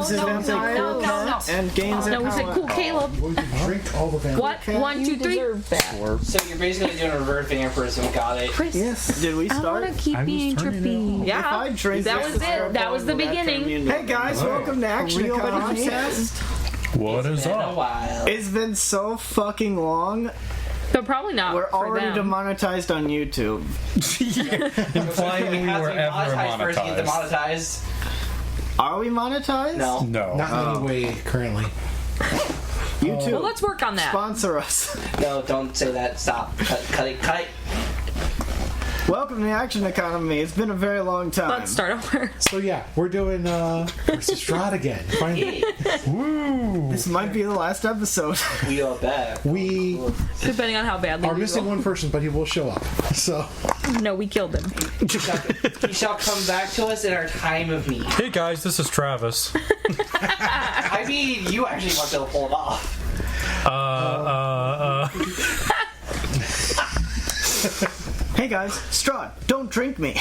Caleb's advanced cool cat and gains No, we said cool Caleb. You're going to drink all the vampirism. What? 1, 2, 3. So you're basically doing a reverse vampirism. Got it. Chris, Yes. Did we I start? want to keep being trippy. If I Yeah, drink that this, was it. That was the beginning. Hey guys, welcome to Action Economy. What is Been a up? while. It's been so fucking long. But probably not. We're for already them. demonetized on YouTube. Implying we were ever First, get monetized. demonetized. Are we monetized? No. No. Not in any way currently. YouTube, Well, let's work on that. sponsor us. No, don't say that. Stop. Cut it. Cut it. Welcome to the Action Economy. It's been a very long time. Let's start over. So yeah, we're doing versus Strahd again. Finally. Woo! This might be the last episode. We are back. We Depending on how badly are we missing roll. one person, but he will show up. So No, we killed him. He shall come back to us in our time of need. Hey guys, this is Travis. I mean, you actually want to pull it off. Hey guys, Strahd, don't drink me.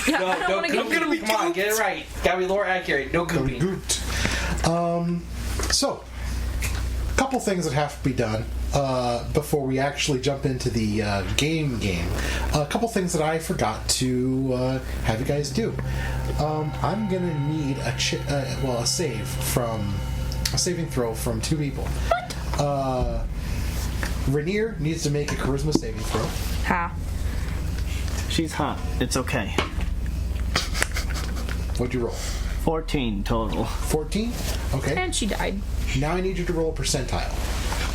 Yeah, No, I don't want to get gooping. Come on, get it right. Gotta be lore accurate. No gooping. Goot. So a couple things that have to be done before we actually jump into the game. A couple things that I forgot to have you guys do. I'm gonna need a saving throw from two people. What? Rainier needs to make a charisma saving throw. Ha. She's hot. It's okay. What'd you roll? 14 total. 14? Okay. And she died. Now I need you to roll a percentile.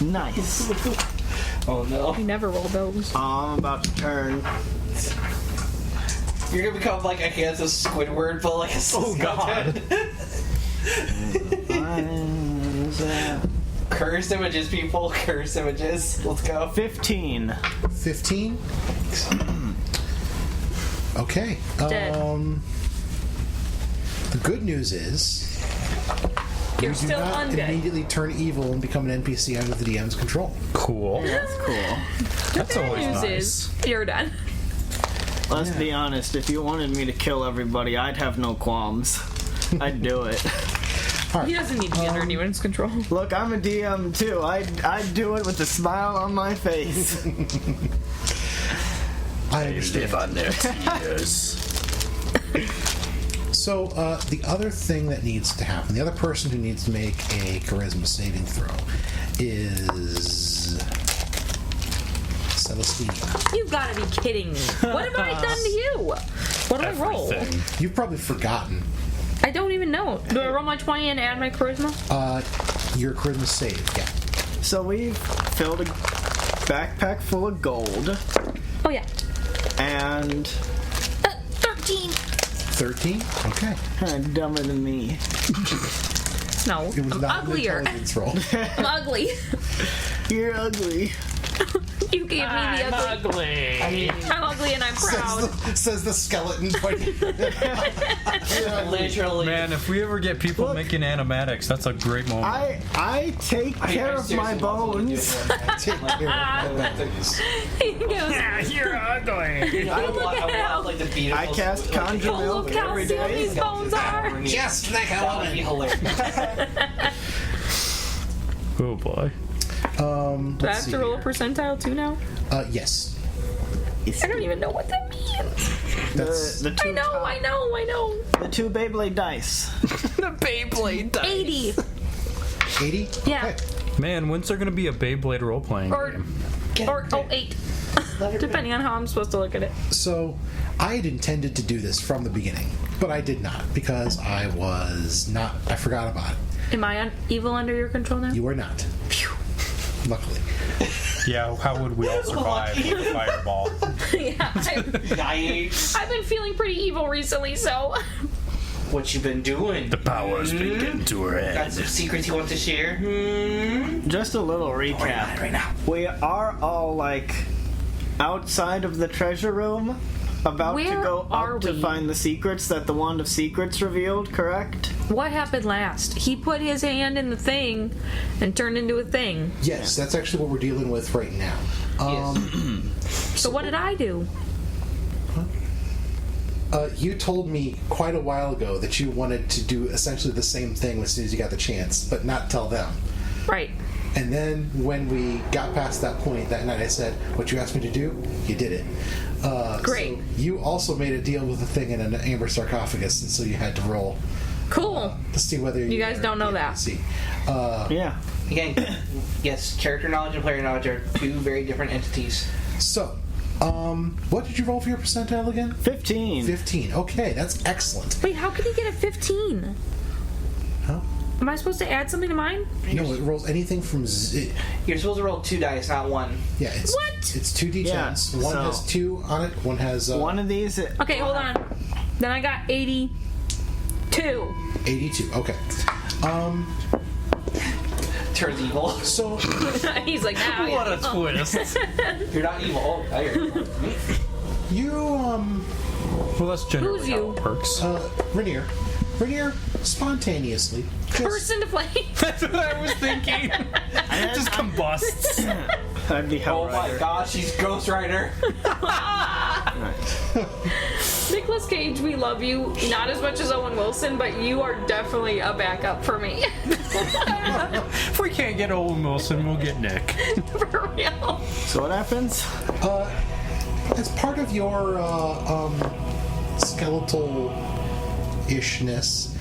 Nice. Oh no. We never roll those. I'm about to turn. You're gonna become like a handsome Squidward, but like a skeleton. Curse images, people. Curse images. Let's go. 15. 15? Okay. Dead. The good news is You're you do still not undead. immediately turn evil and become an NPC under the DM's control. Cool. That's cool. That's always News nice. is, you're done. Let's be honest, if you wanted me to kill everybody, I'd have no qualms. I'd do it. He doesn't need to be under anyone's control. Look, I'm a DM too. I'd do it with a smile on my face. I understand. Yes. So, the other thing that needs to happen, the other person who needs to make a charisma saving throw is Celestina. You gotta be kidding me. What have I done to you? What do I roll? Everything. You've probably forgotten. I don't even know. Do I roll my 20 and add my charisma? Your charisma save, yeah. So we've filled a backpack full of gold, Oh yeah. and 13. 13? Okay. kind of dumber than me. No, It was I'm not uglier. an intelligence roll. I'm ugly. You're ugly. You gave me the ugly. I'm ugly and I'm proud. Says the skeleton pointing. Literally. Man, if we ever get people Look. making animatics, that's a great moment. I take care of my bones. Take care of that. He goes, You're ugly. I Look want, at I him. want like the beautiful. I cast conjure oh, milk look how every still day. these bones are. Just like a That would be hilarious. Oh boy. Do I Let's have see to roll a here. percentile too now? Yes. I don't even know what that means. That's The two I know. the two Beyblade dice. The Beyblade dice. 80. 80? Yeah. Okay. Man, when's there gonna be a Beyblade role-playing Or, game? or 8. Depending on how I'm supposed to look at it. So, I had intended to do this from the beginning, but I did not because I forgot about it. Am I evil under your control now? You are not. Phew. Luckily. Yeah, how would we all survive with a fireball? Yeah. Yikes. I've been feeling pretty evil recently, so. What you been doing? The power's been getting to her Got head. some secrets you want to share? Just a little recap. Right now. We are all like outside of the treasure room, about Where to go are up to we? find the secrets that the Wand of Secrets revealed, correct? What happened last? He put his hand in the thing and turned into a thing. Yes, that's actually what we're dealing with right now. So what did I do? You told me quite a while ago that you wanted to do essentially the same thing as soon as you got the chance, but not tell them. Right. And then when we got past that point that night, I said, what you asked me to do, you did it. Great. So you also made a deal with the thing in an amber sarcophagus, and so you had to roll Cool. to see whether You guys are don't know the that. NPC. Yeah. Again, yes, character knowledge and player knowledge are two very different entities. So, what did you roll for your percentile again? 15. 15. Okay, that's excellent. Wait, how can you get a 15? Huh? Am I supposed to add something to mine? No, it rolls anything from You're supposed to roll 2 dice, not 1. yeah. It's, What? It's 2d10s. Yeah, One so- has 2 on it. One has One of these. Okay, hold on. Then I got 82. 82. Okay. Turns evil. So He's like, nah. What a twist. You're not evil. Oh, now you're evil. you Well, that's generally Who's how you? it works. Rainier spontaneously Burst into flame. That's what I was thinking. It just combusts. I'd be Hell Oh my Rider. gosh, she's Ghost Rider. Nicolas Cage, we love you. Not as much as Owen Wilson, but you are definitely a backup for me. If we can't get Owen Wilson, we'll get Nick. For real. So what happens? as part of your skeletal ishness,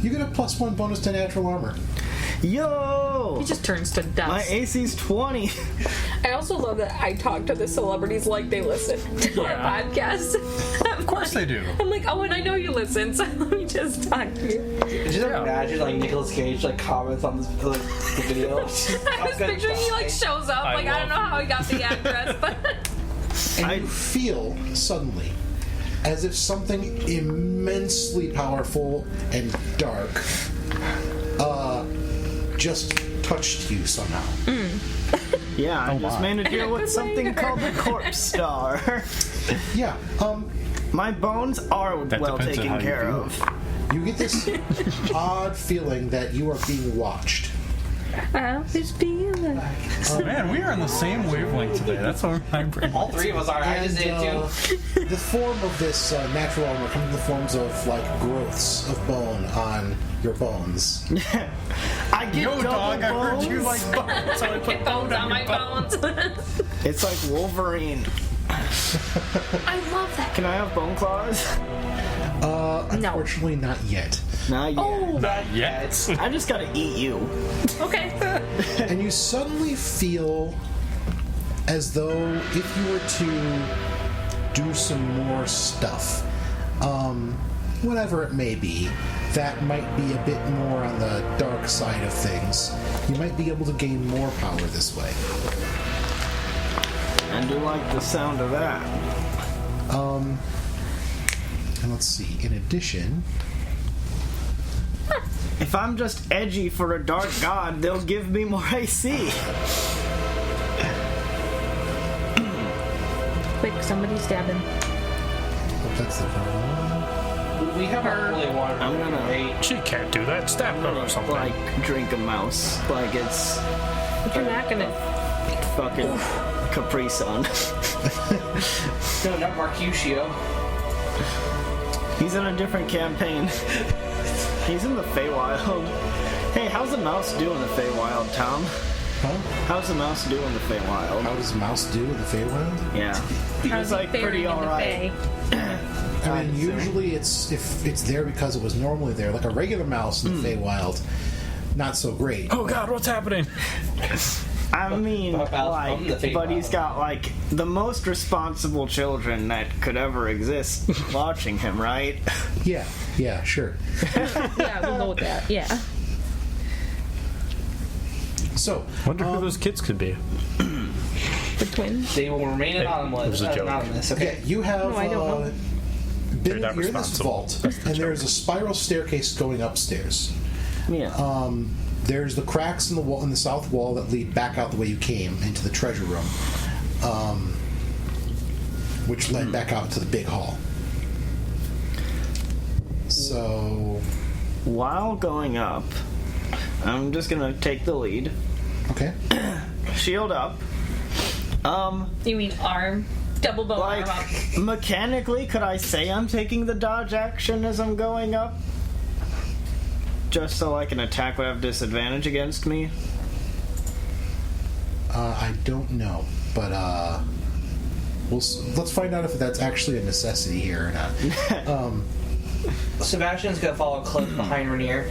you get a +1 bonus to natural armor. Yo! He just turns to dust. My AC's 20. I also love that I talk to the celebrities like they listen to our podcast. Of course they do. I'm like, oh, and I know you listen, so let me just talk to you. Just imagine like Nicolas Cage like comments on this the video. I was picturing he like shows up. I Like, I don't know love how he got the address, but And you feel suddenly as if something immensely powerful and dark just touched you somehow. Yeah, I just my. made a deal with something called the Corpse Star. Yeah, My bones are That well depends on how taken you care view of. you get this odd feeling that you are being watched. I was feeling. Man, we are on the same wavelength today. That's what my brain. All three of us are. I just did it too. The form of this natural armor comes in the forms of like growths of bone on your bones. I get Yo, double dog, I heard bones. you like bones. So I put Get bones on my bones. It's like Wolverine. I love that. Can I have bone claws? Unfortunately, not yet. Not yet. Oh, Not yet. I just gotta eat you. okay. And you suddenly feel as though if you were to do some more stuff, whatever it may be, that might be a bit more on the dark side of things. You might be able to gain more power this way. I do like the sound of that. And let's see, in addition, If I'm just edgy for a dark god, they'll give me more AC. Quick, somebody stab him. that's the problem. We have our holy water. I'm gonna- Hey, She can't do that. Stab her or something. Like, drink a mouse. Like it's But you're not gonna. fucking Capri Sun. no, not Mercutio. He's in a different campaign. He's in the Feywild. Hey, how's the mouse do in the Feywild, Tom? Huh? How's the mouse do in the Feywild? How does mouse do in the Feywild? Yeah. He's like pretty alright. I mean, usually if it's there because it was normally there, like a regular mouse in the Feywild, not so great. Oh God, what's happening? I mean, But about from the like, but he's Feywild. got like the most responsible children that could ever exist watching him, right? Yeah, sure. Yeah, we'll go with that. Yeah. So, Wonder who those kids could be. The twins. They will remain anonymous. It was a joke. Anonymous. yeah, Okay. you have No, I don't know. been They're not you're in this responsible. vault, That's the and joke. there's a spiral staircase going upstairs. Yeah. There's the cracks in the wall, in the south wall, that lead back out the way you came into the treasure room, which led back out to the big hall. So, While going up, I'm just gonna take the lead. okay, Shield up. You mean arm? Double bow Like, arm up. mechanically, could I say I'm taking the dodge action as I'm going up? Just so like an attack would have disadvantage against me? I don't know, but let's find out if that's actually a necessity here or not. Sebastian's gonna follow close behind Rainier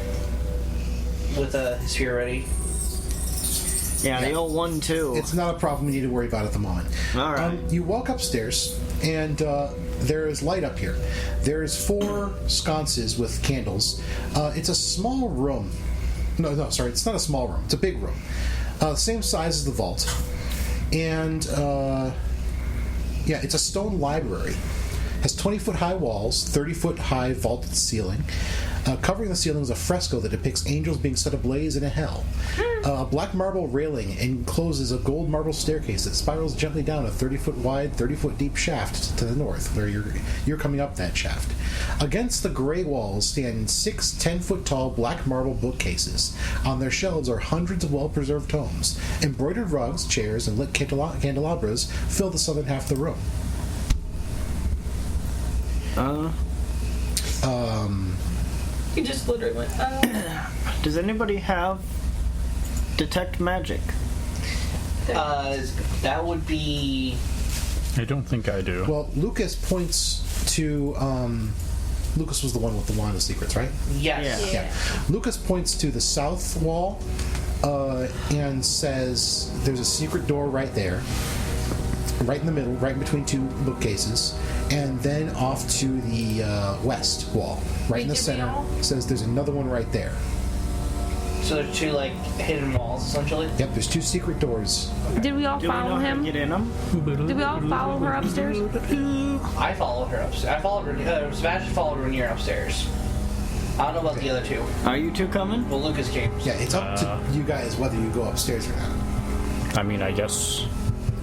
with his spear ready. Yeah, the old 1-2. It's not a problem you need to worry about at the moment. All right. You walk upstairs, and there is light up here. There's 4 sconces with candles. It's a small room. No, sorry, it's not a small room. It's a big room. Same size as the vault. And, it's a stone library. Has 20-foot high walls, 30-foot high vaulted ceiling. Covering the ceiling is a fresco that depicts angels being set ablaze in a hell. A black marble railing encloses a gold marble staircase that spirals gently down a 30-foot wide, 30-foot deep shaft to the north, where you're coming up that shaft. Against the gray walls stand 6 10-foot tall black marble bookcases. On their shelves are hundreds of well-preserved tomes. Embroidered rugs, chairs, and lit candelabras fill the southern half of the room. He just literally went, Does anybody have detect magic? That would be. I don't think I do. Well, Lucas points to. Lucas was the one with the wand of secrets, right? Yes. Yeah. Lucas points to the south wall and says there's a secret door right there, right in the middle, right in between 2 bookcases, and then off to the west wall, right in the Did we center. all? Says there's another one right there. So there's 2 like hidden walls essentially. Yep, there's 2 secret doors. did we all Do we know follow how to him? get in them? Did we all follow her upstairs? I followed her upstairs. Sebastian followed Rainier upstairs. I don't know about the other 2. Are you 2 coming? Well, Lucas came. Yeah, it's up to you guys whether you go upstairs or not. I mean, I guess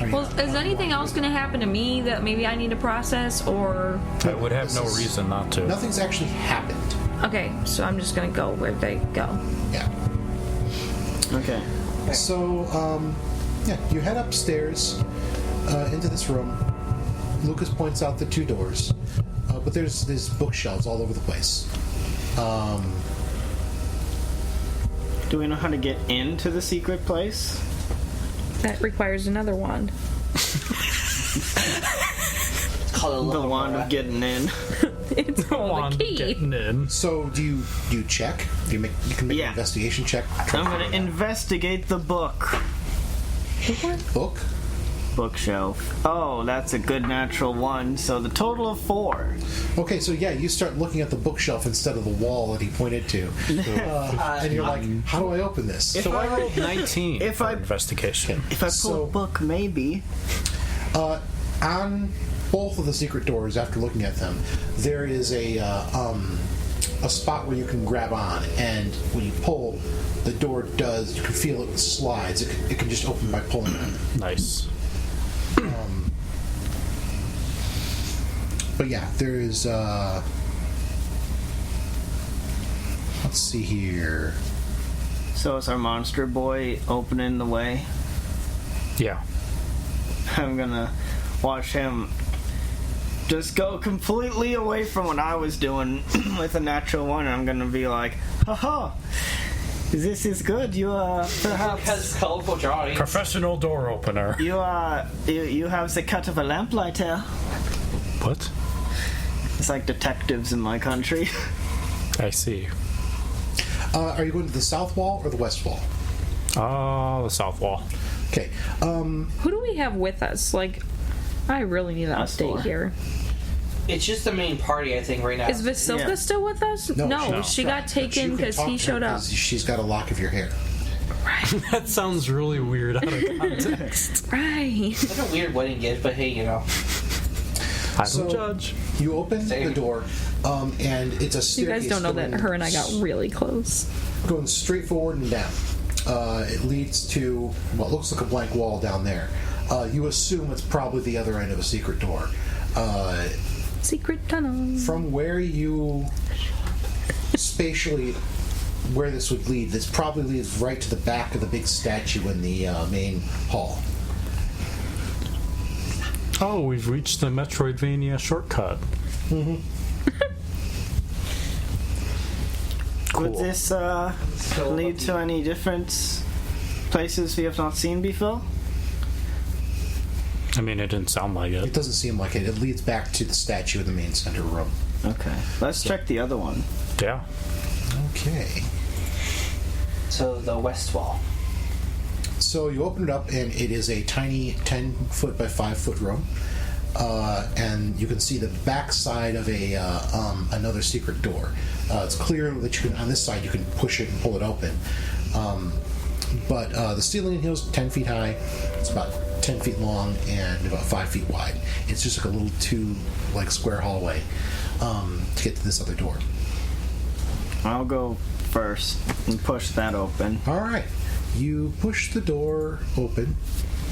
Are you Well, not? is anything else going to happen to me that maybe I need to process, or... I would have no reason not to. Nothing's actually happened. Okay, so I'm just going to go where they go. Yeah. Okay. So, you head upstairs into this room. Lucas points out the 2 doors, but there's bookshelves all over the place. Do we know how to get into the secret place? That requires another wand. It's called The wand of getting in. It's called a On key. getting in. So, do you check? You can make Yeah. an investigation check. I'm gonna investigate the book. book. Bookshelf. Oh, that's a good natural 1. So the total of 4. Okay, so yeah, you start looking at the bookshelf instead of the wall that he pointed to, and you're like, "How do I open this?" So I rolled 19 if for I- investigation. If I pull So- a book, maybe. On both of the secret doors, after looking at them, there is a spot where you can grab on, and when you pull, the door does. You can feel it slides. It can just open by pulling on it. Nice. But yeah, there is. Let's see here. So is our monster boy opening the way? Yeah. I'm gonna watch him just go completely away from what I was doing with a natural 1. And I'm gonna be like, haha, this is good. You Has perhaps colorful drawing. Professional door opener. you have the cut of a lamplighter. What? It's like detectives in my country. I see. Are you going to the south wall or the west wall? Oh, the south wall. Okay. Who do we have with us? Like, I really need an Us update 4. here. It's just the main party, I think, right now. Is Vasilka Yeah. still with us? No, she got taken because he showed up. She's got a lock of your hair. That sounds really weird out of context. Right. It's like a weird wedding gift, but hey, you know. I don't So- judge. You open Same. the door, and it's a You staircase. guys don't know that her and I got really close. going straight forward and down. It leads to what looks like a blank wall down there. You assume it's probably the other end of a secret door. Secret tunnel. From where you spatially, where this would lead, this probably leads right to the back of the big statue in the main hall. Oh, we've reached the Metroidvania shortcut. Would Cool. this lead to any different places we have not seen before? I mean, it didn't sound like It it. doesn't seem like it. It leads back to the statue in the main center room. Okay, let's check the other one. Yeah. Okay. So the west wall. So you open it up, and it is a tiny 10-foot by 5-foot room. And you can see the back side of a another secret door. It's clear that you can, on this side, you can push it and pull it open. But the ceiling in here is 10 feet high. It's about 10 feet long and about 5 feet wide. It's just like a little square hallway to get to this other door. I'll go first and push that open. All right. You push the door open,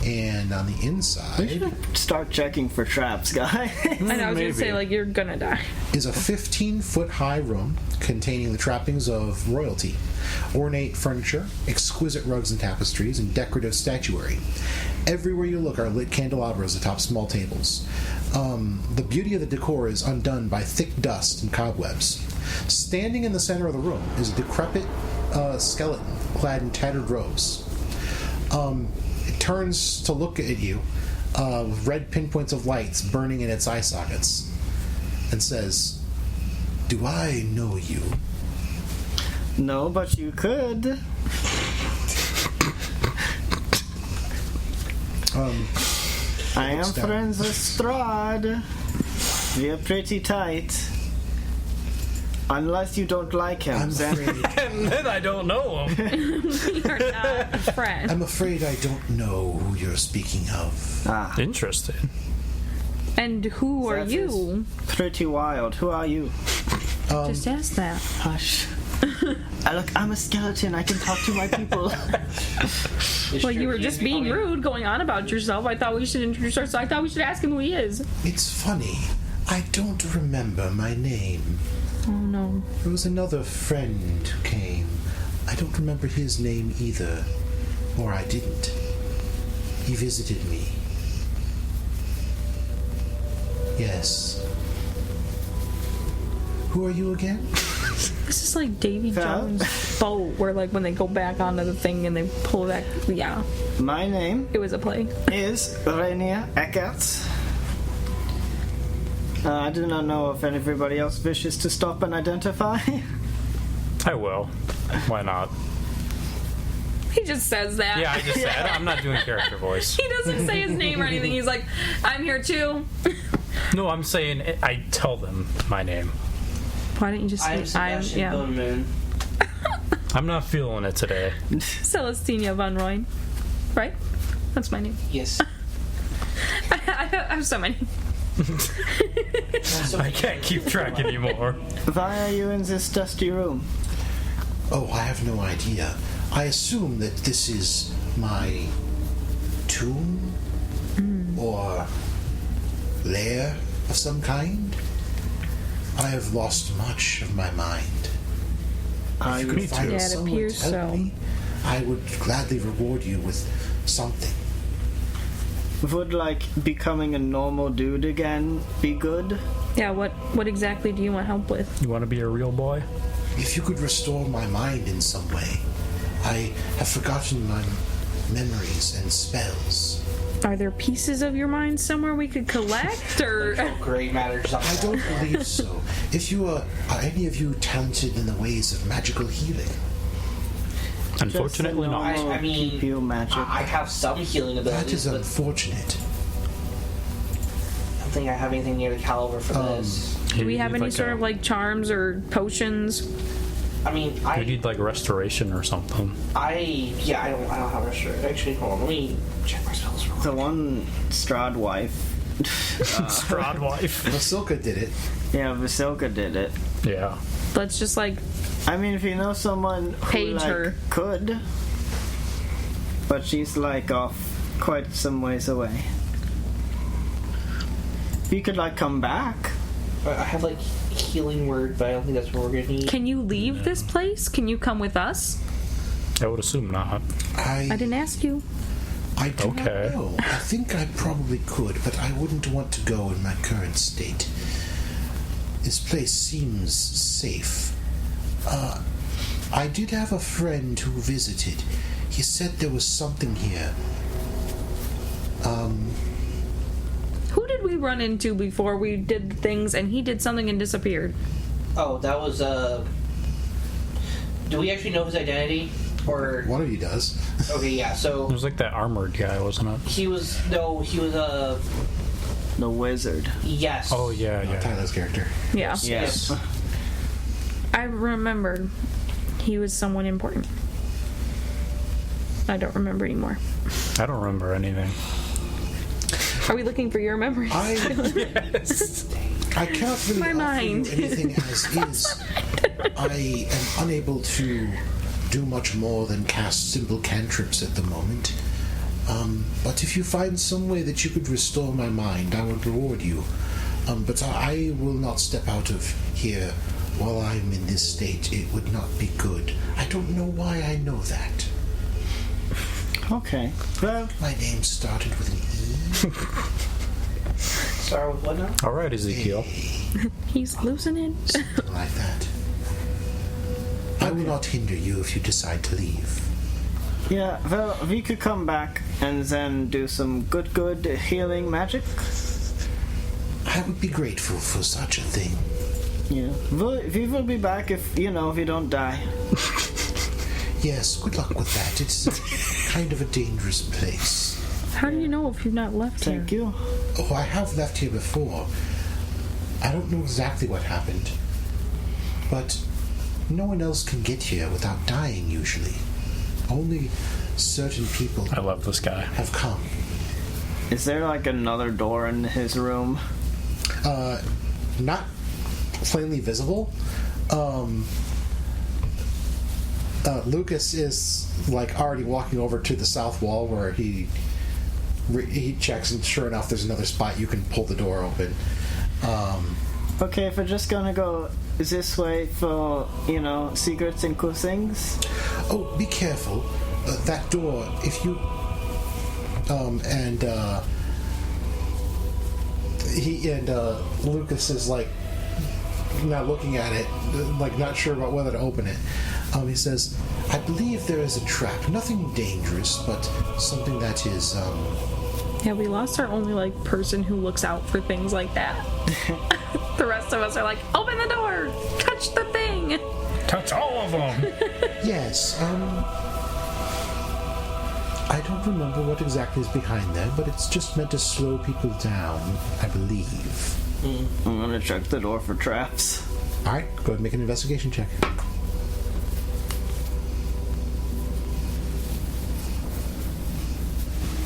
and on the We inside should start checking for traps, guy. And I was gonna say, Maybe. like, you're gonna die. is a 15-foot high room containing the trappings of royalty, ornate furniture, exquisite rugs and tapestries, and decorative statuary. Everywhere you look are lit candelabras atop small tables. The beauty of the decor is undone by thick dust and cobwebs. Standing in the center of the room is a decrepit skeleton clad in tattered robes. It turns to look at you, with red pinpoints of lights burning in its eye sockets, and says, "Do I know you?" No, but you could. I am looks down. friends with Strahd. We are pretty tight. Unless you don't like him, I'm then afraid, And then I don't know him. You're not friends. I'm afraid I don't know who you're speaking of. Interesting. And who are That you? pretty wild. Who are you? Just ask that. Hush. Look, I'm a skeleton. I can talk to my people. Well, you were just being rude, going on about yourself. I thought we should introduce ourselves. I thought we should ask him who he is. It's funny. I don't remember my name. Oh no. There was another friend who came. I don't remember his name either. Or I didn't. He visited me. Yes. Who are you again? This is like Davy Huh? Jones' boat, where like when they go back onto the thing and they pull back. Yeah, My name it was a play. is Rainier Eckert. I do not know if everybody else wishes to stop and identify. I will. Why not? He just says that. Yeah, I just said I'm not doing character voice. He doesn't say his name or anything. He's like, I'm here too. No, I'm saying I tell them my name. Why don't you just I'm say Sebastian yeah. Bone Moon. I'm not feeling it today. Celestina Von Roy. Right? That's my name. Yes. I'm so many. I can't keep track anymore. Why are you in this dusty room? Oh, I have no idea. I assume that this is my tomb or lair of some kind. I have lost much of my mind. If you me could find too. Yeah, it someone appears to help so. me, I would gladly reward you with something. Would like becoming a normal dude again be good? Yeah, what exactly do you want help with? You want to be a real boy? If you could restore my mind in some way, I have forgotten my memories and spells. Are there pieces of your mind somewhere we could collect, or Gray matter or something. I don't believe so. If you are any of you talented in the ways of magical healing? Unfortunately Just a not. normal I mean, keep you magic. I have some healing That abilities, is but unfortunate. I don't think I have anything near the caliber for this. do we have If I any sort go- of like charms or potions? I mean, You need like restoration or something. I don't have a shirt. Actually, hold on. Let me check my spells real quick. The one Strahd wife. Strahd wife. Vasilka did it. Yeah, Vasilka did it. Yeah. Let's just like I mean, if you know someone who Page like, her. could, but she's like off quite some ways away. If you could like come back, I have like healing word, but I don't think that's what we're gonna need. Can you leave this place? Can you come with us? I would assume not. I I didn't ask you. I do Okay. not know. I think I probably could, but I wouldn't want to go in my current state. This place seems safe. I did have a friend who visited. He said there was something here. Who did we run into before we did things and he did something and disappeared? Oh, that was do we actually know his identity? Or One of you does. okay, yeah. It So was like that armored guy, wasn't it? he was The wizard. yes. Oh yeah, yeah. Tyler's character. Yeah. Yes. I remembered he was someone important. I don't remember anymore. I don't remember anything. Are we looking for your memories? I cannot really My offer mind. you anything as is. I am unable to do much more than cast simple cantrips at the moment. But if you find some way that you could restore my mind, I would reward you. But I will not step out of here while I'm in this state. It would not be good. I don't know why I know that. Okay. Well, My name started with an E. Start with what now? All right, Ezekiel. He's losing it. Something like that. I will not hinder you if you decide to leave. yeah, well, we could come back and then do some good healing magic. I would be grateful for such a thing. Yeah. We will be back if we don't die. Yes, good luck with that. It's kind of a dangerous place. How do you know if you've not left Thank here? you. Oh, I have left here before. I don't know exactly what happened. But no one else can get here without dying, usually. Only certain people I love this guy. have come. Is there like another door in his room? Not plainly visible. Lucas is like already walking over to the south wall where he checks, and sure enough, there's another spot you can pull the door open. Okay, if we're just gonna go this way for, secrets and cool things. Oh, be careful. That door, if you... Lucas is like now looking at it, like not sure about whether to open it. He says, I believe there is a trap. Nothing dangerous, but something that is, Yeah, we lost our only person who looks out for things like that. The rest of us are like, open the door, touch the thing. Touch all of them. yes, I don't remember what exactly is behind there, but it's just meant to slow people down, I believe. I'm gonna check the door for traps. Alright, go ahead and make an investigation check.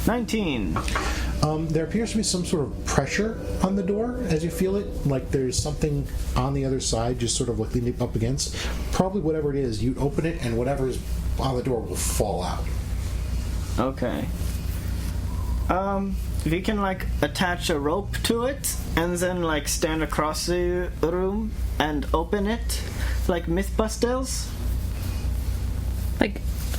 19. There appears to be some sort of pressure on the door as you feel it. Like there's something on the other side just sort of like leaning up against. Probably whatever it is, you open it and whatever is on the door will fall out. Okay. We can attach a rope to it and then stand across the room and open it like Mythbusters.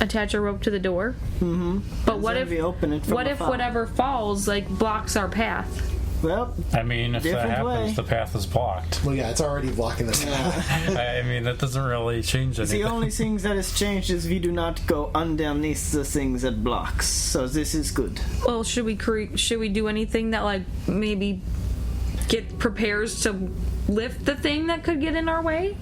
Attach a rope to the door. Mm-hmm. But And what then if we open it from what if afar? whatever falls blocks our path? Well, I mean, if that Different happens, way. the path is blocked. Well, yeah, it's already blocking the path. I mean, that doesn't really change anything. the only thing that has changed is we do not go underneath the things that blocks. So this is good. Well, should we do anything that maybe prepares to lift the thing that could get in our way?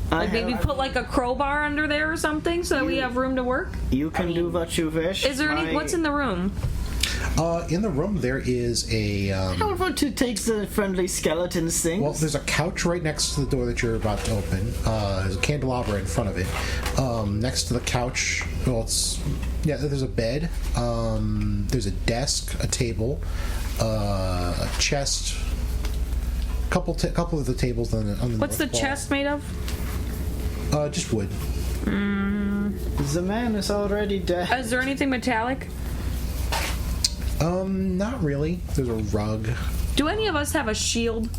Maybe put a crowbar under there or something so that we have room to work? You can do what you wish. Is there what's in the room? In the room there is a... I don't want to take the friendly skeletons things. well, there's a couch right next to the door that you're about to open. There's a candelabra in front of it. Next to the couch, there's a bed. There's a desk, a table, a chest, couple of the tables on the What's the north wall. chest made of? Just wood. The man is already dead. Is there anything metallic? Not really. There's a rug. Do any of us have a shield?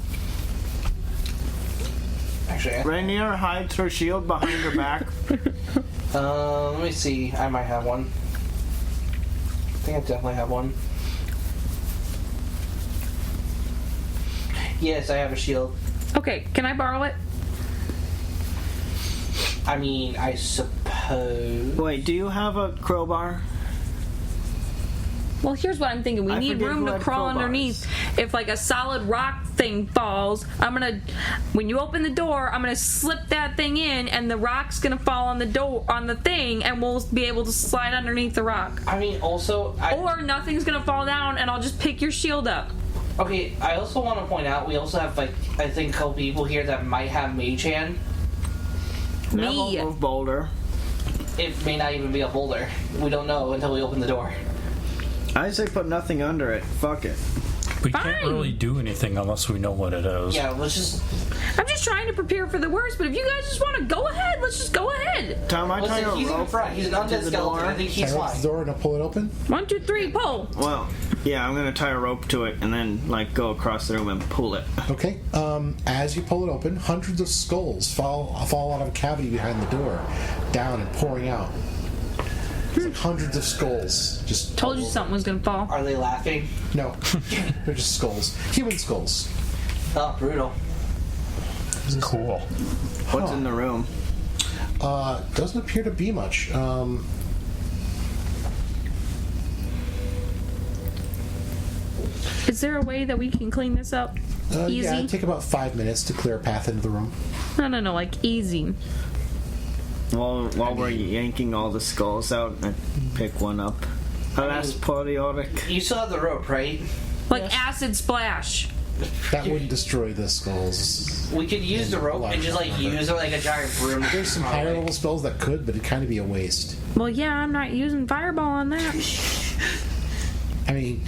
Actually, Rainier hides her shield behind her back. let me see. I might have one. think I definitely have one. Yes, I have a shield. Okay, can I borrow it? I mean, I suppose. Wait, do you have a crowbar? Well, here's what I'm thinking. We I need forget room who to had crawl crowbars. underneath. If like a solid rock thing falls, when you open the door, I'm gonna slip that thing in, and the rock's gonna fall on the door on the thing, and we'll be able to slide underneath the rock. I mean, also, Or nothing's gonna fall down, and I'll just pick your shield up. okay. I also want to point out we also have like I think a couple people here that might have mage hand. Me. Move boulder. It may not even be a boulder. We don't know until we open the door. I say put nothing under it. Fuck it. We Fine. can't really do anything unless we know what it is. Yeah, let's just. I'm just trying to prepare for the worst, but if you guys just want to go ahead, let's just go ahead. Tom, I tie a Listen, he's in rope front. He's an to undead the skeleton. door. I think he's I open fine. the door and I'll pull it open. 1, 2, 3, pull. Well, yeah, I'm gonna tie a rope to it and then like go across the room and pull it. Okay. As you pull it open, hundreds of skulls fall out of a cavity behind the door, down and pouring out. It's like hundreds of skulls. Just Told you something was gonna fall. Are they laughing? No, they're just skulls. Human skulls. Oh, brutal. Cool. What's in the room? Doesn't appear to be much. Is there a way that we can clean this up? Easy? Yeah, it'd take about 5 minutes to clear a path into the room. No, like easy. While we're yanking all the skulls out, I pick one up. Alas, Polioric. You still have the rope, right? Like acid splash. That wouldn't destroy the skulls. We could use the rope and just like use it like a giant broom. There's some higher level spells that could, but it'd kind of be a waste. Well, yeah, I'm not using fireball on that. I mean,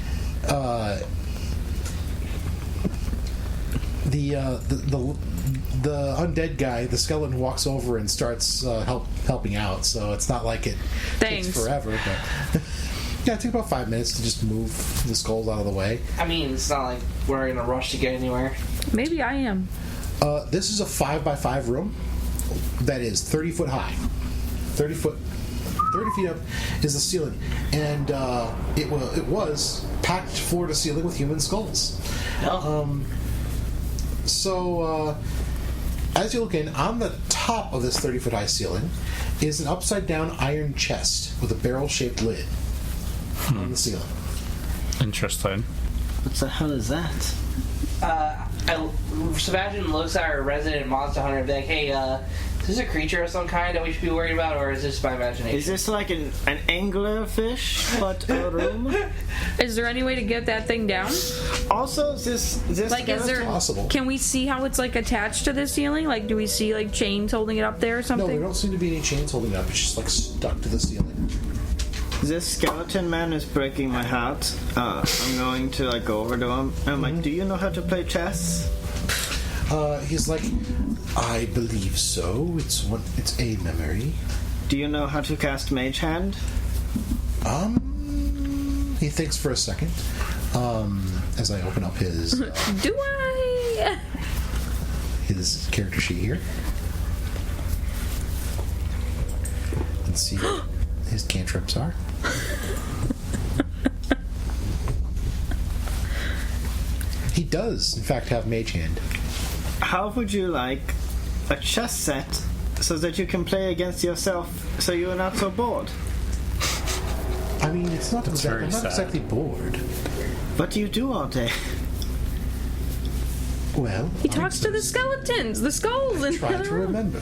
the undead guy, the skeleton, walks over and starts helping out. So it's not like it Thanks. takes forever. But yeah, it takes about 5 minutes to just move the skulls out of the way. I mean, it's not like we're in a rush to get anywhere. Maybe I am. This is a 5x5 room that is 30 foot high. 30 feet up is the ceiling, and it was packed floor to ceiling with human skulls. No. So, as you look in, on the top of this 30 foot high ceiling is an upside down iron chest with a barrel shaped lid on the ceiling. Interesting. What the hell is that? Sebastian looks at our resident monster hunter and be like, hey, is this a creature of some kind that we should be worried about, or is this my imagination? Is this like an anglerfish, but a room? Is there any way to get that thing down? Also, this Like, is there? Possible. Can we see how it's like attached to the ceiling? Like, do we see like chains holding it up there or No, something? there don't seem to be any chains holding it up. It's just like stuck to the ceiling. This skeleton man is breaking my heart. I'm going to like go over to him. I'm like, do you know how to play chess? He's like, I believe so. It's a memory. Do you know how to cast Mage Hand? He thinks for a second. As I open up his Do I? his character sheet here and see what his cantrips are. He does, in fact, have Mage Hand. How would you like a chess set so that you can play against yourself so you are not so bored? I mean, it's not very I'm not sad. exactly bored. What do you do all day? Well, He talks to the skeletons, the skulls, and try to remember.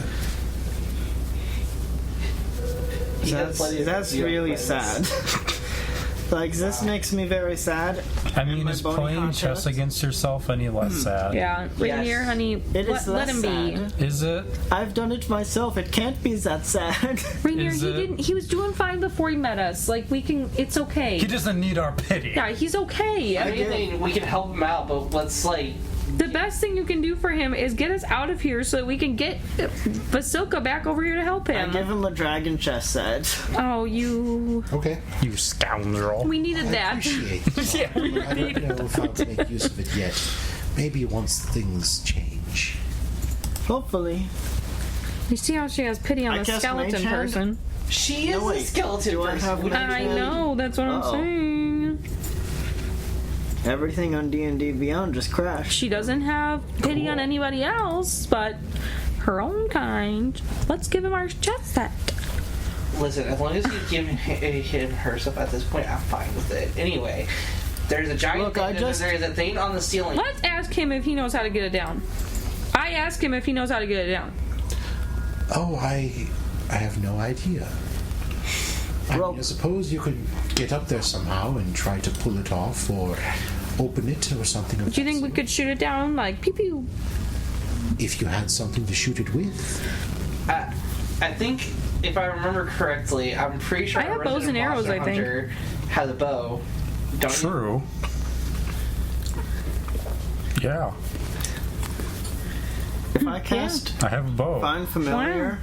That's really sad. Like, this makes me very sad. I mean, my is bony playing heart chess hurts. against yourself any less sad? Yeah, Rainier, honey, It is let less him be. sad. Is it? I've done it myself. It can't be that sad. Rainier, Is he it? didn't. He was doing fine before he met us. Like we can. It's okay. He doesn't need our pity. Yeah, he's okay. I mean, we can help him out, but let's like. The best thing you can do for him is get us out of here so that we can get Vasilka back over here to help I him. give him a dragon chess set. Oh, you. Okay. You scoundrel. We needed I that. appreciate that. Yeah, we I don't know if I'll make use of it yet. Maybe once things change. Hopefully. You see how she has pity on I the cast skeleton Mage Hand. person? She is No, wait. a skeleton Do I person. have Mage I Hand? know, that's what I'm Uh-oh. saying. Everything on D&D Beyond just crashed. She doesn't have pity on anybody else, but her own kind. Let's give him our chest set. Listen, as long as you give him her stuff at this point, I'm fine with it. Anyway, there's a giant Look, thing. There's a thing on the ceiling. Let's ask him if he knows how to get it down. I asked him if he knows how to get it down. Oh, I have no idea. I mean, I suppose you could get up there somehow and try to pull it off or open it or something. Do you think we could shoot it down like pew pew? If you had something to shoot it with. I think, if I remember correctly, I'm pretty sure I have our bows and resident arrows, monster I think. hunter has a bow. Don't you? True. Yeah, If I cast I have a bow. Find Familiar...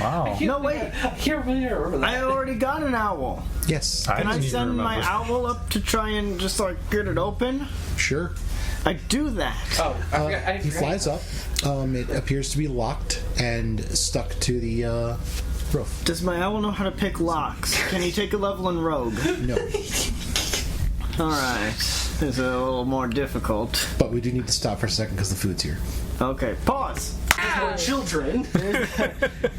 Wow. No, wait. I can't really remember that. I already got an owl. Yes. Can I didn't even send my remember. owl up to try and just, like, get it open? Sure. I do that. Oh, I He forgot. flies up. It appears to be locked and stuck to the roof. Does my owl know how to pick locks? Can he take a level in Rogue? No. Alright. This is a little more difficult. But we do need to stop for a second because the food's here. Okay, pause. For children.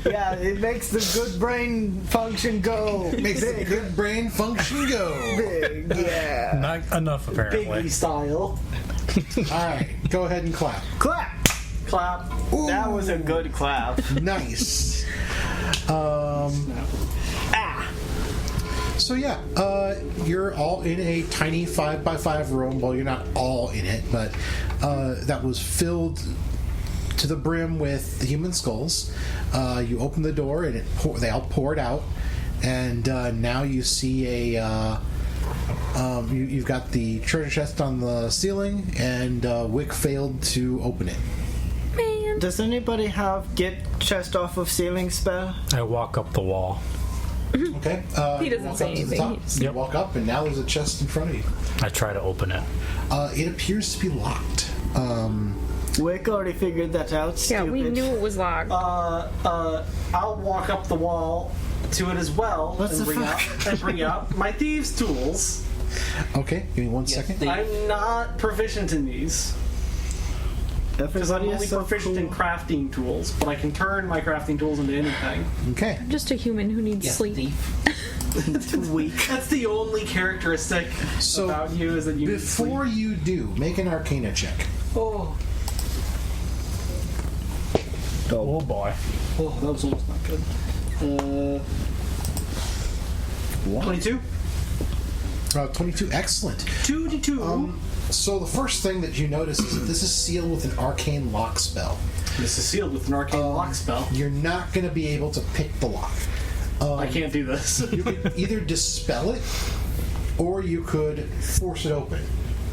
Yeah, it makes the good brain function go. Makes the good brain function go. Big, yeah. Not enough, apparently. Biggie style. Alright, go ahead and clap. Clap! Clap. That was a good clap. Nice. So yeah, you're all in a tiny 5x5 room. Well, you're not all in it, but that was filled to the brim with human skulls. You open the door and they all poured out, and now you see you've got the treasure chest on the ceiling, and Wick failed to open it. Man. Does anybody have get chest off of ceiling spell? I walk up the wall. Okay. He you doesn't walk say up to the anything. top. You walk up, and now there's a chest in front of you. I try to open it. It appears to be locked. Wick already figured that out, Yeah, stupid. we knew it was locked. I'll walk up the wall to it as well What the and bring out my thieves' tools. Okay, give me 1 second. I'm not proficient in these because I'm Everybody only is so proficient in cool. crafting tools, but I can turn my crafting tools into anything. Okay. I'm just a human who needs Yes, sleep. thief. Weak. That's the only characteristic So, about you is that you Before you do, make an Arcana check. Oh, Oh boy. that was almost not good. 22. 22, excellent. 2 to 2. So the first thing that you notice is that this is sealed with an arcane lock spell. This is sealed with an arcane lock spell. You're not going to be able to pick the lock. I can't do this. You could either dispel it, or you could force it open.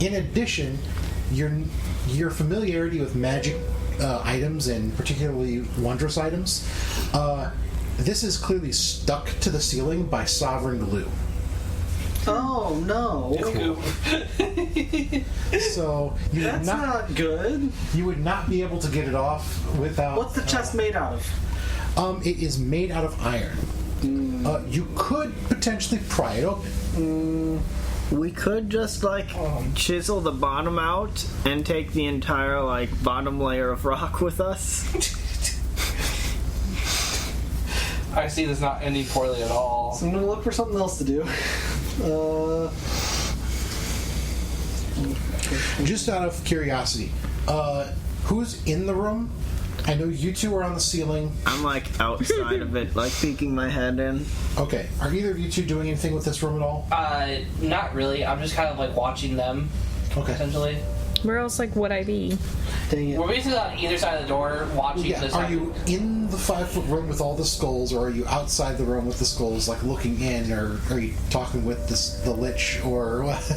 In addition, your familiarity with magic items, and particularly wondrous items, this is clearly stuck to the ceiling by sovereign glue. Oh no. So you would That's not good. you would not be able to get it off without. What's the chest made out of? It is made out of iron. You could potentially pry it open. We could just, like, chisel the bottom out and take the entire, like, bottom layer of rock with us. I see this not ending poorly at all. So I'm gonna look for something else to do. Just out of curiosity, who's in the room? I know you two are on the ceiling. I'm, like, outside of it, like, peeking my head in. Okay, are either of you two doing anything with this room at all? Not really. I'm just kind of like watching them, Okay. essentially. Where else, like, would I be? Dang it. We're basically on either side of the door watching Yeah. this. Are happen. you in the 5-foot room with all the skulls, or are you outside the room with the skulls, like looking in, or are you talking with the lich, or what?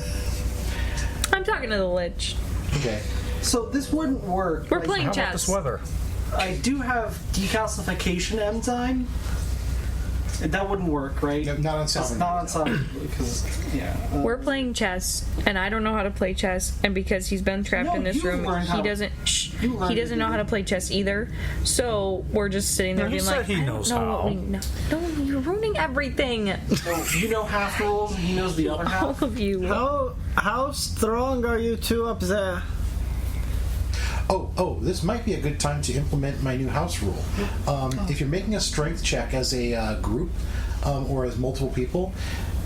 I'm talking to the lich. Okay. So this wouldn't work. We're Like, playing How about chess. this weather? I do have decalcification enzyme. That wouldn't work, right? No, not on It's sovereign. not on sovereign because yeah. We're playing chess, and I don't know how to play chess, and because he's been trapped No, in this you room, learned he how. doesn't. Shh. learn he to doesn't do know how to it. play chess either. So we're just sitting there No, he being said like, he I don't knows know how. what we know. No, you're ruining everything. So you know half the rules, and he knows the other All half. of you. How strong are you two up there? Oh, this might be a good time to implement my new house rule. If you're making a strength check as a group or as multiple people,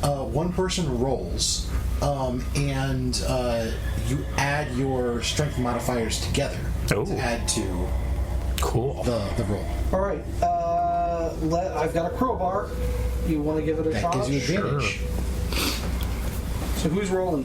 one person rolls, and you add your strength modifiers together Oh. to add to Cool. the roll. All right. I've got a crowbar. You want to give it a That shot? gives you advantage. So who's rolling?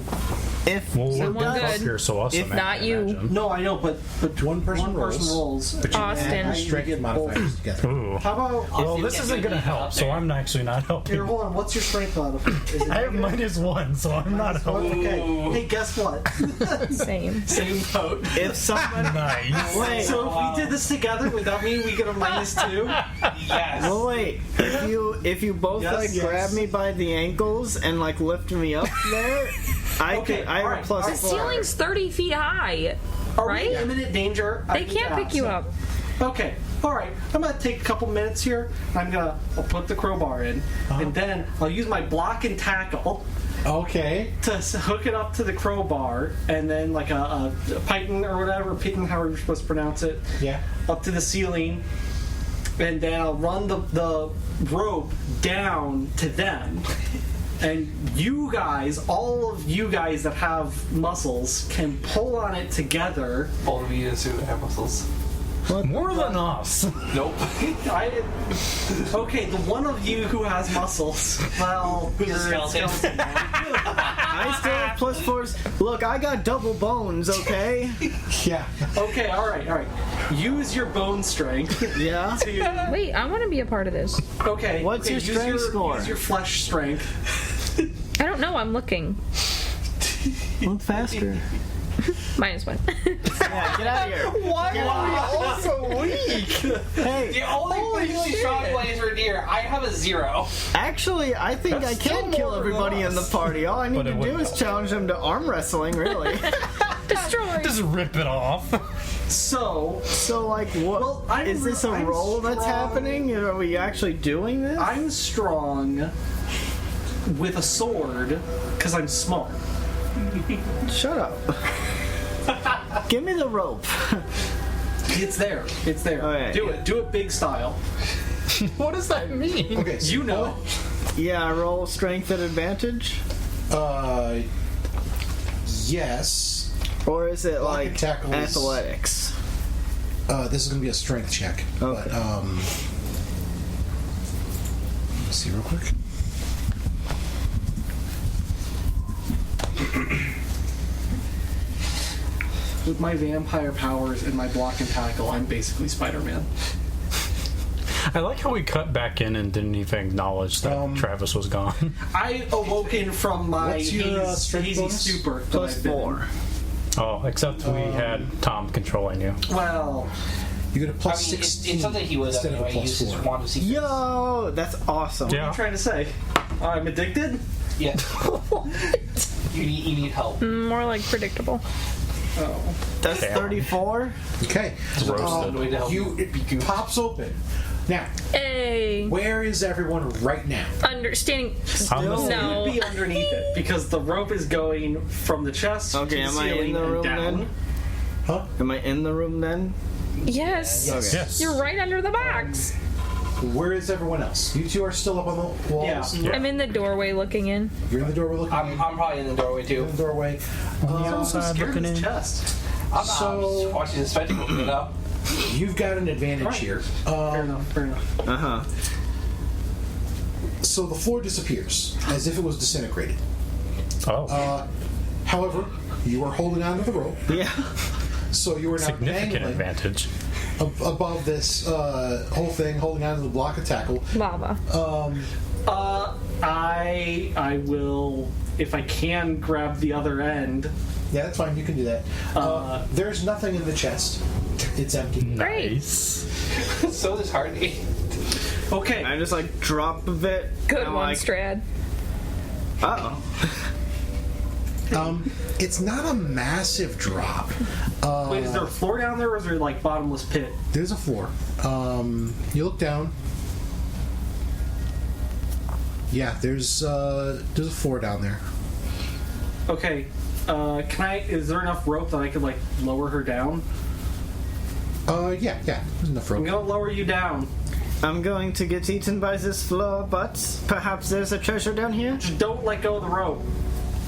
If Well, we're Someone both up good. here, so us. If not you. Imagine. No, I know, but One person rolls. But you Austin. add your You strength get modifiers together. Ooh. How about? Well, If this you isn't need gonna help help, so there. I'm actually not helping. Here, hold on. What's your strength modifier? Is it I have -1, so I'm not helping. Okay. Hey, guess what? Same. Same boat. if someone Nice. wait, So if we did this together, would that mean we get a -2? Yes. well, wait, if you both Yes, like yes. grab me by the ankles and like lift me up there, I Okay, have alright, a plus alright. The 4. ceiling's 30 feet high. Are Right? we in imminent danger? They can't pick you up. Okay. All right. I'm gonna take a couple minutes here. I'll put the crowbar in, and then I'll use my block and tackle Okay. to hook it up to the crowbar, and then like a python or whatever, python, however you're supposed to pronounce it, Yeah. up to the ceiling, and then I'll run the rope down to them. And you guys, all of you guys that have muscles, can pull on it together. All of you assume I have muscles. More than us. Nope. Okay, the one of you who has muscles, well, Who's a you're skeleton? I still have plus 4s. Look, I got double bones, okay? Yeah. Okay, all right. Use your bone strength. Yeah. To, Wait, I want to be a part of this. okay. What's okay, your strength score? Use your flesh strength. I don't know. I'm looking. Look faster. -1. Yeah, get out of here. Why are we all so weak? Hey, The only really strong players are deer. I have a 0. actually, I think That's I can still kill more than everybody in the us. party. All I need But to it do wouldn't is help. challenge them to arm wrestling, really. Destroy. Just rip it off. So, So, like, what? Well, Is this a I'm roll that's strong. happening? Are we actually doing this? I'm strong with a sword because I'm smart. Shut up. Give me the rope. It's there. It's there. All right. Do it. Do it big style. What does that mean? Okay. So You know. Yeah, I roll strength at advantage? Yes. Or is it Block like and tackle is- athletics? This is going to be a strength check. Okay. But, let's see real quick. With my vampire powers and my block and tackle, I'm basically Spider-Man. I like how we cut back in and didn't even acknowledge that Travis was gone. I awoken from my What's your, strength hazy bonus? stupor. that Plus I've been in. 4. Oh, except we had Tom controlling you. Well, You get a I plus mean, 16 it's something he would instead of a anyway. He plus uses 4. wand of secrets. Yo, that's awesome. what are Yeah. you trying to say? I'm addicted? Yeah. you need help. More like predictable. Oh. That's Damn. 34? Okay. It's roasted. Way to help It pops open. Now, Hey. where is everyone right now? Understanding. I'm the Still- No. Be underneath it because the rope is going from the chest Okay, to the am I in ceiling the and room down. then? Huh? Am I in the room then? Yes. Okay. Yes. You're right under the box. Where is everyone else? You two are still up on the walls. Yeah. I'm in the doorway looking in. You're in the doorway looking I'm probably in the doorway too. in the doorway. I'm so scared of looking his in. chest. I'm So- just watching the spectacle, you know? You've got an advantage Right. here. Fair enough. Fair enough. Uh-huh. So the floor disappears as if it was disintegrated. Oh, However, you are holding onto the rope, Yeah. so you are now significant dangling advantage. above this whole thing, holding onto the block of tackle. Lava. I will, if I can, grab the other end. Yeah, that's fine. You can do that. There's nothing in the chest. It's empty. Great. Nice. So disheartening. Okay. I just like drop a bit. Good and I'm one, like, Strad. uh-oh. It's not a massive drop. Wait, is there a floor down there, or is there like bottomless pit? There's a floor. You look down. Yeah, there's a floor down there. Okay. Can I? Is there enough rope that I could like lower her down? Yeah. There's enough rope. I'm gonna lower you down. I'm going to get eaten by this floor, but perhaps there's a treasure down here? Just don't let go of the rope.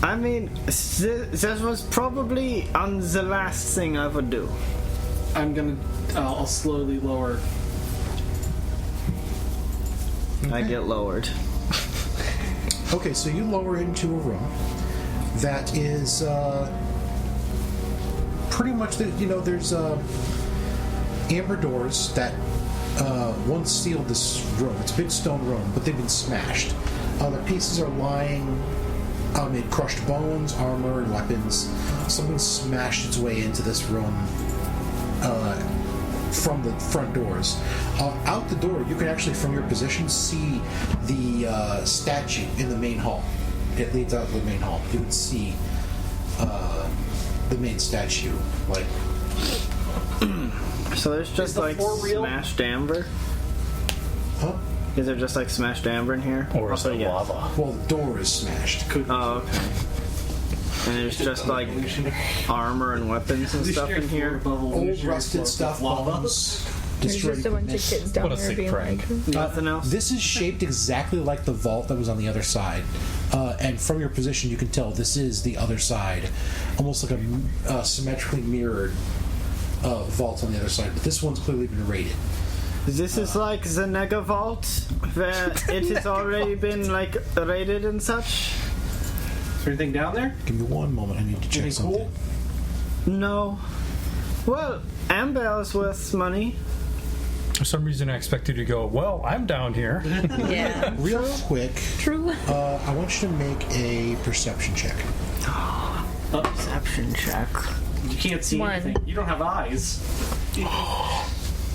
I mean, that was probably on the last thing I would do. I'm gonna. I'll slowly lower. I get lowered. Okay, so you lower into a room that is pretty much there's amber doors that once sealed this room. It's a big stone room, but they've been smashed. The pieces are lying amid crushed bones, armor, and weapons. Something smashed its way into this room from the front doors. Out the door, you can actually, from your position, see the statue in the main hall. It leads out to the main hall. You can see the main statue, like. So there's just like smashed amber? Huh? Is there just like smashed amber in here? Or is it lava? Well, the door is smashed. Oh, okay. And there's just like armor and weapons and stuff in here? Old rusted stuff, bones, There's just a bunch of kids down What a there sick being prank. like, Nothing else? This is shaped exactly like the vault that was on the other side. And from your position, you can tell this is the other side. Almost like a symmetrically mirrored vault on the other side. But this one's clearly been raided. This is like the Nega Vault, where it has already been like raided and such? Is there anything down there? Give me one moment. I need to check Anything something. cool? No. Well, amber is worth money. For some reason, I expected you to go, well, I'm down here. yeah, Real quick, true. I want you to make a perception check. Perception check. You can't see 1. anything. You don't have eyes.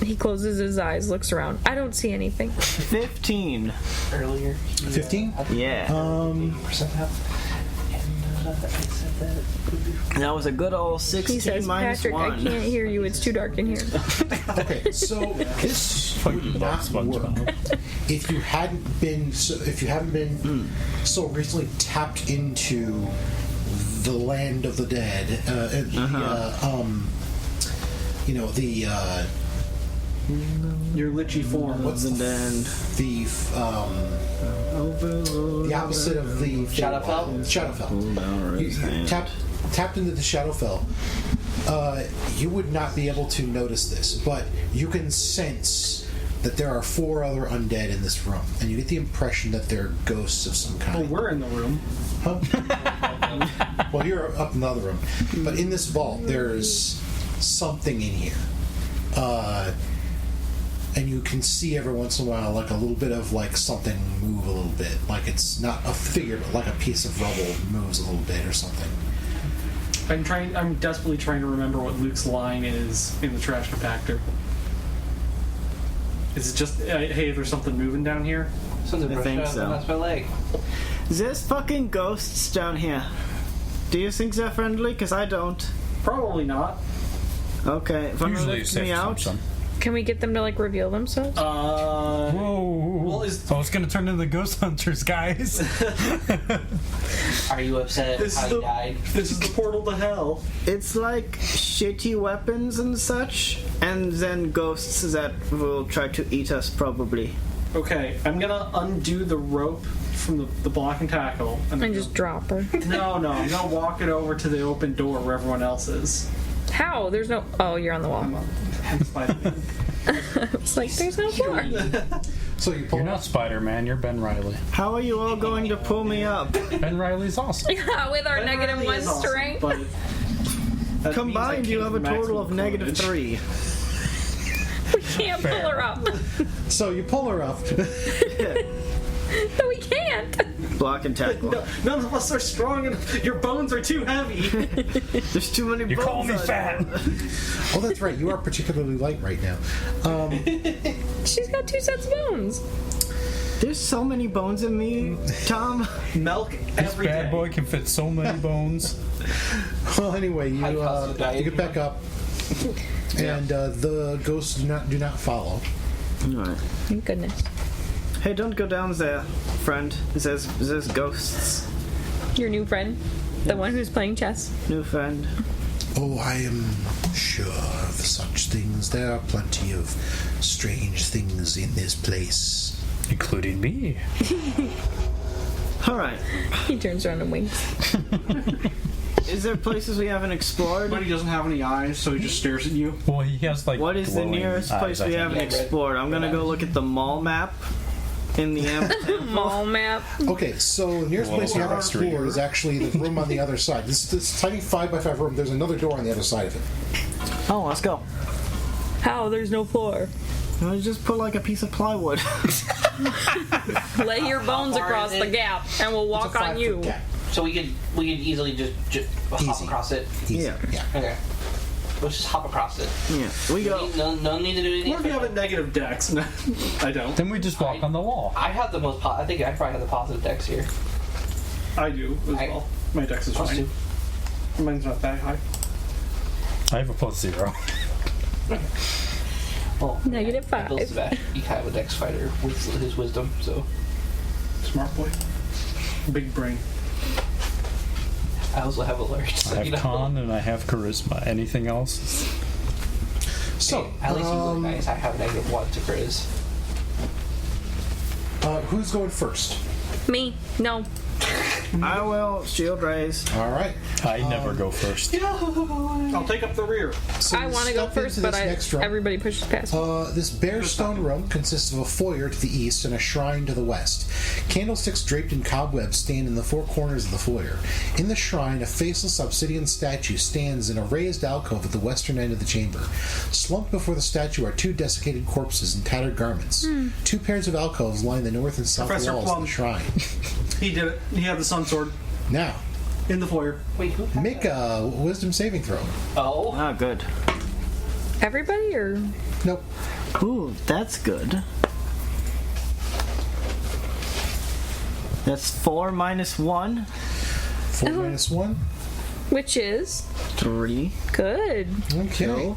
He closes his eyes, looks around. I don't see anything. 15. Earlier. 15? Yeah. 80% health. And I said that it would be That was a good old 16 He says, minus Patrick, 1. I can't hear you. It's too dark in here. Okay, so this would not work if you hadn't been so recently tapped into the land of the dead. Your lichy form. What's the dead? The opposite of the Shadowfell? Shadowfell. You tapped into the Shadowfell. You would not be able to notice this, but you can sense that there are 4 other undead in this room, and you get the impression that they're ghosts of some Well, kind. we're in the room. Huh? Well, you're up in the other room, but in this vault, there's something in here. And you can see every once in a while like a little bit of like something move a little bit. Like it's not a figure, but like a piece of rubble moves a little bit or something. I'm desperately trying to remember what Luke's line is in the trash compactor. Is it just, hey, there's something moving down here? something I think so. That's my leg. There's fucking ghosts down here. Do you think they're friendly? Because I don't. Probably not. Okay, if I'm gonna Usually lift safe me out. assumption. Can we get them to like reveal themselves? Whoa! Well, I was gonna turn into the ghost hunters, guys. Are you upset This how is you the- died? This is the portal to hell. It's like shitty weapons and such, and then ghosts that will try to eat us probably. Okay, I'm gonna undo the rope from the block and tackle. And just drop her. No, I'm gonna walk it over to the open door where everyone else is. How? There's no. Oh, you're on the wall. I'm Spider-Man. It's like there's no floor. So you pull You're not Spider-Man, you're Ben Riley. How are you all going to pull me up? Ben Riley's awesome. Yeah, with our negative Really 1 is awesome, strength. but that Combined, means I you can't have a total maximum of negative clonage. 3. We can't pull her up. So you pull her up. No, we can't. Block and tackle. No, none of us are strong enough. Your bones are too heavy. There's too many You bones call me on fat. Oh, that's right. You are particularly light right now. She's got 2 sets of bones. There's so many bones in me, Tom. Milk This every bad day. boy can fit so many bones. Well, anyway, you get back up, and the ghosts do not follow. Alright. Thank goodness. Hey, don't go down there, friend. There's ghosts. Your new friend? The one who's playing chess? New friend. Oh, I am sure of such things. There are plenty of strange things in this place. Including me. Alright. He turns around and winks. Is there places we haven't explored? But he doesn't have any eyes, so he just stares at you. Well, he has like. What is the glowing nearest eyes, place I we think. haven't Yeah, explored? I'm gonna go look at the mall map in the temple. Mall map. Okay, so the nearest place you haven't explored is actually the room on the other side. This tiny 5x5 room, there's another door on the other side of it. Oh, let's go. How? There's no floor. Let's just put like a piece of plywood. Lay your bones far across is the it? gap, and we'll walk It's a on 5-foot you. gap. So we could easily just hop Easy. across it. Easy. Yeah. Okay. Let's just hop across it. Yeah, we go. No need to do anything. What if you have a negative dex? No, I don't. Then we just walk on the wall. I have the most. I think I probably have the positive dex here. I do as I- well. My dex is Plus fine. 2. Mine's not that high. I have a +0. Well, -5. Bill Sebastian, you kind of a dex fighter with his wisdom, so Smart boy. Big brain. I also have alerts. I have con and I have charisma. Anything else? So, At least you look nice. I have -1 to Chris. who's going first? Me? No. I will. Shield raised. All right. I never go first. I'll take up the rear. So I you want to go step first, into but this next room. everybody pushes past me. This bare stone room consists of a foyer to the east and a shrine to the west. Candlesticks draped in cobwebs stand in the four corners of the foyer. In the shrine, a faceless obsidian statue stands in a raised alcove at the western end of the chamber. Slumped before the statue are two desiccated corpses in tattered garments. Two pairs of alcoves line the north and south Professor walls Plum. of the shrine. He did it. He had the sun sword Now, in the foyer. Wait, who? make a wisdom saving throw. Oh, Ah, good. Everybody, or Nope. Ooh, that's good. That's 4 minus 1. 4 minus 1. which is 3. good. Okay.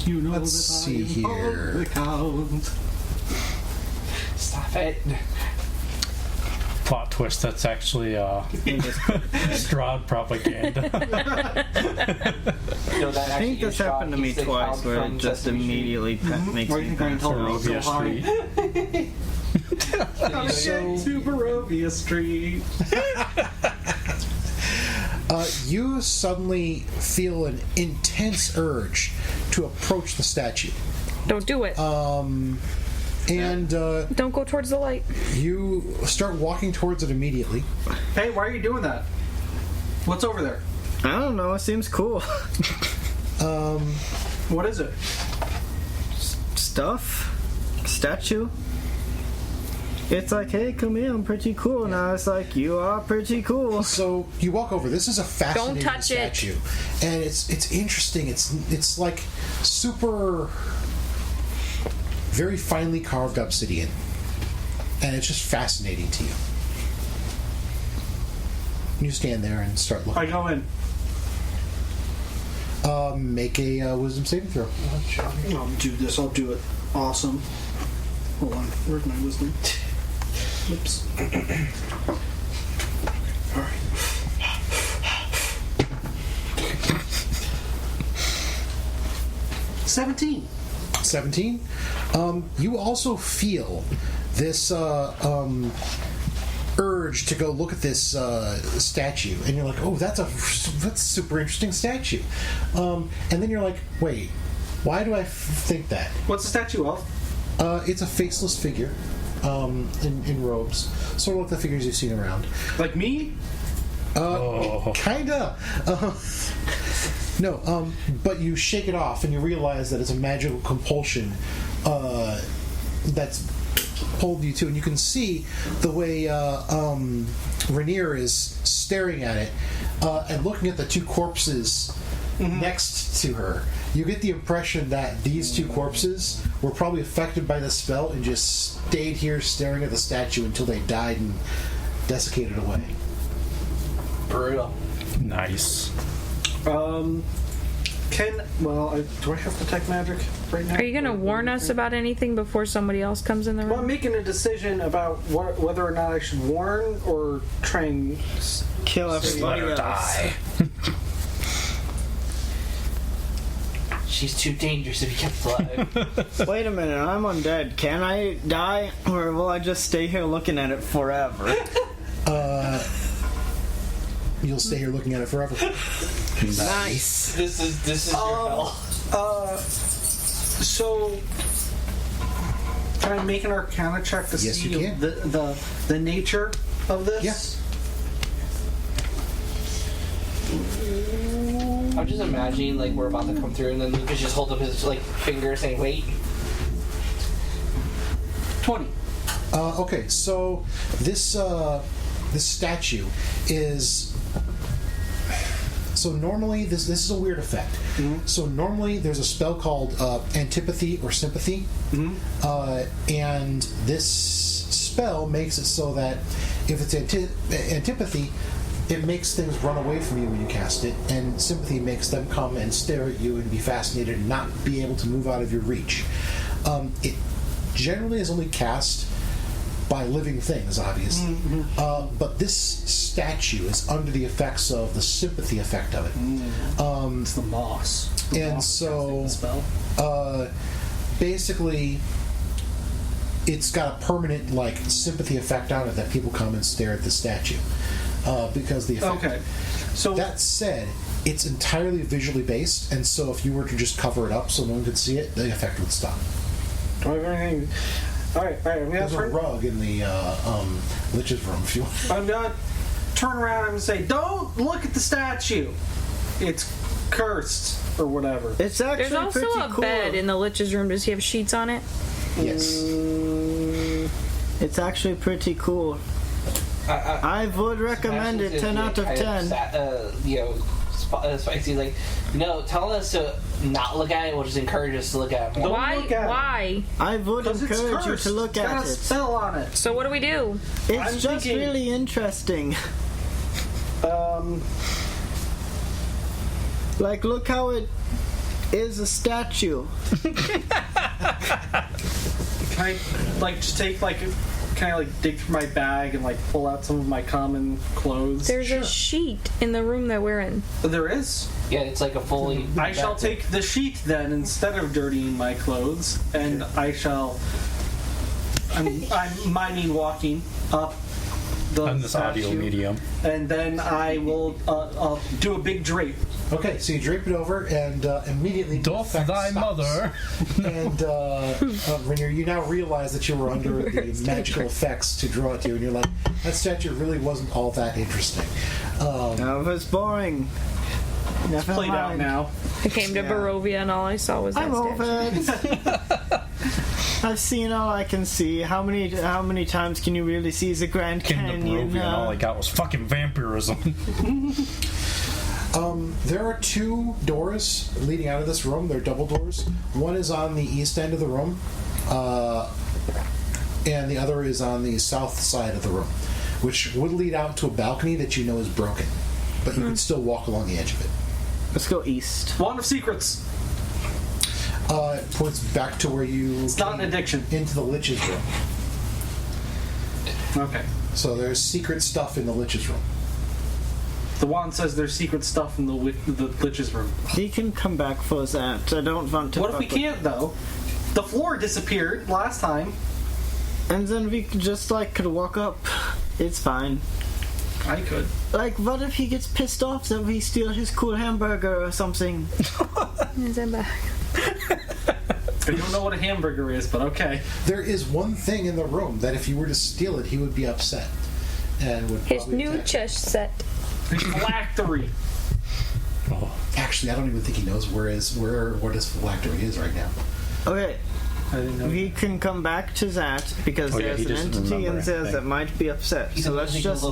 You know Let's that see I am here. public out. stop it. Plot twist, that's actually Strahd propaganda. No, that I think this happened to me twice where it just immediately makes Why do you me think I pass told out. you Barovia so high? Street. Get to Barovia Street. You suddenly feel an intense urge to approach the statue. Don't do it. And Don't go towards the light. you start walking towards it immediately. Hey, why are you doing that? What's over there? I don't know, it seems cool. What is it? Stuff? Statue? It's like, hey, come here, I'm pretty cool. Now it's like, you are pretty cool. So you walk over. This is a fascinating touch it. statue, and it's interesting. It's like super, very finely carved obsidian, and it's just fascinating to you. You stand there and start looking. I go in. Make a wisdom saving throw. I'll do this. I'll do it. Awesome. Hold on. Where's my wisdom? Oops. All right. $17. 17. You also feel this urge to go look at this statue, and you're like, "Oh, that's a super interesting statue." And then you're like, "Wait, why do I think that?" What's the statue of? It's a faceless figure in robes, sort of like the figures you've seen around. Like me? Kinda. No, but you shake it off and you realize that it's a magical compulsion that's pulled you to, and you can see the way Rainier is staring at it and looking at the two corpses next to her. You get the impression that these two corpses were probably affected by the spell and just stayed here staring at the statue until they died and desiccated away. Brutal. Nice. Do I have detect magic right now? Are you going to warn us about anything before somebody else comes in the Well, I'm room? making a decision about whether or not I should warn or try and Kill everybody else. Die. She's too dangerous to be kept alive. Wait a minute, I'm undead. Can I die, or will I just stay here looking at it forever? You'll stay here looking at it forever. Nice. This is your hell. So, can I make an Arcana check to Yes, see you can. the nature of this? Yes. I'm just imagining like we're about to come through, and then Lucas just holds up his like finger saying, "Wait." 20. Okay, so this statue is. So normally, this is a weird effect. Mm-hmm. So normally, there's a spell called antipathy or sympathy, and this spell makes it so that if it's antipathy, it makes things run away from you when you cast it, and sympathy makes them come and stare at you and be fascinated and not be able to move out of your reach. It generally is only cast by living things, obviously. But this statue is under the effects of the sympathy effect of it. It's the moss. The And moss so- casting the spell. Basically, it's got a permanent like sympathy effect on it that people come and stare at the statue because the effect. Okay. So That said, it's entirely visually based, and so if you were to just cover it up so no one could see it, the effect would stop. do I have anything? All right. I'm There's a rug in the Lich's room if you want. I'm gonna turn around and say, "Don't look at the statue. It's cursed or whatever." It's actually There's also pretty a cool. bed in the Lich's room. Does he have sheets on it? Yes. It's actually pretty cool. I would recommend it 10 out of 10. Spicy, like, no, tell us to not look at it, we'll just encourage us to look at it more. Don't Why? look at it. Why? I would 'Cause it's encourage you cursed. to look It's got at a it. spell on it. So what do we do? It's I'm just thinking- really interesting. Like, look how it is a statue. Can I just take can I dig through my bag and pull out some of my common clothes? There's a sheet in the room that we're in. There is. Yeah, it's like a fully... I shall take the sheet then instead of dirtying my clothes, and I shall. I'm miming walking up the On this audio statue, medium. and then I will do a big drape. Okay, so you drape it over, and immediately the Doth effect thy stops. mother. And Rainier, you now realize that you were under the magical effects to draw it to you, and you're like, that statue really wasn't all that interesting. That was boring. Never Played out mind. now. I came to Yeah. Barovia and all I saw was that I'm over statue. it. I've seen all I can see. How many times can you really see the Grand Came to Canyon? Barovia and all I got was fucking vampirism. There are two doors leading out of this room. They're double doors. One is on the east end of the room, and the other is on the south side of the room, which would lead out to a balcony that you know is broken, but you can still walk along the edge of it. Let's go east. Wand of Secrets. It points back to where you It's not an addiction. into the Lich's room. Okay. So there's secret stuff in the Lich's room. The wand says there's secret stuff in the Lich's room. He can come back for that. I don't want to. What if we fuck with- can't though? The floor disappeared last time. And then we could just could walk up. It's fine. I could. What if he gets pissed off that we steal his cool hamburger or something? Is that back? I don't know what a hamburger is, but okay. There is one thing in the room that if you were to steal it, he would be upset and would His probably new attack. chest set. Phylactery. Actually, I don't even think he knows what his phylactery is right now. Okay. I didn't know. We can come back to that because Oh, yeah, there's he an doesn't entity in remember there anything. that might be upset. He's So let's just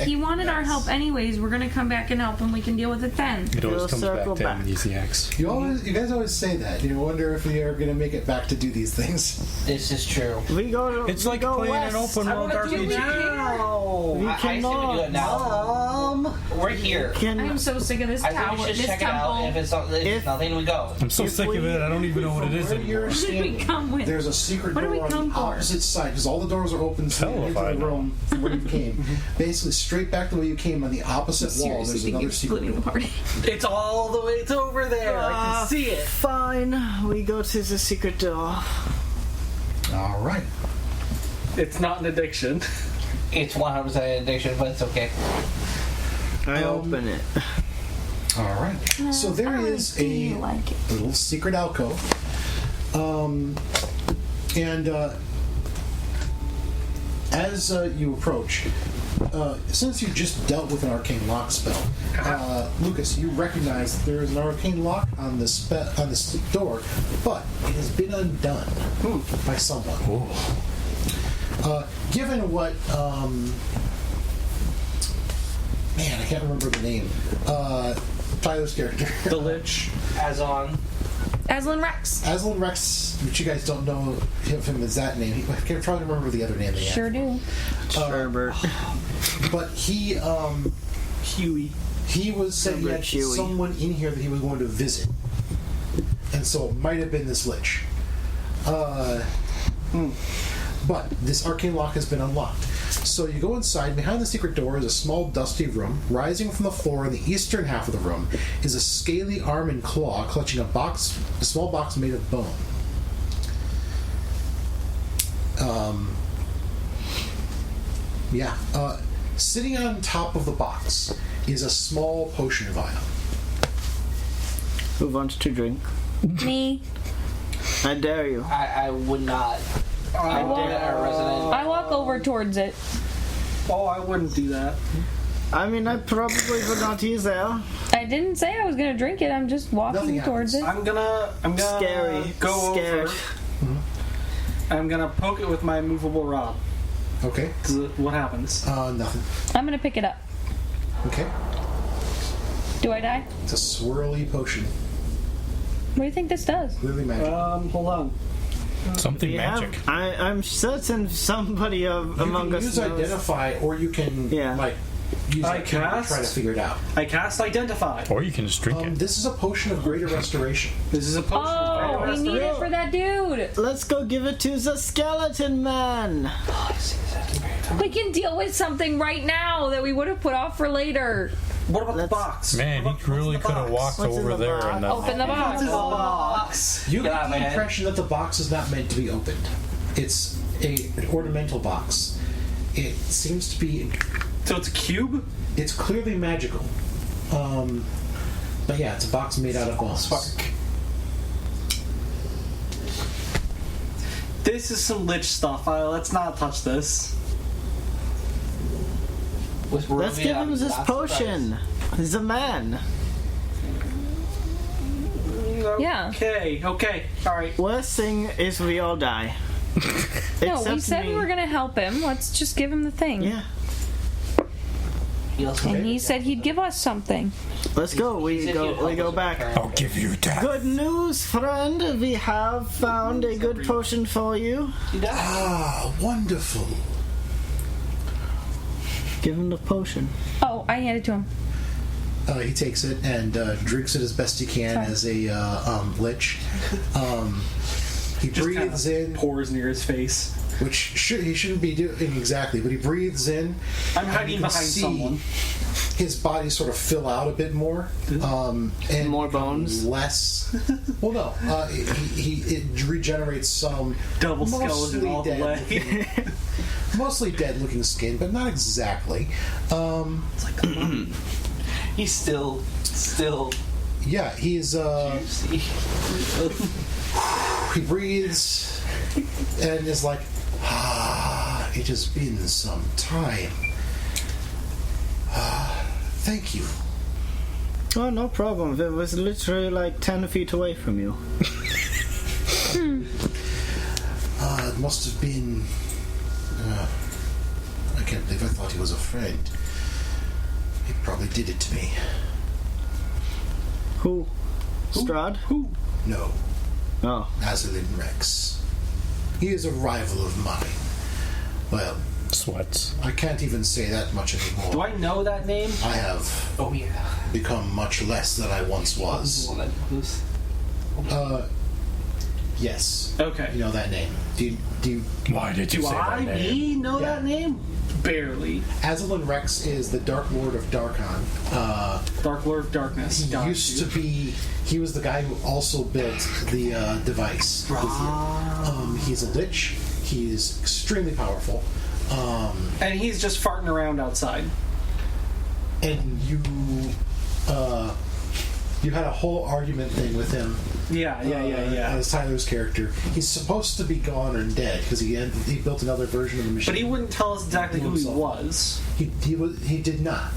He wanted our help anyways. We're gonna come back and help him. We can deal with it then. It always We'll comes back circle to back. amnesiacs. You guys always say that. You wonder if we are going to make it back to do these things. This is true. we go. It's we like go playing west. an open world Do it RPG. now. We I say we do cannot. it now. We're here. I'm so sick of this I tower, think we should this check it out. temple. If it's not, if nothing, we go. I'm so If sick of we- it. I don't even know what it is Where you're anymore. What did we standing, come with? there's a secret What did we door on come the for? opposite side because all the doors are open so Hell you if enter I the know. room from where you came. Basically, straight back the way you came on the opposite wall. Seriously There's think another you're secret splitting the door. party. It's all the way. It's over there. I can see it. Fine. We go to the secret door. All right. It's not an addiction. It's 100% addiction, but it's okay. I open it. All right. So there is a like it. little secret alcove. And as you approach, since you just dealt with an arcane lock spell, Lucas, you recognize that there is an arcane lock on this door, but it has been undone by someone. Given what, man, I can't remember the name. Tyler's character. The Lich. Aslan Rex. Aslan Rex, which you guys don't know of him as that name. I can't probably remember the other name they Sure do. Sherbert. But he Huey. he was saying he had Huey. someone in here that he was going to visit. And so it might have been this lich. But this arcane lock has been unlocked. So you go inside. Behind the secret door is a small dusty room. Rising from the floor in the eastern half of the room is a scaly arm and claw clutching a small box made of bone. Sitting on top of the box is a small potion vial. Who wants to drink? Me. I dare you. I would not. I walk- dare our resident. I walk over towards it. Oh, I wouldn't do that. I mean, I probably would not either. I didn't say I was gonna drink it. I'm just walking Nothing towards it. I'm gonna Scary. go Scared. over. I'm gonna poke it with my movable rod. Okay. 'Cause what happens? Nothing. I'm gonna pick it up. Okay. Do I die? It's a swirly potion. What do you think this does? Clearly magic. Hold on. Something Yeah, magic. I'm certain somebody among you us can use knows. identify, or you can Yeah. use I it to try cast? to figure it out. I cast Identify. Or you can just drink it. This is a potion of greater restoration. This is a potion. Oh, we need it for that dude. Let's go give it to the skeleton man. We can deal with something right now that we would have put off for later. What about the Let's- box? Man, What he about- really what's the could have box? walked What's in over the there box? and Open the box. The box. You Get get out, the man. impression that the box is not meant to be opened. It's an ornamental box. It seems to be. So it's a cube? It's clearly magical. But yeah, it's a box made out of bones. This is some lich stuff. Let's not touch this. Let's give him this potion. He's a man. Yeah. Okay, alright. Worst thing is we all die. No, we Except said me. we were gonna help him. Let's just give him the thing. Yeah. And he said he'd give us something. Let's go. We go back. I'll give you that. Good news, friend. We have found a good potion for you. Ah, wonderful. Give him the potion. Oh, I handed it to him. He takes it and drinks it as best he can Sorry. as a lich. He Just breathes kinda in, Pours near his face. which he shouldn't be doing exactly, but he breathes in. I'm and hiding you can behind see someone. His body sort of fill out a bit more, and More bones? less. Well, no, it regenerates some Double skeleton mostly all the dead, way. mostly dead-looking skin, but not exactly. He's still Yeah, he's juicy. he breathes and is like, it has been some time. Thank you. Oh, no problem. It was literally like 10 feet away from you. it must have been... I can't believe I thought he was a friend. He probably did it to me. Who? Strahd? Who? No, Oh. Azalin Rex. He is a rival of mine. Well, Sweats. I can't even say that much anymore. Do I know that name? I have Oh yeah. become much less than I once was. Yes. Okay. You know that name. Do you Why did you Do say I, that name? me, know Yeah. that name? Barely. Azalin Rex is the Dark Lord of Darkon. Dark Lord of Darkness. He Got used you. to be. He was the guy who also built the device. He's a lich. He is extremely powerful. And he's just farting around outside. And you had a whole argument thing with him. Yeah. As Tyler's character, he's supposed to be gone and dead because he built another version of the machine. But he wouldn't tell us exactly who he was. He did not.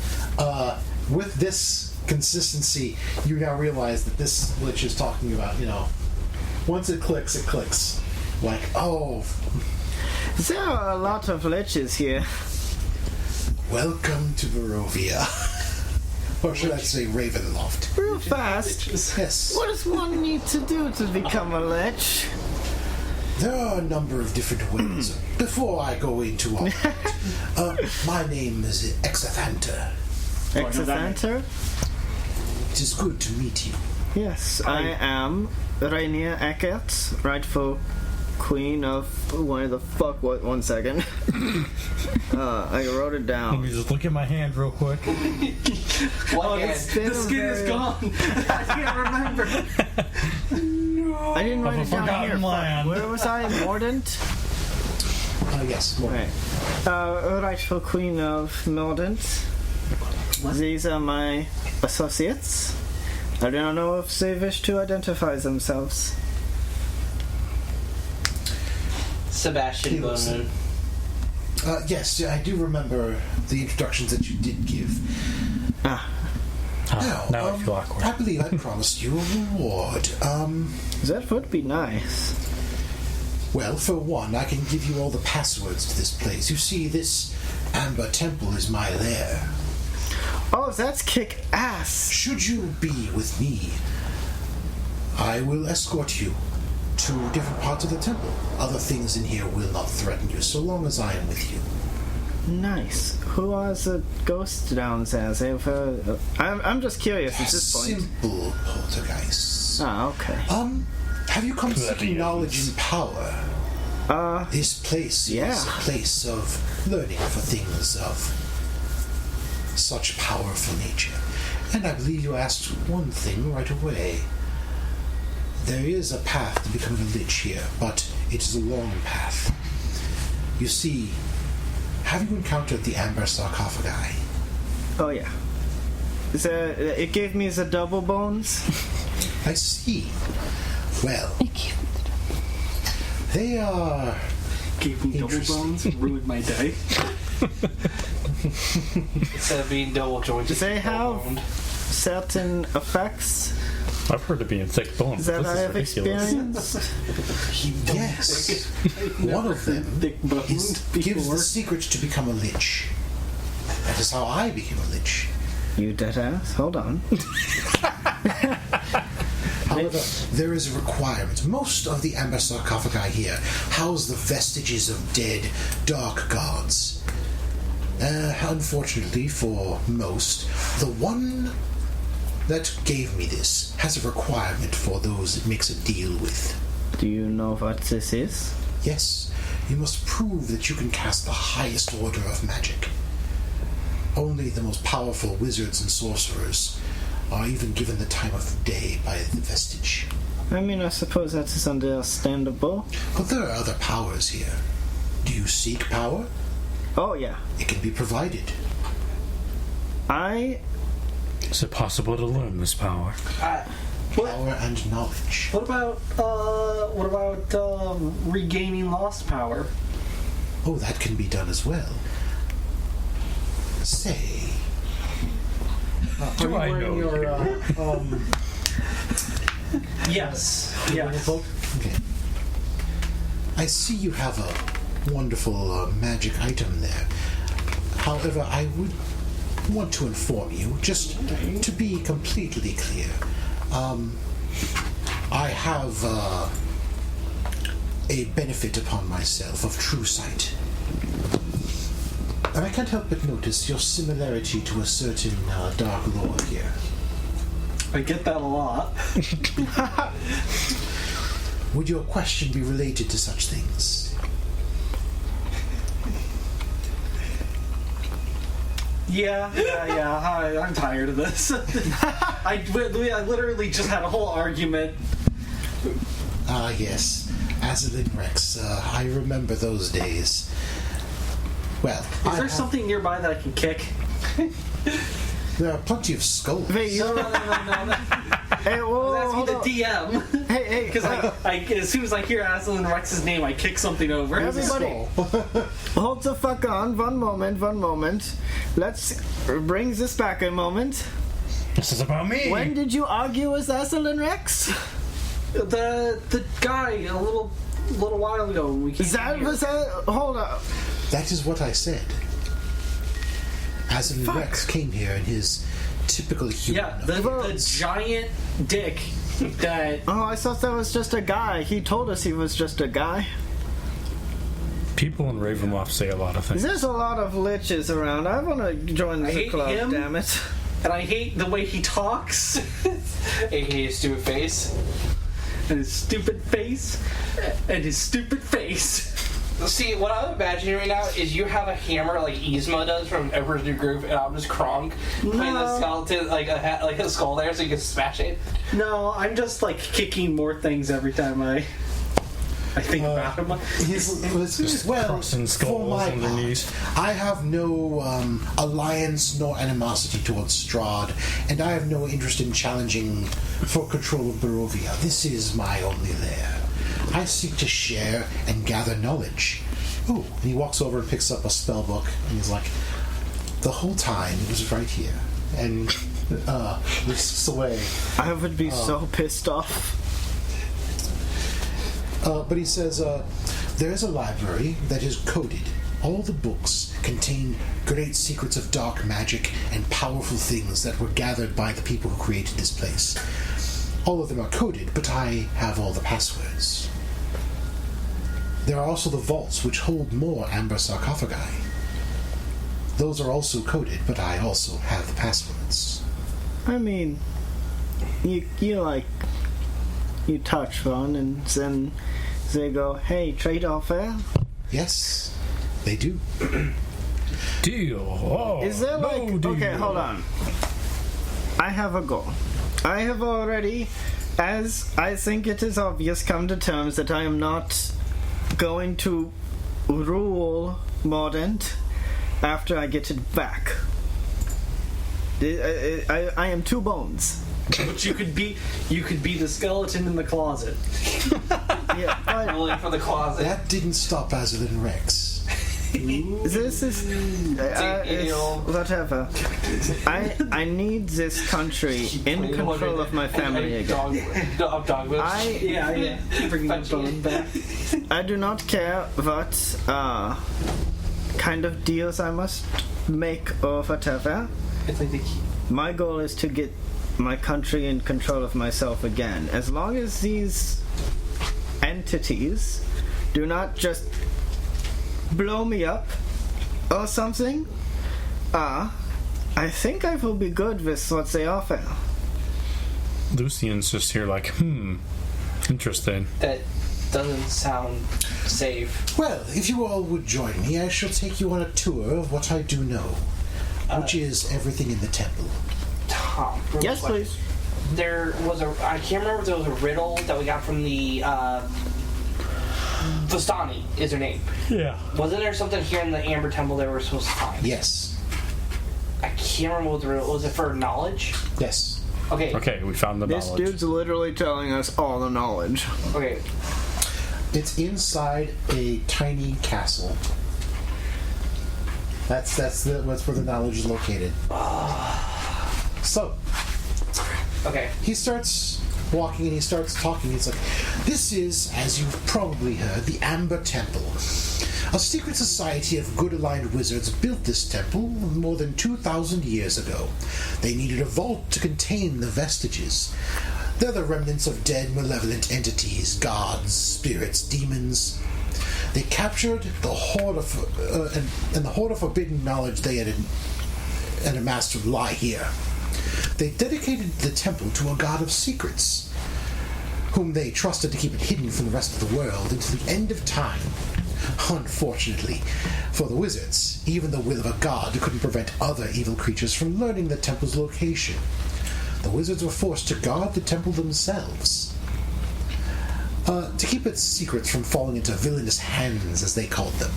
With this consistency, you now realize that this lich is talking about. Once it clicks, it clicks. Like, oh, There are a lot of liches here. welcome to Barovia. Or should I say Ravenloft? Real fast. Yes. What does one need to do to become a lich? There are a number of different ways. Before I go into all that, my name is Exathanta. Exathanter? It is good to meet you. Yes, I am Rainier Eckert, rightful queen of... One second. I wrote it Let down. me just look at my hand real quick. Oh, It's been the a skin is very- gone. I can't remember. I didn't write Of a it down forgotten here. land. Where was I? Mordant? Yes, more. Right. Rightful queen of Mordant. These are my associates. I don't know if they wish to identify themselves. Sebastian Bowman. Yes, I do remember the introductions that you did give. Now I feel awkward. I believe I promised you a reward. That would be nice. Well, for one, I can give you all the passwords to this place. You see, this Amber Temple is my lair. Oh, that's kick ass. Should you be with me, I will escort you to different parts of the temple. Other things in here will not threaten you, so long as I am with you. Nice. Who are the ghosts down there? I'm just curious at this point. Simple poltergeists. Ah, okay. Have you come seeking knowledge and power? This place yeah. is a place of learning for things of such powerful nature. And I believe you asked one thing right away. There is a path to becoming a lich here, but it is a long path. You see, have you encountered the amber sarcophagi? Oh, yeah. It gave me the double bones. I see. Well, they are... Gave me double bones, ruined my day. Instead of being double jointed. Do they have double-boned. certain effects I've heard of being thick bones. that This I is have ridiculous. experienced? Yes. One of them Thick boned is, gives before. the secret to become a lich. That is how I became a lich. You dead ass? Hold on. However, there is a requirement. Most of the amber sarcophagi here house the vestiges of dead, dark gods. Unfortunately for most, the one that gave me this has a requirement for those it makes a deal with. Do you know what this is? Yes, you must prove that you can cast the highest order of magic. Only the most powerful wizards and sorcerers are even given the time of day by the vestige. I mean, I suppose that is understandable. But there are other powers here. Do you seek power? Oh, yeah. It can be provided. Is it possible to learn this power? Power and knowledge. What about regaining lost power? Oh, that can be done as well. Say, Do I know your Yes. Yes. Okay. I see you have a wonderful magic item there. However, I would want to inform you, just to be completely clear. I have a benefit upon myself of true sight. And I can't help but notice your similarity to a certain Dark Lord here. I get that a lot. Would your question be related to such things? Yeah. I'm tired of this. I literally just had a whole argument. Ah, yes. Azalin Rex. I remember those days. Well, Is there something nearby that I can kick? There are plenty of skulls. Wait, you... No. Hey, whoa, That's me hold the on. DM. Hey, Because as soon as I hear Aslan Rex's name, I kick something over. everybody, hold the fuck on. One moment. Let's bring this back a moment. This is about me. When did you argue with Aslan Rex? The guy a little while ago when we came Hold up. That is what I said. Azalin Rex came here in his typical human. Yeah, the giant dick that... Oh, I thought that was just a guy. He told us he was just a guy. People in Ravenloft say a lot of things. There's a lot of liches around. I want to join the hate club, him. damn it. And I hate the way he talks. AKA stupid face. And his stupid face. And his stupid face. See, what I'm imagining right now is you have a hammer like Yzma does from Emperor's New Groove, and I'm just Kronk playing the skeleton, like a skull there, so you can smash it. No, I'm just like kicking more things every time I think about him. crossing skulls for my underneath. part, I have no alliance nor animosity towards Strahd, and I have no interest in challenging for control of Barovia. This is my only lair. I seek to share and gather knowledge. Ooh, and he walks over and picks up a spell book, and he's like, the whole time it was right here. And whisks away. I would be so pissed off. But he says, there is a library that is coded. All the books contain great secrets of dark magic and powerful things that were gathered by the people who created this place. All of them are coded, but I have all the passwords. There are also the vaults, which hold more amber sarcophagi. Those are also coded, but I also have the passwords. I mean, you touch one and then they go, hey, trade offer. Yes, they do. Deal. Oh, Is there like... no deal. Okay, hold on. I have a goal. I have already, as I think it is obvious, come to terms that I am not going to rule Mordant after I get it back. I am two bones. But you could be the skeleton in the closet. Yeah, but Rolling for the closet. That didn't stop Azalin Rex. this is whatever. I need this country in control of my family again. Dog moves. Yeah. Bringing the bone back. I do not care what kind of deals I must make or whatever. It's like the key. My goal is to get my country in control of myself again. As long as these entities do not just blow me up or something, I think I will be good with what they offer. Lucian's just here like, interesting. That doesn't sound safe. Well, if you all would join me, I shall take you on a tour of what I do know, which is everything in the temple. Tom. Yes, please. There was I can't remember if there was a riddle that we got from the, Vistani is her name. Yeah. Wasn't there something here in the Amber Temple that we were supposed to find? Yes. I can't remember what the riddle was. It for knowledge? Yes. Okay. Okay, we found the This knowledge. dude's literally telling us all the knowledge. Okay. It's inside a tiny castle. That's where the knowledge is located. So, Okay. he starts walking and he starts talking. He's like, "This is, as you've probably heard, the Amber Temple. A secret society of good-aligned wizards built this temple more than 2,000 years ago. They needed a vault to contain the vestiges. They're the remnants of dead malevolent entities, gods, spirits, demons. They captured the hoard of and the hoard of forbidden knowledge they had amassed would lie here. They dedicated the temple to a god of secrets, whom they trusted to keep it hidden from the rest of the world until the end of time. Unfortunately for the wizards, even the will of a god couldn't prevent other evil creatures from learning the temple's location. The wizards were forced to guard the temple themselves, to keep its secrets from falling into villainous hands, as they called them.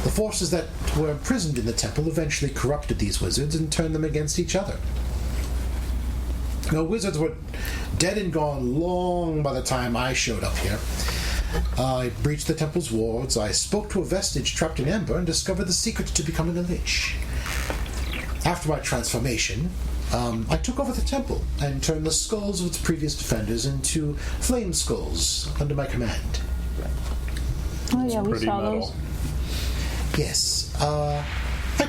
The forces that were imprisoned in the temple eventually corrupted these wizards and turned them against each other. The wizards were dead and gone long by the time I showed up here. I breached the temple's wards, I spoke to a vestige trapped in Ember, and discovered the secret to becoming a lich. After my transformation, I took over the temple and turned the skulls of its previous defenders into flame skulls under my command. Oh yeah, we Pretty saw metal. those. Yes, I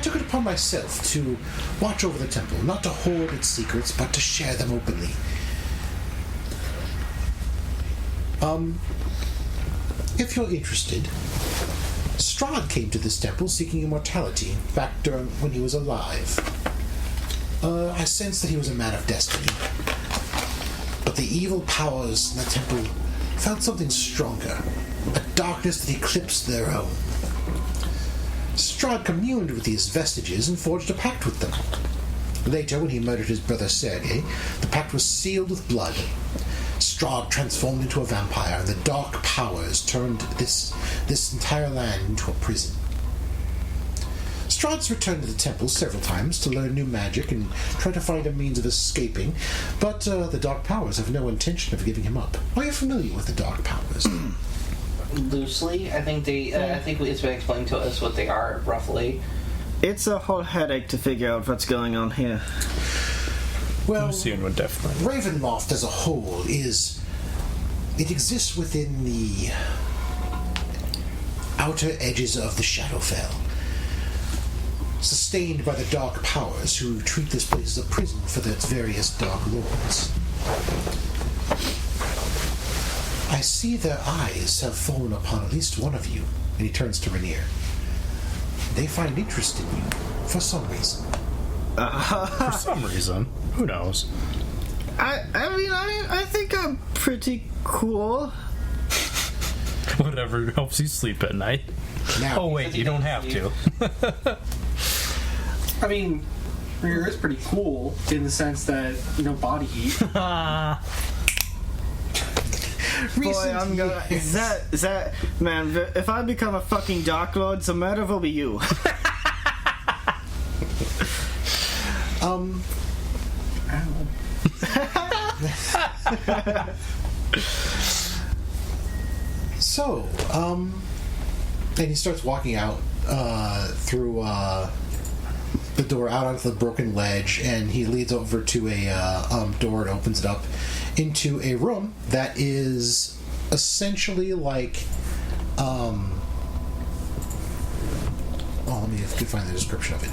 took it upon myself to watch over the temple, not to hoard its secrets, but to share them openly. If you're interested, Strahd came to this temple seeking immortality back during when he was alive. I sensed that he was a man of destiny, but the evil powers in the temple felt something stronger, a darkness that eclipsed their own. Strahd communed with these vestiges and forged a pact with them. Later, when he murdered his brother Sergei, the pact was sealed with blood. Strahd transformed into a vampire, and the dark powers turned this entire land into a prison. Strahd's returned to the temple several times to learn new magic and try to find a means of escaping, but the dark powers have no intention of giving him up. Are you familiar with the dark powers? Loosely, I think it's been explained to us what they are roughly. It's a whole headache to figure out what's going on here. Well, Lucian would definitely. Ravenloft as a whole it exists within the outer edges of the Shadowfell, sustained by the dark powers who treat this place as a prison for its various dark lords. I see their eyes have fallen upon at least one of you, and he turns to Rainier. They find interest in you, for some reason. For some reason. Who knows? I think I'm pretty cool. Whatever helps you sleep at night. Now, Oh wait, you don't have to. I mean, Rear is pretty cool in the sense that no body heat. Boy, I'm gonna. Is that man? If I become a fucking Dark Lord, the murder will be you. So, and he starts walking out through the door out onto the broken ledge, and he leads over to a door and opens it up into a room that is essentially like let me find the description of it.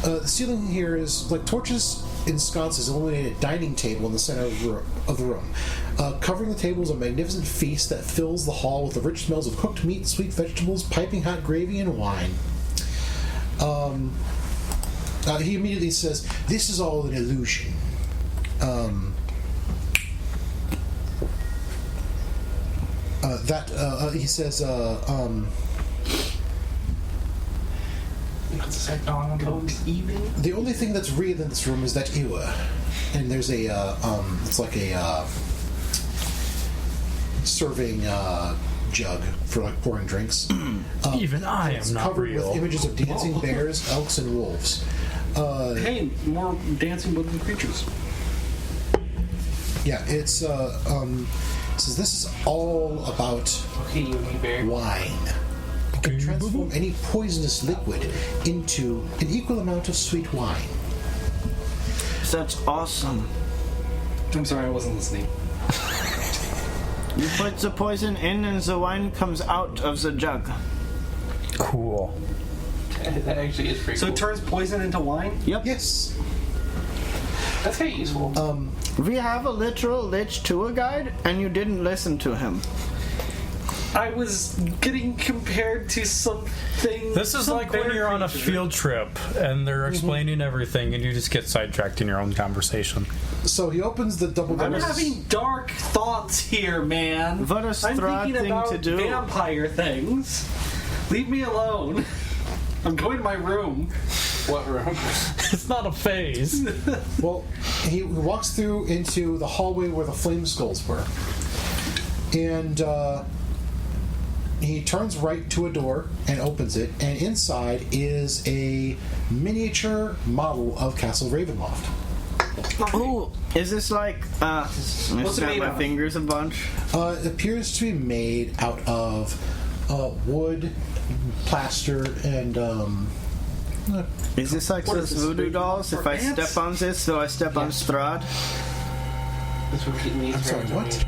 The ceiling here is like torches in sconces illuminated dining table in the center of the room. Covering the table is a magnificent feast that fills the hall with the rich smells of cooked meat, sweet vegetables, piping hot gravy, and wine. He immediately says, "This is all an illusion." He says, the only thing that's real in this room is that Iwa. And there's it's like a serving jug for like pouring drinks. Even I am not covered real. with images of dancing bears, elks, and wolves. Hey, more dancing living creatures. Yeah, it says this is all about wine. You can transform any poisonous liquid into an equal amount of sweet wine. That's awesome. I'm sorry, I wasn't listening. You put the poison in and the wine comes out of the jug. Cool. That actually is pretty So cool. it turns poison into wine? Yep. Yes. That's kind of useful. We have a literal lich tour guide, and you didn't listen to him. I was getting compared to something. This is some like when bear you're on a creature. field trip and they're explaining everything and you just get sidetracked in your own conversation. So he opens the double I'm doors. having dark thoughts here, man. What a I'm Strahd thinking thing about to do. vampire things. Leave me alone. I'm going to my room. What room? It's not a phase. Well, he walks through into the hallway where the flame skulls were. And he turns right to a door and opens it, and inside is a miniature model of Castle Ravenloft. Ooh, is this like, What's it snap made my of? fingers a bunch? It appears to be made out of wood, plaster, and Is this like What those is this, voodoo big dolls? If I ants? step on this, do I step on Strahd? This would keep me I'm sorry, what?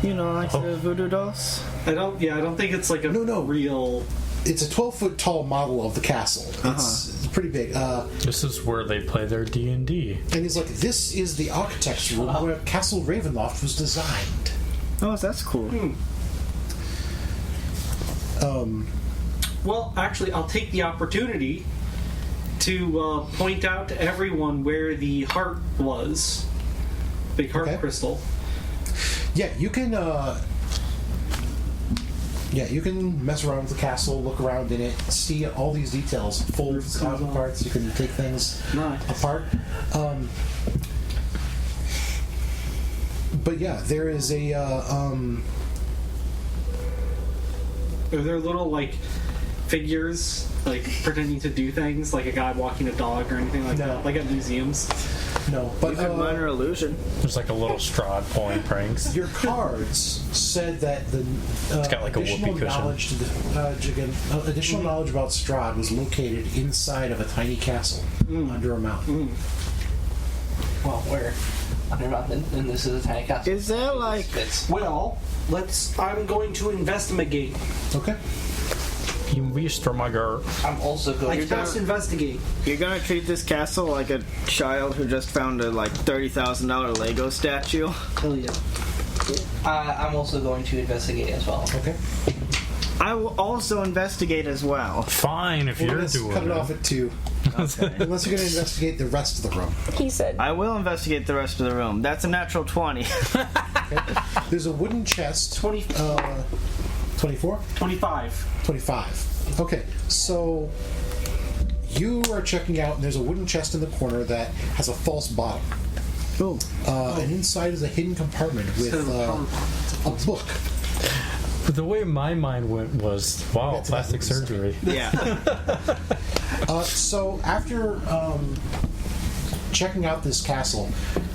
You know, like the voodoo dolls? I don't think it's like a No. real. it's a 12-foot tall model of the castle. It's pretty big. This is where they play their D&D. And he's like, this is the architecture room where Castle Ravenloft was designed. Oh, that's cool. Well, actually, I'll take the opportunity to point out to everyone where the heart was. Big heart Okay. crystal. Yeah, you can. You can mess around with the castle, look around in it, see all these details, folds out parts. You can take things Nice. apart. But yeah, there is a. Are there little like figures like pretending to do things, like a guy walking a dog or anything like No. that, like at museums? No, but You could minor illusion. There's like a little Strahd pulling pranks. your cards said that the got like a additional whoopee cushion. knowledge to the additional knowledge about Strahd was located inside of a tiny castle under a mountain. Well, where? Under mountain, and this is a tiny castle. Is there like... Fits. Well, I'm going to investigate. Okay. You wish for my girl. I'm also I going cast investigate. You're gonna treat this castle like a child who just found a like $30,000 Lego statue? Hell yeah. I'm also going to investigate as well. Okay. I will also investigate as well. Fine, if you're Let's doing cut it it. off at 2. Okay. Unless you're going to investigate the rest of the room. He said. I will investigate the rest of the room. That's a natural 20. There's a wooden chest. 24? 25. 25. Okay, so you are checking out, and there's a wooden chest in the corner that has a false bottom. Ooh. And inside is a hidden compartment with a book. But the way my mind went was, wow, That's plastic what surgery. Yeah. So after checking out this castle,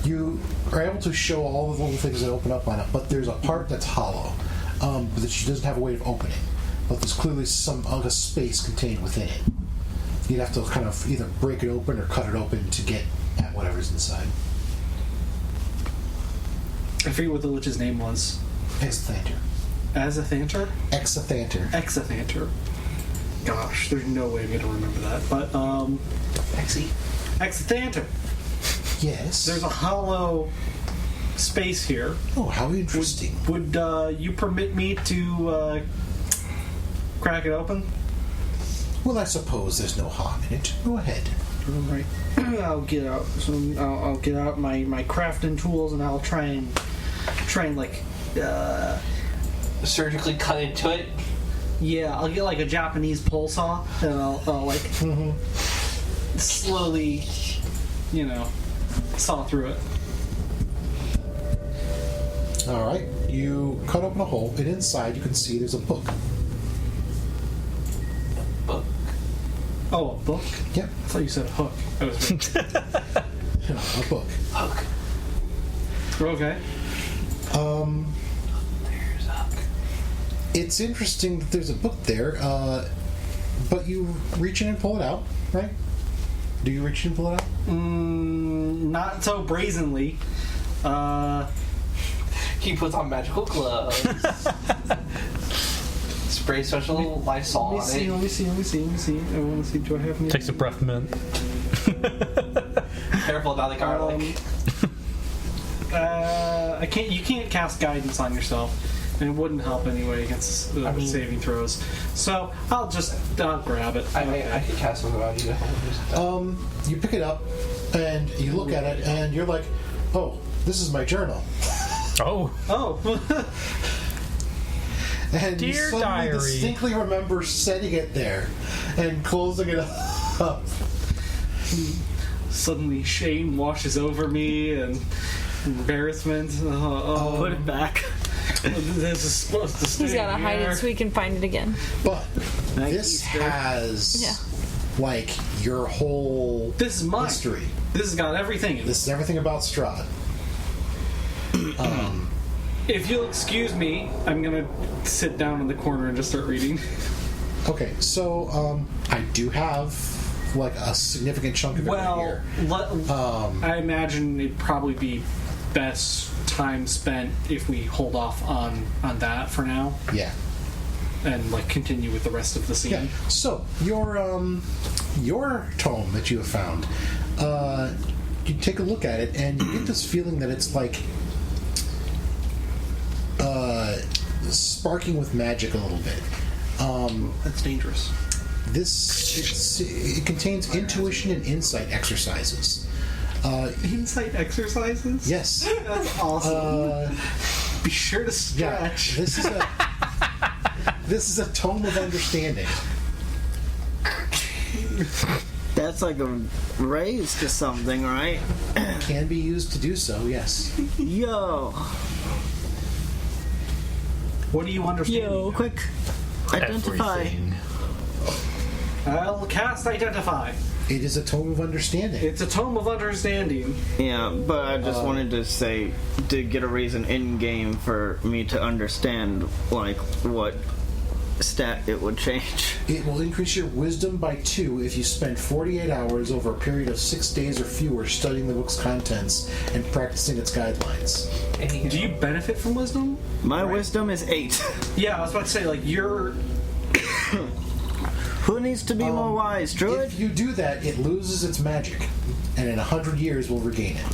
you are able to show all the little things that open up on it, but there's a part that's hollow that she doesn't have a way of opening. But there's clearly some other space contained within it. You'd have to kind of either break it open or cut it open to get at whatever's inside. I forget what the witch's name was. Exathanter. Azathanter? Exathanter. Exathanter. Gosh, there's no way I'm going to remember that. But, Exathanter. Yes. There's a hollow space here. Oh, how interesting. Would you permit me to crack it open? Well, I suppose there's no harm in it. Go ahead. All right. I'll get out. So I'll get out my crafting tools and I'll try and like Surgically cut into it. yeah, I'll get like a Japanese pole saw and I'll like slowly, saw through it. All right. You cut open a hole, and inside you can see there's a book. Book. Oh, a book? Yep. I thought you said a hook. I was A book. Hook. okay. There's a hook. It's interesting that there's a book there, but you reach in and pull it out, right? Do you reach in and pull it out? Not so brazenly. He puts on magical gloves. Spray special Lysol on it. Let me see. I want to see. Do I have any? Takes a breath mint. Careful about the garlic. I can't. You can't cast guidance on yourself, and it wouldn't help anyway against saving throws. So I'll grab it. I could cast something on you. You pick it up and you look at it and you're like, oh, this is my journal. Oh. And you Dear suddenly diary. distinctly remember setting it there and closing it up. Suddenly, shame washes over me and embarrassment. Put it back. This is supposed to stay He's got to hide here. it so he can find it again. But this has like your whole This is mine. history. This has got everything in it. This is everything about Strahd. If you'll excuse me, I'm gonna sit down in the corner and just start reading. Okay, so I do have like a significant chunk of it right here. I imagine it'd probably be best time spent if we hold off on that for now Yeah. and like continue with the rest of the scene. Yeah. So your tome that you have found, you take a look at it and you get this feeling that it's like sparking with magic a little bit. That's dangerous. It contains intuition and insight exercises. Insight exercises? Yes. That's awesome. Be sure to Yeah. stretch. This is a tome of understanding. That's like a raise to something, right? Can be used to do so. Yes. Yo. What do you understand? Yo, quick. Identify. Everything. I'll cast Identify. It is a tome of understanding. It's a tome of understanding. Yeah, but I just wanted to say, to get a reason in-game for me to understand, like, what stat it would change. It will increase your wisdom by 2 if you spend 48 hours over a period of 6 days or fewer studying the book's contents and practicing its guidelines. Do you benefit from wisdom? My wisdom is 8. Yeah, I was about to say, like, you're... Who needs to be more wise, Druid? If you do that, it loses its magic, and in 100 years will regain it.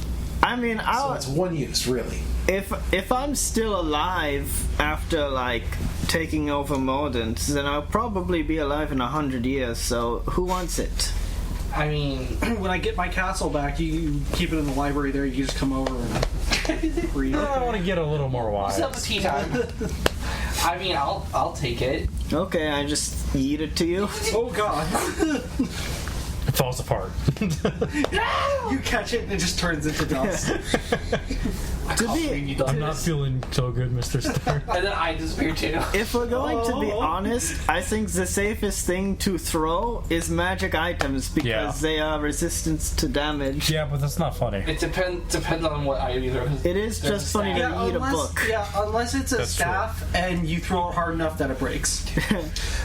I mean, So it's one use, really. if I'm still alive after, like, taking over Mordant, then I'll probably be alive in 100 years, so who wants it? I mean, When I get my castle back, you keep it in the library there, you just come over and read. I want to get a little more wise. let's have a tea time. I mean, I'll take it. Okay, I just yeet it to you. Oh god. It falls apart. You catch it and it just turns into dust. I'm not feeling so good, Mr. Stark. And then I disappear too. If we're going to be honest, I think the safest thing to throw is magic items because they are resistant to damage. Yeah, but that's not funny. It depends on what item you throw. It is just funny to eat a book. Yeah, unless it's a That's staff and you throw it hard enough that it breaks.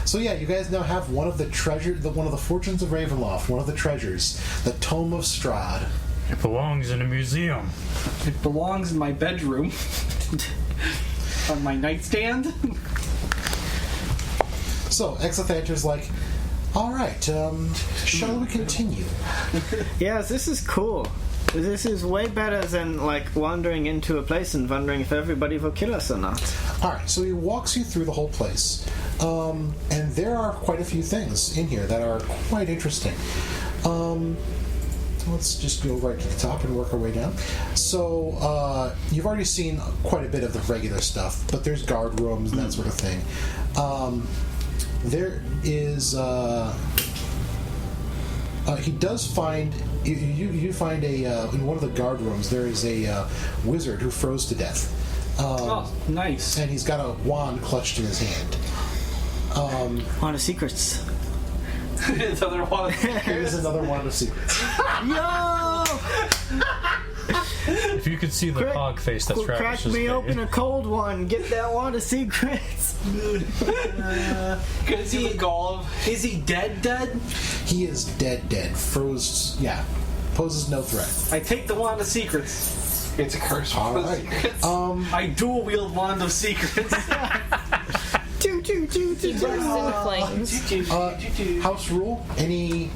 So yeah, you guys now have one of the one of the fortunes of Ravenloft, one of the treasures, the Tome of Strahd. It belongs in a museum. It belongs in my bedroom. On my nightstand. So Exothanter's like, all right, shall we continue? Yes, this is cool. This is way better than, like, wandering into a place and wondering if everybody will kill us or not. All right, so he walks you through the whole place, and there are quite a few things in here that are quite interesting. Let's just go right to the top and work our way down. So you've already seen quite a bit of the regular stuff, but there's guard rooms and that sort of thing. There is he does find you find a in one of the guard rooms there is a wizard who froze to death. Oh, nice. And he's got a wand clutched in his hand. Wand of Secrets. It's another one. Here's another wand of secrets. Yo! If you could see the Crack- hog face that Crack Travis me just open made. a cold one. Get that Wand of Secrets. Good to see the golem. Is he dead? He is dead. Froze. Yeah. Poses no threat. I take the wand of secrets. It's a curse. All right. I dual wield Wand of Secrets. Burst into flames. House rule: any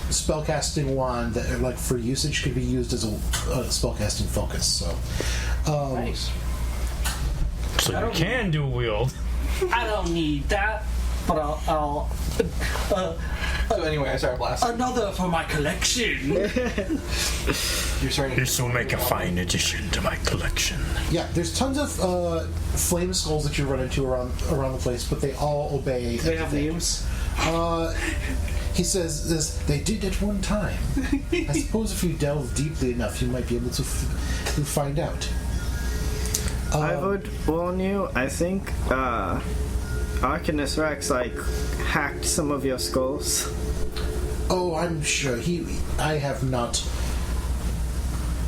spellcasting wand that, like for usage, could be used as a spellcasting focus. So, Nice. So you can do wield. I don't need that, but I'll So anyway, I started blasting. another for my collection. You're starting. This will make a fine addition to my collection. yeah, there's tons of flame skulls that you run into around the place, but they all obey. They have names. He says this. They did at one time. I suppose if you delve deeply enough, you might be able to find out. I would warn you, I think Arcanus Rex hacked some of your skulls. Oh, I'm sure I have not.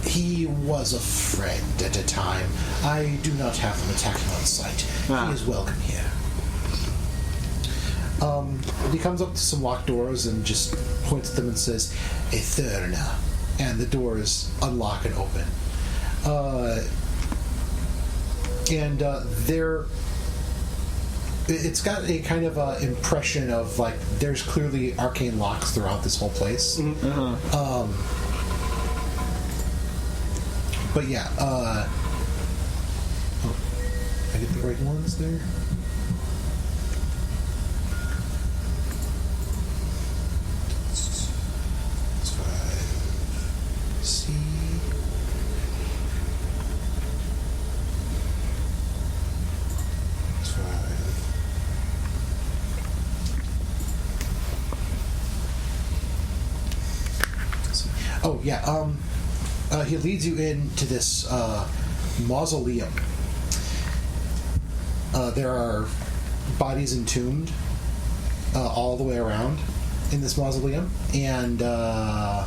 He was a friend at a time. I do not have him attacking on sight. He is welcome here. He comes up to some locked doors and just points at them and says, "Etherna," and the doors unlock and open. It's got a kind of impression of there's clearly arcane locks throughout this whole place. But yeah, I get the right ones there. It's 5C. It's 5. Oh yeah. He leads you into this mausoleum. There are bodies entombed all the way around in this mausoleum, and gotta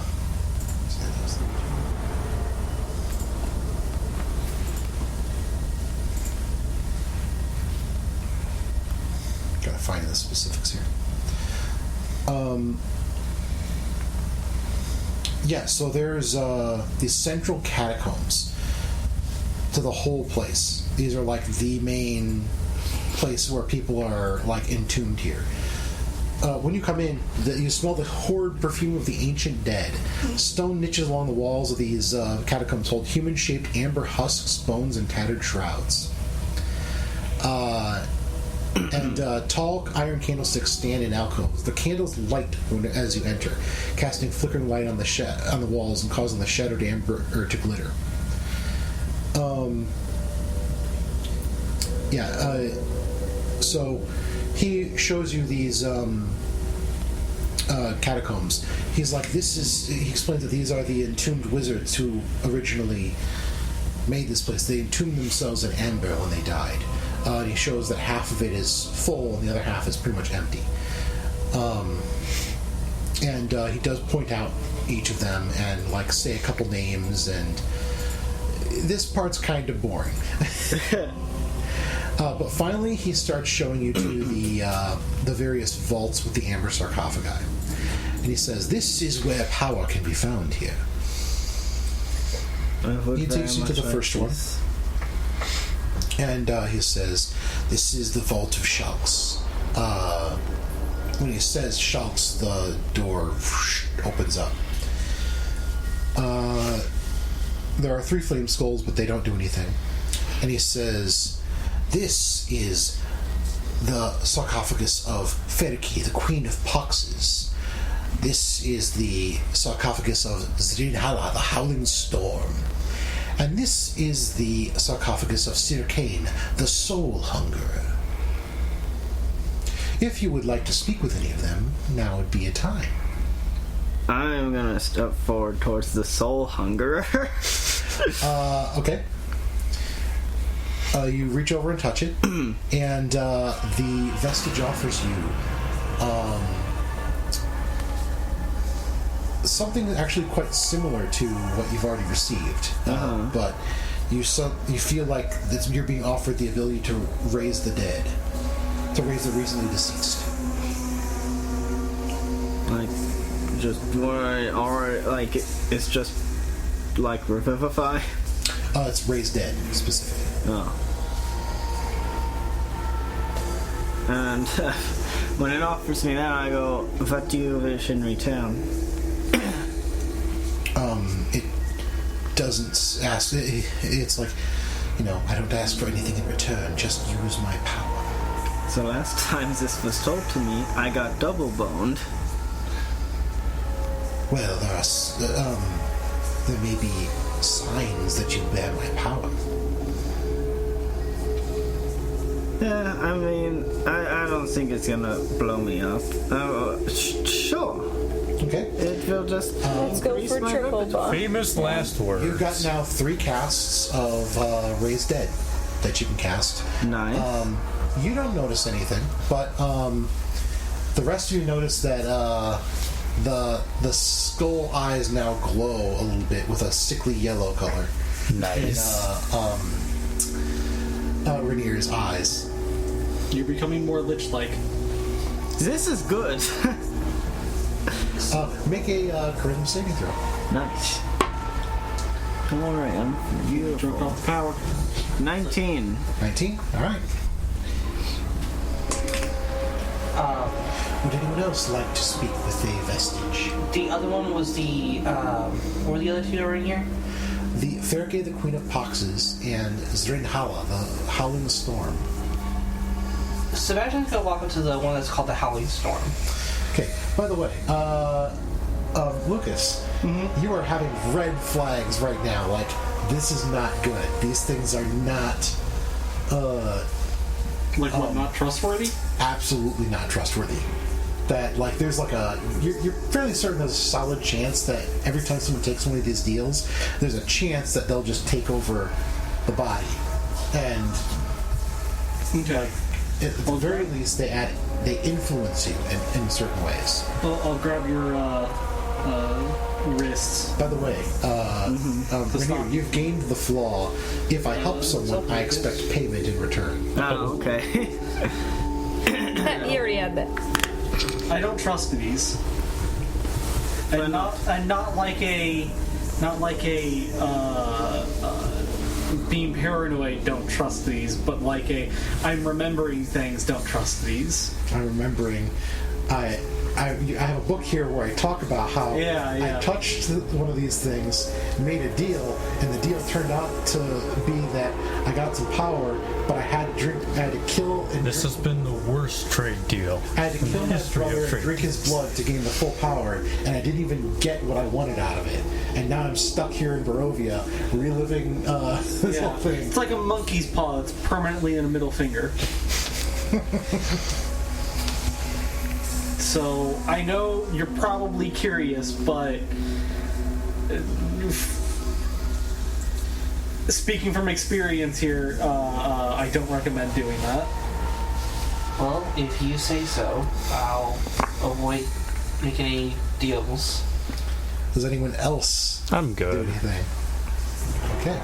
find the specifics here. Yeah, so there's these central catacombs to the whole place. These are the main place where people are entombed here. When you come in, you smell the horrid perfume of the ancient dead. Stone niches along the walls of these catacombs hold human-shaped amber husks, bones, and tattered shrouds. And tall iron candlesticks stand in alcoves. The candles light as you enter, casting flickering light on the walls and causing the shattered amber to glitter. So he shows you these catacombs. He's like, he explains that these are the entombed wizards who originally made this place. They entombed themselves in amber when they died. And he shows that half of it is full and the other half is pretty much empty. And he does point out each of them and say a couple names, and this part's kind of boring. But finally he starts showing you to the various vaults with the amber sarcophagi. And he says, "This is where power can be found here." He takes you to the first one. And he says, "This is the Vault of Shulks." When he says Shulks, the door opens up. There are 3 flame skulls, but they don't do anything. And he says, "This is the sarcophagus of Ferki, the Queen of Poxes. This is the sarcophagus of Zrinhala, the Howling Storm. And this is the sarcophagus of Sirkane, the Soul Hungerer. If you would like to speak with any of them, now would be a time." I'm gonna step forward towards the Soul Hungerer. Okay. You reach over and touch it, and the vestige offers you something actually quite similar to what you've already received, but you feel like you're being offered the ability to raise the dead, to raise the recently deceased. Just when I already it's just revivify. It's Raised Dead, specifically. Oh. And when it offers me that, I go, what do you wish in return? It doesn't ask... It's like, I don't ask for anything in return, just use my power. So last time this was told to me, I got double-boned. Well, there may be signs that you bear my power. Yeah, I mean, I don't think it's gonna blow me up. Sure. Okay. It will just... Let's go increase for my triple repertoire. buff. Famous last words. You've got now 3 casts of Raised Dead that you can cast. Nice. You don't notice anything, but the rest of you notice that the skull eyes now glow a little bit with a sickly yellow color. Nice. In Rainier's eyes. You're becoming more lich-like. This is good. Make a charisma saving throw. Nice. Alright, I'm Drunk beautiful. off the power. 19. 19? Alright. Would anyone else like to speak with a vestige? The other one was the. What were the other two that were in here? The Ferge, the Queen of Poxes, and Zrinhala, the Howling Storm. Sebastian's gonna walk up to the one that's called the Howling Storm. Okay, by the way, Lucas, you are having red flags right now. Like, this is not good. These things are not, Not trustworthy? absolutely not trustworthy. That, like, there's like you're fairly certain there's a solid chance that every time someone takes one of these deals, there's a chance that they'll just take over the body. And, Okay. at the very least, they influence you in certain ways. I'll grab your wrists. By the way, Rainier, you've gained the flaw. If I help someone, I expect payment in return. Oh, okay. You already had that. I don't trust these. And not like a being paranoid, don't trust these, but like I'm remembering things, don't trust these. I'm remembering, I have a book here where I talk about how I touched one of these things, made a deal, and the deal turned out to be that I got some power, but I had to kill and This has been the worst trade deal. I had to kill in the my history of brother and trade drink his blood to gain the full power, and I didn't even get what I wanted out of it. And now I'm stuck here in Barovia, reliving this whole thing. It's like a monkey's paw that's permanently in a middle finger. So I know you're probably curious, but speaking from experience here, I don't recommend doing that. Well, if you say so, I'll avoid making any deals. Does anyone else I'm do good. anything? Okay.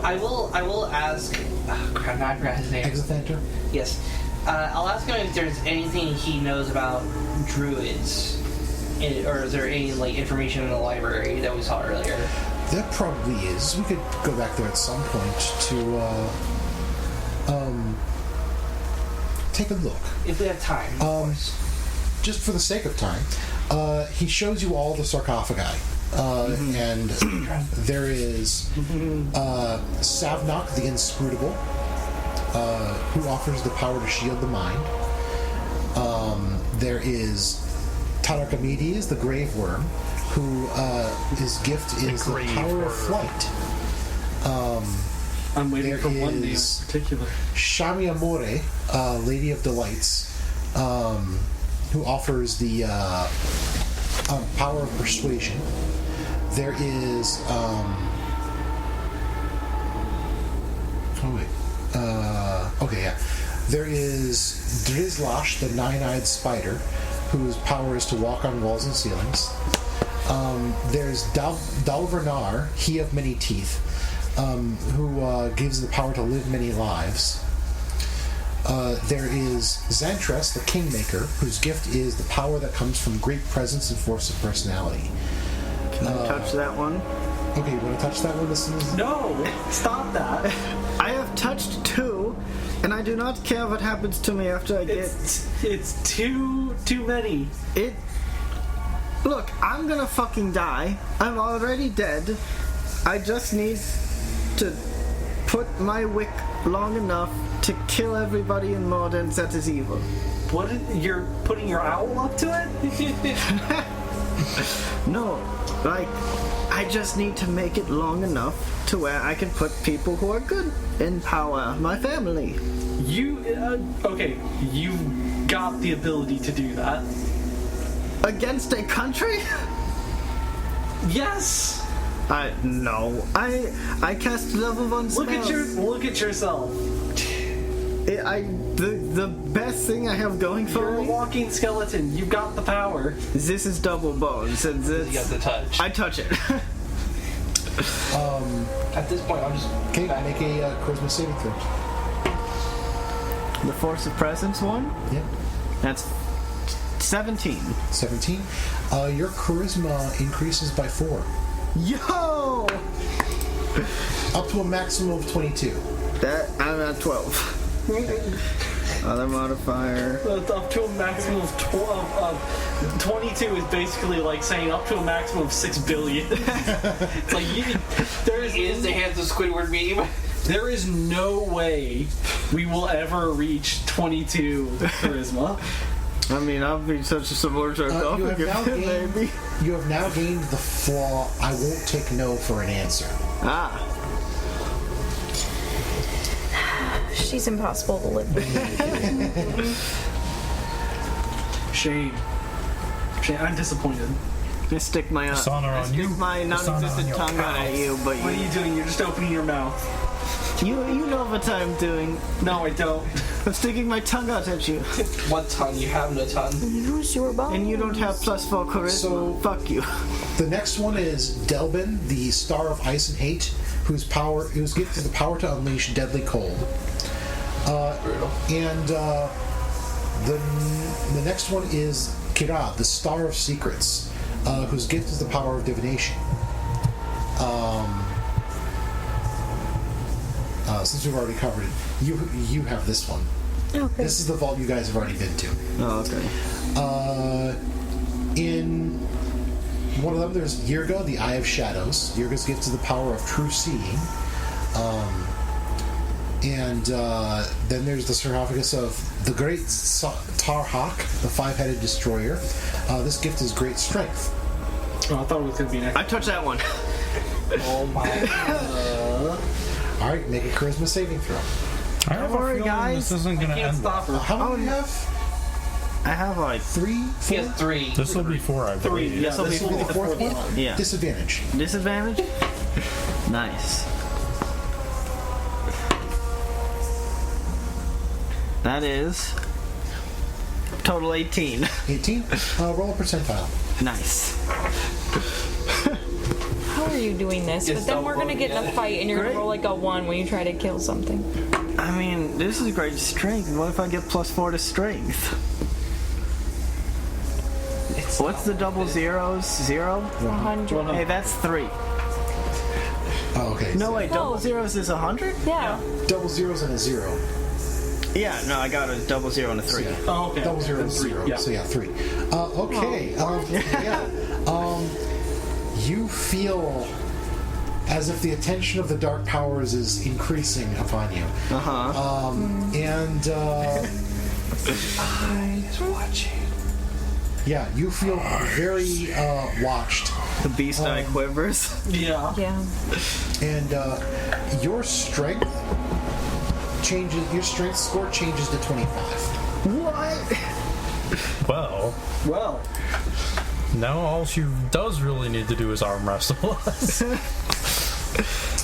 I will ask. Oh, crap! Now I forgot his name. Exothanter? Yes. I'll ask him if there's anything he knows about druids, or is there any information in the library that we saw earlier? There probably is. We could go back there at some point to take a look. If we have time, of course. Just for the sake of time, he shows you all the sarcophagi. And there is Savnok the Inscrutable, who offers the power to shield the mind. There is Tarakamides, the Grave Worm, who his gift is the power of flight. I'm waiting There for one name in is- particular. Shamiamore, Lady of Delights, who offers the power of persuasion. There is there is Drizlash, the nine-eyed spider, whose power is to walk on walls and ceilings. There's Dalvernar, he of many teeth, who gives the power to live many lives. There is Xantress, the Kingmaker, whose gift is the power that comes from great presence and force of personality. Can I touch that one? Okay, you want to touch that one? This is... No, stop that. I have touched 2, and I do not care what happens to me after I get... It's too many. Look, I'm gonna fucking die. I'm already dead. I just need to put my wick long enough to kill everybody in Mordens that is evil. What? You're putting your owl up to it? No, like, I just need to make it long enough to where I can put people who are good in power. My family. Okay, you've got the ability to do that. Against a country? Yes! No. I cast level 1 spells. Look at yourself. The best thing I have going for You're a me. walking skeleton. You've got the power. This is double bones, and You got the touch. I touch it. At this point, I'm just... Okay, make a charisma saving throw. The force of presence one. Yeah. That's 17. 17. Your charisma increases by 4. Yo! Up to a maximum of 22. That I'm at 12. Other modifier. Up to a maximum of 22 is basically like saying up to a maximum of 6 billion. It's like Is the hands of Squidward meme? there is no way we will ever reach 22 charisma. I mean, I'll be such a subordinate. You have now gained the flaw, I won't take no for an answer. Ah. She's impossible to live with. Shame. I'm disappointed. I stick my Dishonor on stick you. my non-existent Dishonor on tongue your out at pals. you, but What are you doing? You're just opening your mouth. you know what I'm doing. No, I don't. I'm sticking my tongue out at you, What tongue? You have no tongue. Use your bones. and you don't have +4 charisma. So- Fuck you. The next one is Delbin, the Star of Ice and Hate, whose gift is the power to unleash deadly cold. Brutal. And the next one is Kira, the Star of Secrets, whose gift is the power of divination. Since we've already covered it, you have this one. Okay. This is the vault you guys have already been to. Oh, okay. In one of them, there's Yurga, the Eye of Shadows. Yurga's gift is the power of true seeing. And then there's the sarcophagus of the Great Tarhak, the five-headed destroyer. This gift is great strength. Oh, I thought it was going to be next. I touched that one. Oh my. All right, make a charisma saving throw. I have Don't a worry, feeling guys. this isn't gonna Can't end. stop her. How many do you have? I have like 3, He 4? has 3. This will be 4, I Three. believe. Yeah, This'll this be will be The the fourth fourth one? one. Yeah. Disadvantage. Disadvantage? Nice. That is total 18. 18. Roll a percentile. Nice. How are you doing this? Just But then don't we're gonna roll get in a together. fight and you're Great. gonna roll like a 1 when you try to kill something. I mean, this is great strength. What if I get +4 to strength? What's the double zeros? 0? 100. Hey, that's 3. Oh, okay. No, so wait, double zeros is 100? Yeah. double zeros and a 0. Yeah, no, I got a double 0 and a 3. Oh, okay. Double zero Then is three. 0. Yeah. So yeah, 3. Okay. You feel as if the attention of the dark powers is increasing upon you. Uh-huh. And Eyes watching. yeah, you feel very watched. The beast eye quivers. Yeah. Yeah. And your strength changes. Your strength score changes to 25. What? Well, Well, now all she does really need to do is arm wrestle us.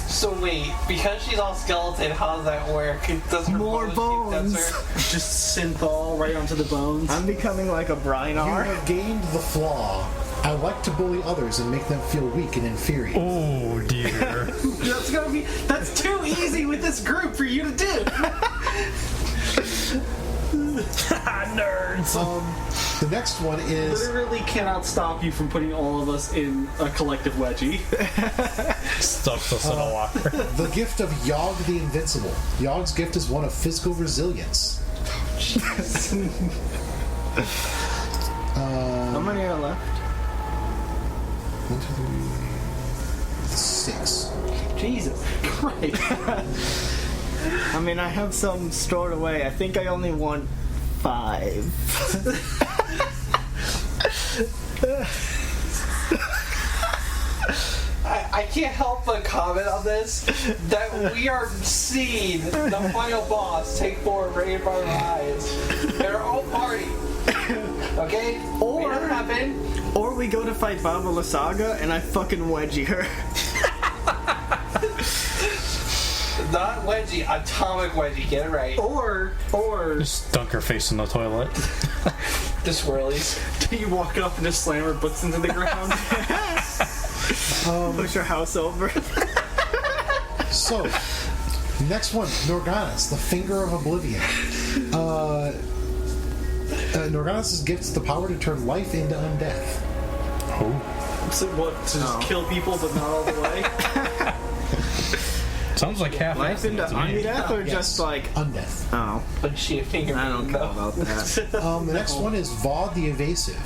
So wait, because she's all skeleton, how does that work? Does her More bones keep bones. denser? just synthol right onto the bones. I'm becoming like a You Brinar. have gained the flaw. I like to bully others and make them feel weak and inferior. Oh dear. That's too easy with this group for you to do. Nerds. The next one is Literally cannot stop you from putting all of us in a collective wedgie. Stuffs us in a locker. the gift of Yogg the Invincible. Yogg's gift is one of physical resilience. How many are left? 1, 2, 3, 6. Jesus Christ. I mean, I have some stored away. I think I only want 5. I can't help but comment on this that we are seeing the final boss take forward right in front of our eyes. They're all party. Okay? Or- Made it happen. Or we go to fight Baba Lysaga and I fucking wedgie her. Not wedgie, atomic wedgie, get it right. Or Just dunk her face in the toilet. The swirlies. you walk up and just slam her books into the ground. Push her house over. So, next one, Norganis, the Finger of Oblivion. Norganis' gift the power to turn life into undeath. So what, to just kill people but not all the way? Sounds like half Life into undeath or Yes. just like... Undeath. Oh, But she a finger. I don't know about that. The next one is Vod the Evasive.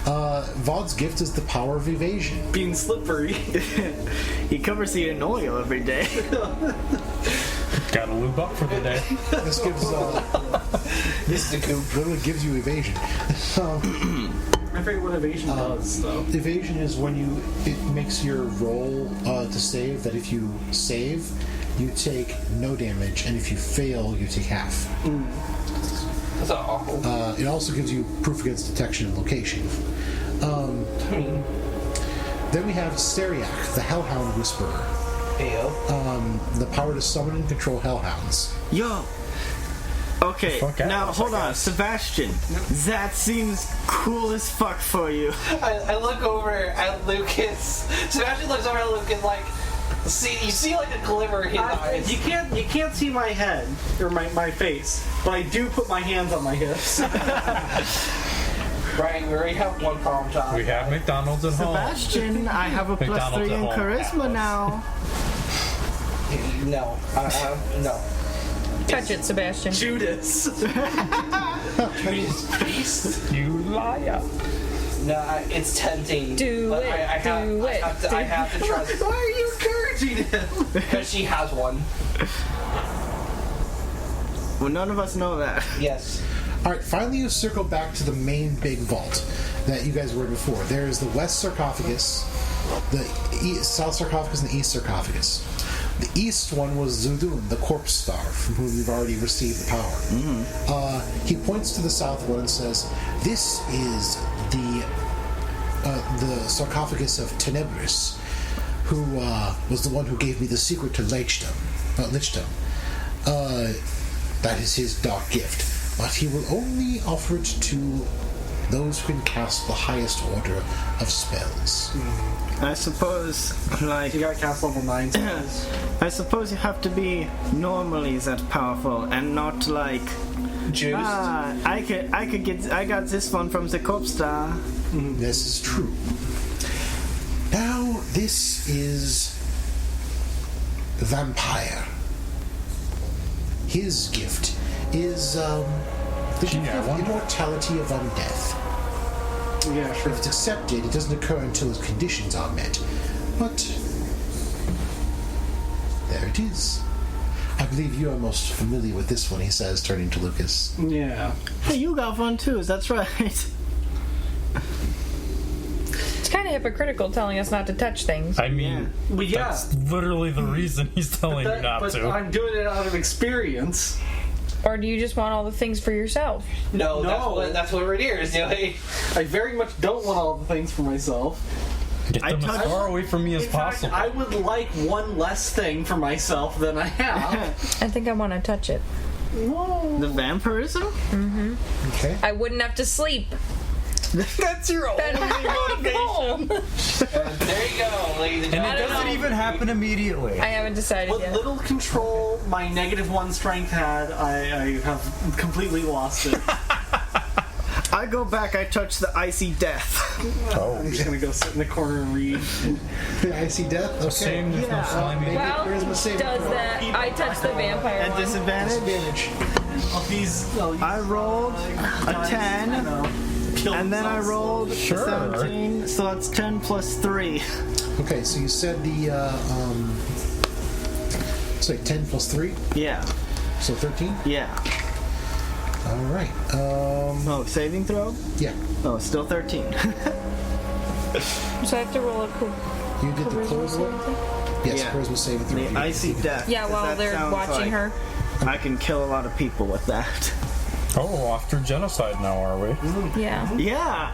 Vod's gift is the power of evasion. Being slippery. He covers the in oil every day. Gotta lube up for the day. This gives This is the goop. literally gives you evasion. I forget what evasion does, though. Evasion is when it makes your roll to save that if you save, you take no damage, and if you fail, you take half. That's awful. It also gives you proof against detection and location. Then we have Steriak, the Hellhound Whisperer. Ayo. The power to summon and control hellhounds. Yo! Okay, Fuck out now of us, hold I on, guess. Sebastian. That seems cool as fuck for you. I look over at Lucas. Sebastian looks over at Lucas like, you see like a glimmer in his eyes. You can't see my head or my face, but I do put my hands on my hips. Right, we already have one problem child. We have McDonald's at home. Sebastian, I have a McDonald's +3 in at home. charisma now. No, no. Touch it, Sebastian. Judas. Judas Priest? You liar. No, it's tempting. Do but it, I have to trust Why are you encouraging him? because she has one. Well, none of us know that. Yes. Alright, finally you circle back to the main big vault that you guys were in before. There is the West Sarcophagus, the South Sarcophagus, and the East Sarcophagus. The East one was Zudun, the Corpse Star, from whom you've already received the power. He points to the South one and says, "This is the sarcophagus of Tenebris, who was the one who gave me the secret to Lichdom. That is his dark gift. But he will only offer it to those who can cast the highest order of spells." I suppose, like, You got cast level 9 spells. I suppose you have to be normally that powerful and not like, Juiced. I got this one from the Corpse Star. This is true. Now, this is Vampire. His gift is the gift of one? immortality of undeath. Yeah, sure. If it's accepted, it doesn't occur until its conditions are met. But there it is. I believe you are most familiar with this one, he says, turning to Lucas. Yeah. Hey, you got one too, that's right. It's kind of hypocritical telling us not to touch things. I mean, Well, yeah. that's literally the reason he's telling you not but to. I'm doing it out of experience. Or do you just want all the things for yourself? No, No. that's what Rainier is doing. I very much don't want all the things for myself. Get I them as touched- far away from me as In fact, possible. I would like one less thing for myself than I have. I think I want to touch it. The vampirism? Okay. I wouldn't have to sleep. That's your That only motivation. There you go, ladies and and gentlemen. it doesn't even happen immediately. I haven't decided What yet. little control my -1 strength had, I have completely lost it. I go back, I touch the icy death. I'm just gonna go sit in the corner and read. The icy death? Okay. Same, there's no slimy. Well, Charisma saving does throw. that? I touch the vampire At one. disadvantage. I rolled a 10, and then I rolled a 17, so that's 10 plus 3. Okay, so you said the, 10 plus 3? Yeah, So 13? yeah. Alright. Oh, saving throw? Yeah. Oh, still 13. So I have to roll a You did the cold roll? Yes, Yeah. charisma saving throw. The icy death. Yeah, while That they're sounds watching like her. I can kill a lot of people with that. Oh, off through genocide now, are we? Yeah. Yeah,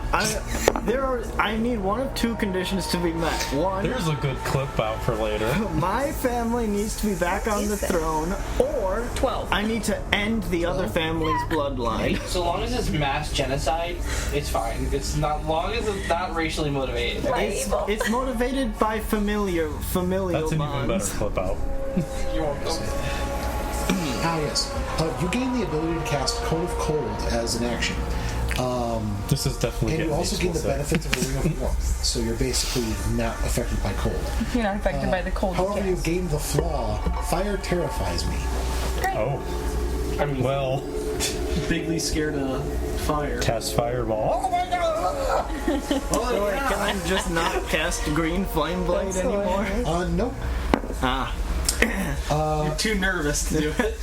I need one of two conditions to be met. One, There's a good clip out for later. my family needs to be back on the throne, or 12. I need to end the other family's bloodline. So long as it's mass genocide, it's fine. It's not long as it's not racially motivated. It's motivated by familial That's an even better bonds. clip out. You won't go. Yes. You gain the ability to cast Cone of Cold as an action. This is definitely And you getting also me gain the explicit. benefits of the Ring of Warmth, so you're basically not affected by cold. You're not affected by the cold. However, you you've gained the flaw, Fire terrifies me. Oh, I mean, well, Bigly scared of fire. cast fireball. Oh my god! So wait, can I just not cast Green Flame Blade anymore? Nope. Ah, You're too nervous to do it.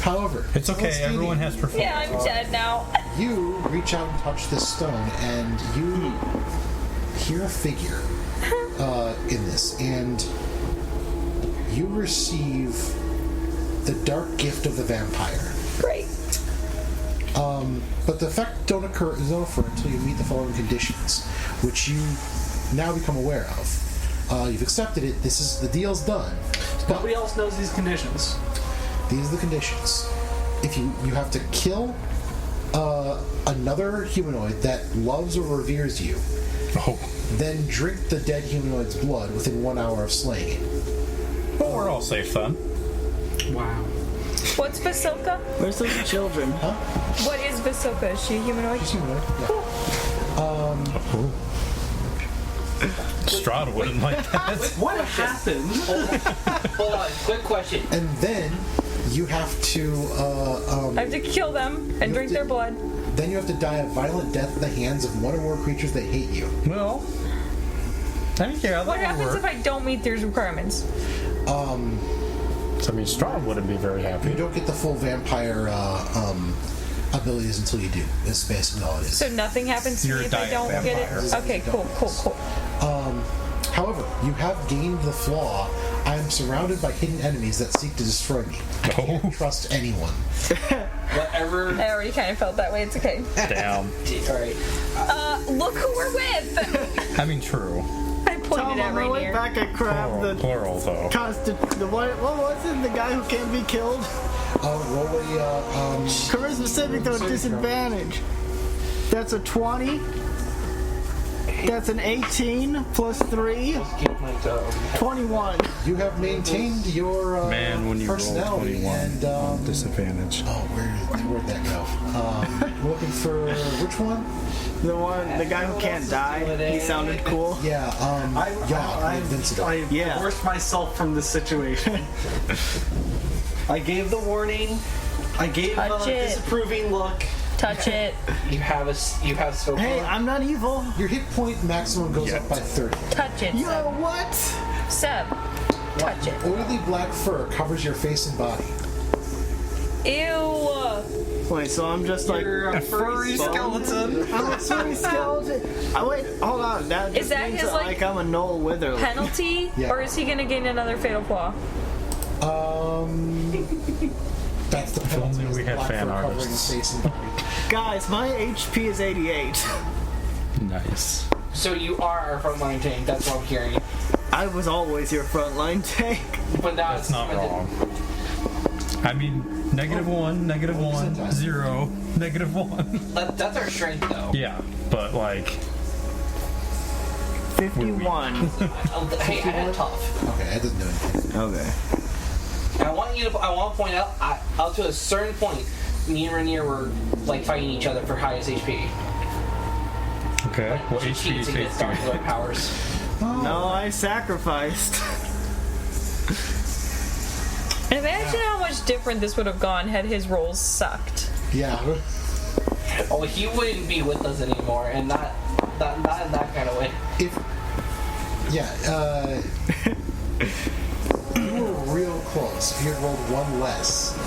However, It's okay, Celestine, everyone has performed. Yeah, I'm dead now. You reach out and touch this stone, and you hear a figure in this, and you receive the dark gift of the vampire. Great. But the effect don't occur until you meet the following conditions, which you now become aware of. You've accepted it. The deal's done. But Nobody else knows these conditions. these are the conditions. If you have to kill another humanoid that loves or reveres you, Oh, then drink the dead humanoid's blood within 1 hour of slaying it. well, we're all safe then. Wow. What's Vasilka? where's those children? What is Vasilka? Is she a humanoid? Humanoid, yeah. Strahd wouldn't like that. What happened? hold on. Quick question. And then you have to I have to kill them and drink their blood. then you have to die a violent death at the hands of one or more creatures that hate you. Well, I think yeah, What that happens would if work. I don't meet these requirements? I mean, Strahd wouldn't be very happy. You don't get the full vampire abilities until you do. That's basically all it is. So nothing happens to You're me a if I diet don't vampire. get it? Okay, cool. However, you have gained the flaw. I am surrounded by hidden enemies that seek to destroy me. I can't trust anyone. Whatever. I already kind of felt that way. It's okay. Damn. Alright. Look who we're with! I mean, true. I pointed On at my way Rainier. back, I grabbed the Plural, though. what was it? The guy who can't be killed? Roll a Charisma saving throw disadvantage. That's a 20. That's an 18 plus 3. 21. You have maintained your Man, when you roll personality 21 and on disadvantage. where'd that go? We're looking for which one? The guy who can't die. He sounded cool. Yeah, Invincible. I Yeah. divorced myself from this situation. I gave the warning. I gave Touch a it. disapproving look. Touch it. You have spoken. Hey, I'm not evil. Your hit point maximum goes up by 30. Touch it. Yo, Seb. what? Seb. Touch it. Oily black fur covers your face and body. Ew. Wait, so I'm just like You're a furry skeleton. I'm a furry skeleton. Wait, hold on. That just Is that means his, that, like, I'm a Noel Witherly. Penalty? Yeah. Or is he gonna gain another fatal flaw? That's the penalty. only we is the had black fan fur covering artists. his face and body. Guys, my HP is 88. Nice. So you are our frontline tank. That's what I'm hearing. I was always your frontline tank. But now That's not wrong. I mean, -1, -1, 0, -1. That's our strength, though. Yeah, but like, 51. Hey, I had tough. Okay, that doesn't do anything. Okay. And I want to point out, up to a certain point, me and Rainier were like fighting each other for highest HP. Okay. What She HP do you cheats and take? gets Dark Lord powers. No, I sacrificed. Imagine how much different this would have gone had his rolls sucked. Yeah. Oh, he wouldn't be with us anymore, and not in that kind of way. You were real close. If you had rolled one less,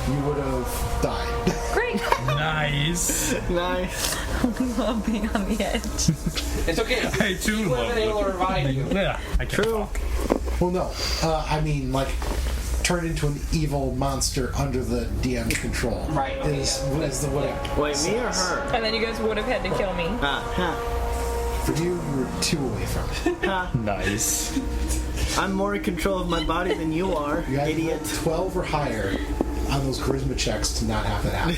you would have died. Great. Nice. Nice. We love being on the edge. It's okay. I too He would have love been able to revive you. Yeah, I can True. talk. Well, no. I mean, like, turned into an evil monster under the DM's control. Right, okay, Is the what it Wait, me or says. her? And then you guys would have had to kill me. For you, you were 2 away from it. Nice. I'm more in control of my body than you are, You had to idiot. roll 12 or higher on those charisma checks to not have that happen.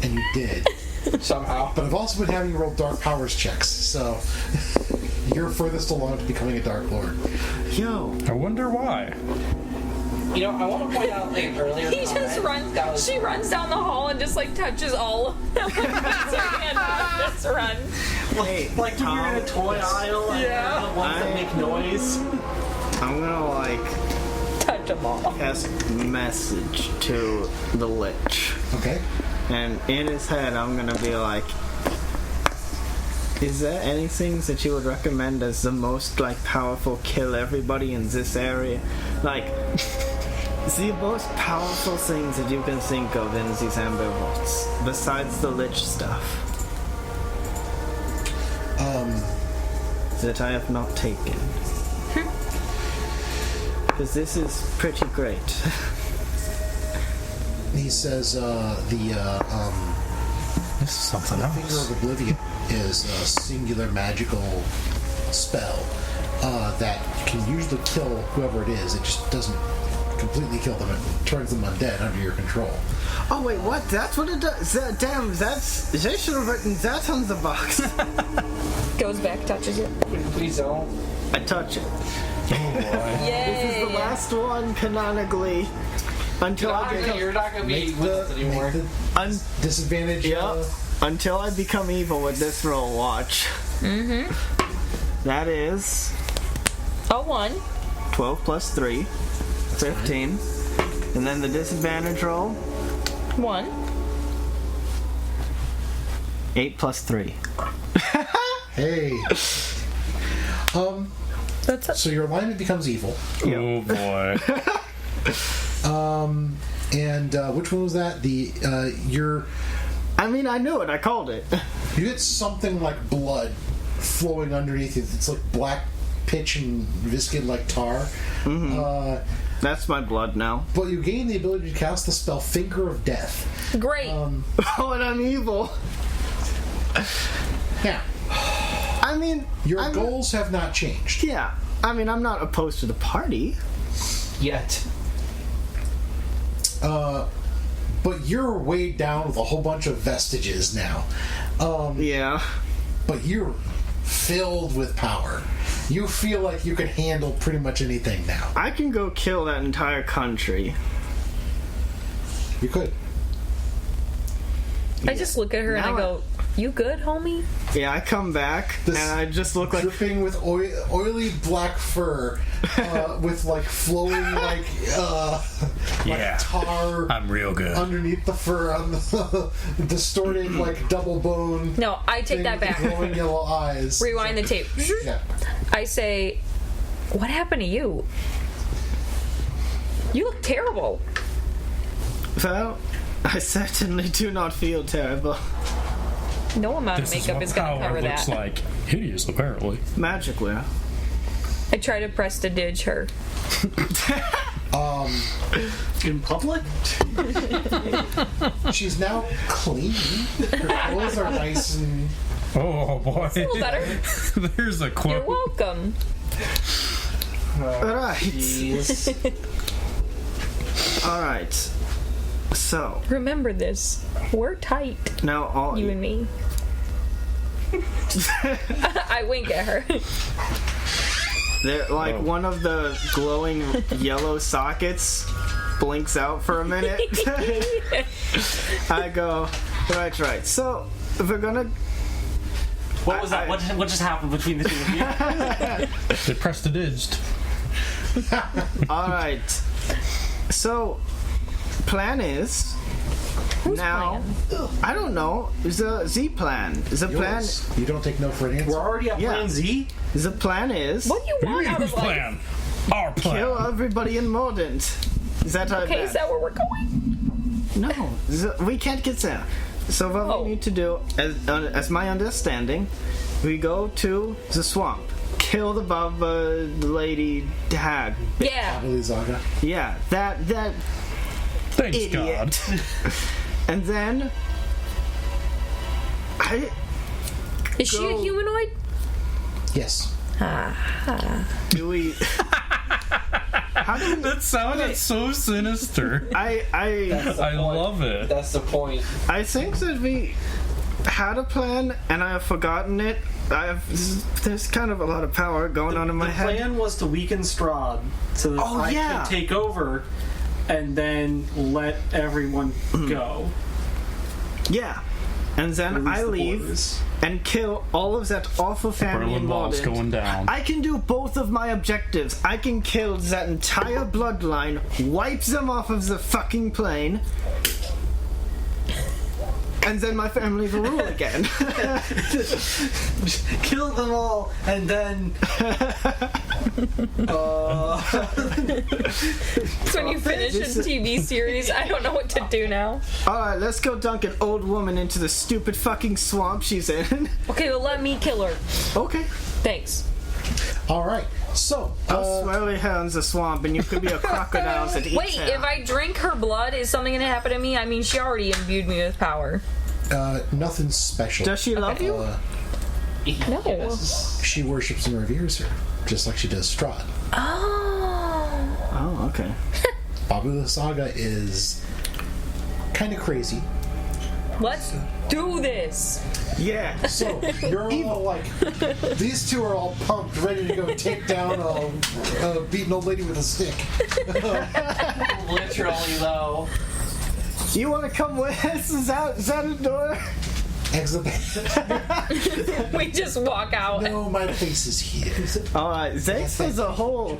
And you did. Somehow. But I've also been having you roll dark powers checks, so you're furthest along to becoming a Dark Lord. Yo. I wonder why. You know, I want to point out like earlier. He just runs. She runs down the hall and just like touches all of them. Just run. Hey, Like when you're in a toy aisle and Yeah. the ones that make noise. I'm gonna like Touch them all. cast message to the Lich. Okay? And in his head, I'm gonna be like, is there anything that you would recommend as the most, like, powerful kill everybody in this area? Like, the most powerful things that you can think of in these Amber Vaults, besides the Lich stuff. That I have not taken. Because this is pretty great. He says This is something Finger else. of Oblivion is a singular magical spell that can usually kill whoever it is. It just doesn't completely kill them. It turns them undead under your control. Oh wait, what? That's what it does? Damn, they should have written that on the box. Goes back, touches it. Please don't. I touch it. Yay! This is the last one, canonically. Until You're not gonna be with us anymore. Disadvantage. Yep. Until I become evil with this roll, watch. Mm-hmm. That is A 1. 12 plus 3. 15. And then the disadvantage roll, 1. 8 plus 3. Hey. That's it. So your alignment becomes evil. Oh boy. And which one was that? I mean, I knew it. I called it. You get something like blood flowing underneath it. It's like black pitch and viscid like tar. That's my blood now. But you gain the ability to cast the spell Finger of Death. Great. Oh, and I'm evil. Now, I mean, your goals have not changed. Yeah. I mean, I'm not opposed to the party. Yet. But you're weighed down with a whole bunch of vestiges now. Yeah. But you're filled with power. You feel like you can handle pretty much anything now. I can go kill that entire country. You could. I just look at her and I Now go, "You good, homie?" Yeah, I come back This and I just look like dripping with oily black fur, with like flowing like Yeah. tar I'm real good. underneath the fur on the distorted like double bone. No, I take thing that with back. glowing yellow eyes. Rewind the tape. Yeah. I say, "What happened to you? You look terrible." well, I certainly do not feel terrible. No amount This of is makeup what is going to power cover looks that. like. Hideous, apparently. Magically. I try to prestidige her. In public? She's now clean. Her clothes are nice and. Oh boy. A little better. There's a You're quote. welcome. Alright. Alright. So, Remember this. We're tight, now all you and me. I wink at her. They're like Oh. one of the glowing yellow sockets blinks out for a minute. I go, right. So, if we're gonna What was that? What just happened between the two of you? They pressed the digit. Alright. So, plan is... now, I don't know. Is a Z plan? Is a plan? Yours. You don't take no for an answer. We're already at Yeah. Plan Z. The plan is What do you want out Whose of life? plan? Our plan. kill everybody in Mordant. Is that how? Okay, is that where we're going? No, we can't get there. So what we need to do, as my understanding, we go to the swamp, kill the Baba lady hag. Yeah. Zaga. Yeah, that Thanks, idiot. God. And then Is she a humanoid? Yes. do we? How do we? That sounded so sinister. I I love it. That's the point. I think that we had a plan, and I have forgotten it. There's kind of a lot of power going on in my The head. plan was to weaken Strahd so that I yeah. could take over and then let everyone go. Yeah. And then Release I the leave borders. and kill all of that awful family Berlin Wall's involved. going down. I can do both of my objectives. I can kill that entire bloodline, wipe them off of the fucking plane, and then my family will rule again. Kill them all and then So when you finish a TV series, I don't know what to do now. Alright, let's go dunk an old woman into the stupid fucking swamp she's in. Okay, well let me kill her. Okay. Thanks. All right. So, I'll swirly her in the swamp and you could be a crocodile that eats Wait, her. if I drink her blood, is something gonna happen to me? I mean, she already imbued me with power. nothing special. Does she love you? No. She worships and reveres her, just like she does Strahd. Oh, okay. Babu Saga is kind of crazy. Let's do this. Yeah. So, you're all like, these two are all pumped, ready to go take down a beaten old lady with a stick. Literally, though. You want to come with us? Is that a door? Exit. We just walk out. No, my place is here. Alright, thanks as a whole.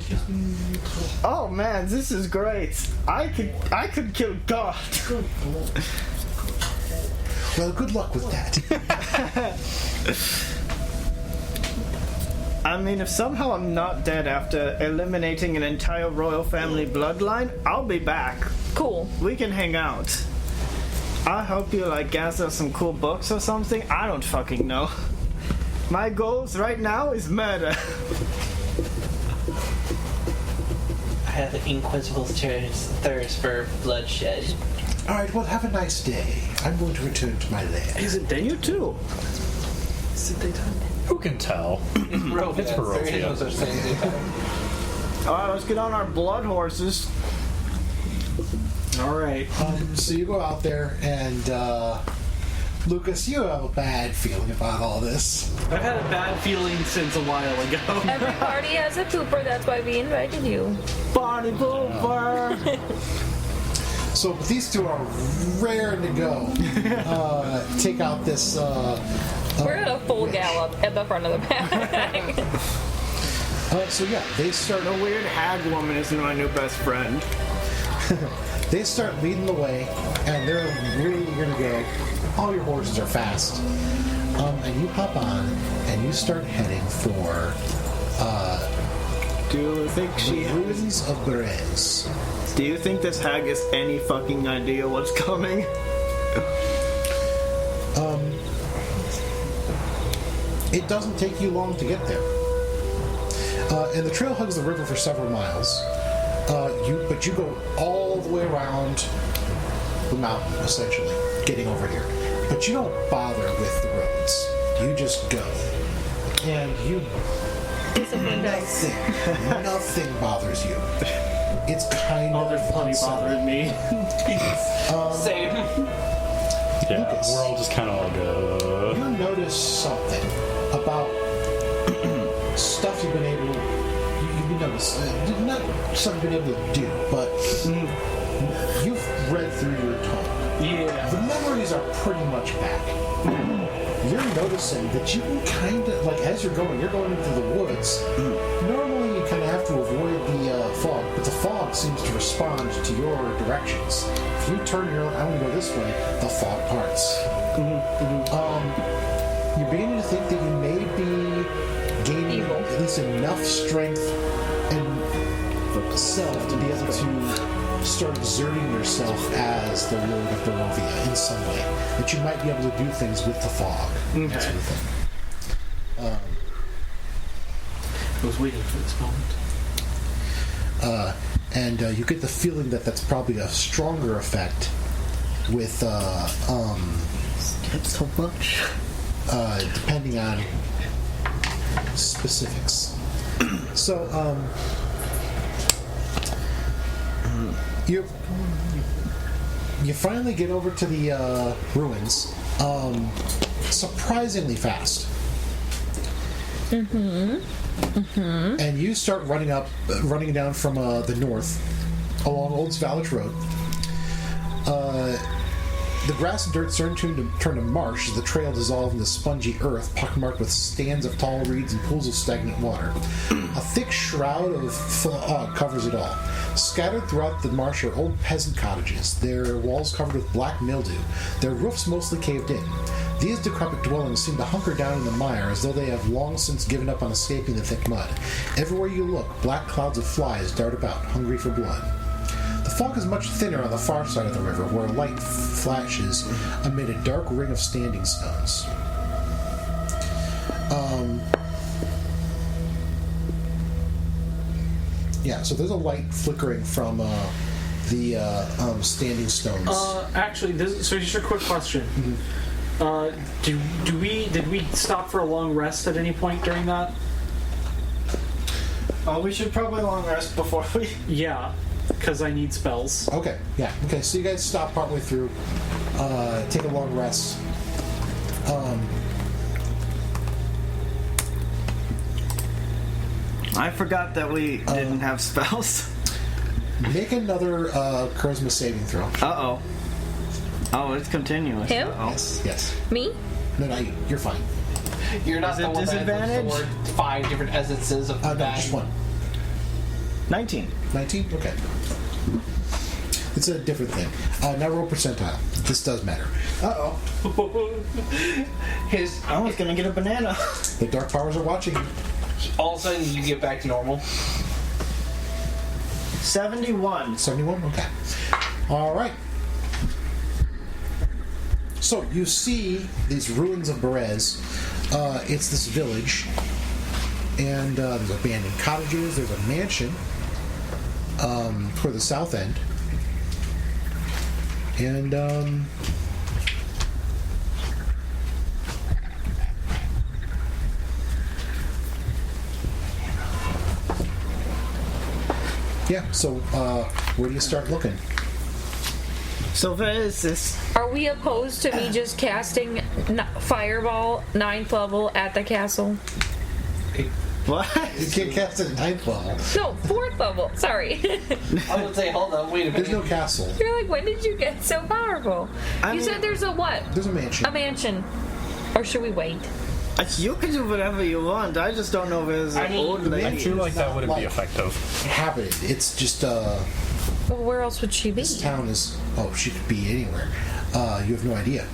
Oh man, this is great. I could kill God. Well, good luck with that. I mean, if somehow I'm not dead after eliminating an entire royal family bloodline, I'll be back. Cool. We can hang out. I hope you gather some cool books or something. I don't fucking know. My goals right now is murder. I have an inquisitive thirst for bloodshed. All right, well, have a nice day. I'm going to return to my lair. Is it day? You too. Is it daytime? Who can tell? It's Barovia. Alright, let's get on our blood horses. All right. So you go out there, and Lucas, you have a bad feeling about all this. I've had a bad feeling since a while ago. Every party has a pooper, that's why we invited you. Party pooper. So these two are raring to go. Take out this. We're at a full gallop at the front of the pack. So yeah, they start. The weird hag woman isn't my new best friend. They start leading the way, and they're really gonna go. All your horses are fast, and you hop on, and you start heading for Do you think the ruins of Grez. Do you think this hag has any fucking idea what's coming? It doesn't take you long to get there, and the trail hugs the river for several miles. But you go all the way around the mountain, essentially, getting over here. But you don't bother with the roads. You just go, and you nothing bothers you. It's kind Oh, of there's plenty bothering me. Same. Yeah, Lucas. we're all just kind of like, You notice something about stuff you've been able to. You notice not something you've been able to do, but you've read through your tome. Yeah. The memories are pretty much back. you're noticing that you can kind of, like, as you're going into the woods. Normally you kind of have to avoid the fog, but the fog seems to respond to your directions. If you turn your, I'm going to go this way, the fog parts. You're beginning to think that you may be gaining at least enough strength and self to be able to start exerting yourself as the Lord of Barovia in some way. That you might be able to do things with the fog. That sort of thing. I was waiting for this moment. And you get the feeling that that's probably a stronger effect with It's so much. depending on specifics. So, you finally get over to the ruins surprisingly fast. And you start running down from the north along Old Svalich Road. The grass and dirt turn to marsh as the trail dissolves into spongy earth, pockmarked with stands of tall reeds and pools of stagnant water. A thick shroud of fog covers it all. Scattered throughout the marsh are old peasant cottages, their walls covered with black mildew, their roofs mostly caved in. These decrepit dwellings seem to hunker down in the mire as though they have long since given up on escaping the thick mud. Everywhere you look, black clouds of flies dart about, hungry for blood. The fog is much thinner on the far side of the river, where light flashes amid a dark ring of standing stones. So there's a light flickering from the standing stones. Actually, so just a quick question. Did we stop for a long rest at any point during that? Oh, we should probably long rest before we... Yeah, because I need spells. Okay, so you guys stop partway through, take a long rest. I forgot that we didn't have spells. Make another charisma saving throw. Uh-oh. Oh, it's continuous. Him? Uh-oh. Yes. Me? No, you're fine. You're not Is the it one that disadvantage? absorbed 5 different essences of No, bad. just one. 19. 19? Okay. It's a different thing. Now roll percentile. This does matter. Uh-oh. I was gonna get a banana. The dark powers are watching you. All of a sudden, you get back to normal. 71. 71? Okay. All right. So you see these ruins of Berez. It's this village. And there's abandoned cottages. There's a mansion toward the south end. And so where do you start looking? So where is this? Are we opposed to me just casting Fireball 9th level at the castle? What? You can't cast it at 9th level. No, 4th level. Sorry. I would say, hold on, wait a minute. There's no castle. You're like, when did you get so powerful? You said there's a what? There's a mansion. A mansion. Or should we wait? You can do whatever you want. I just don't know if it's an old I lady. feel like that wouldn't be like- effective. Inhabited. It's just Well, where else would she be? this town is. Oh, she could be anywhere. You have no idea.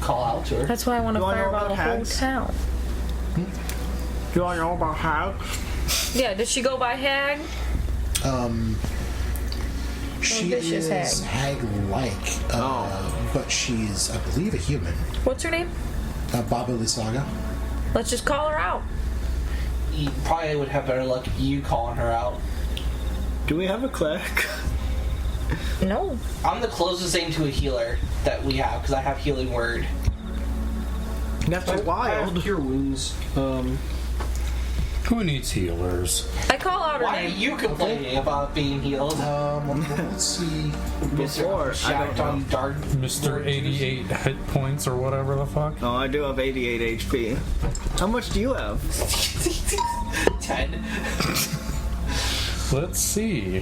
Call out to her. That's why I want to You wanna know fireball about the whole hags? town. Do you want to know about how? Yeah, does she go by hag? She vicious is hag-like, but she's, I believe, a human. What's her name? Baba Lysaga. Let's just call her out. You probably would have better luck you calling her out. Do we have a cleric? No. I'm the closest thing to a healer that we have, because I have healing word. That's I have wild. cure wounds. Who needs healers? I call out her Why are name. you complaining about being healed? Let's see. Before, I Jacked don't on know. dark. Mr. 88 hit points or whatever the fuck? No, I do have 88 HP. How much do you have? 10. Let's see.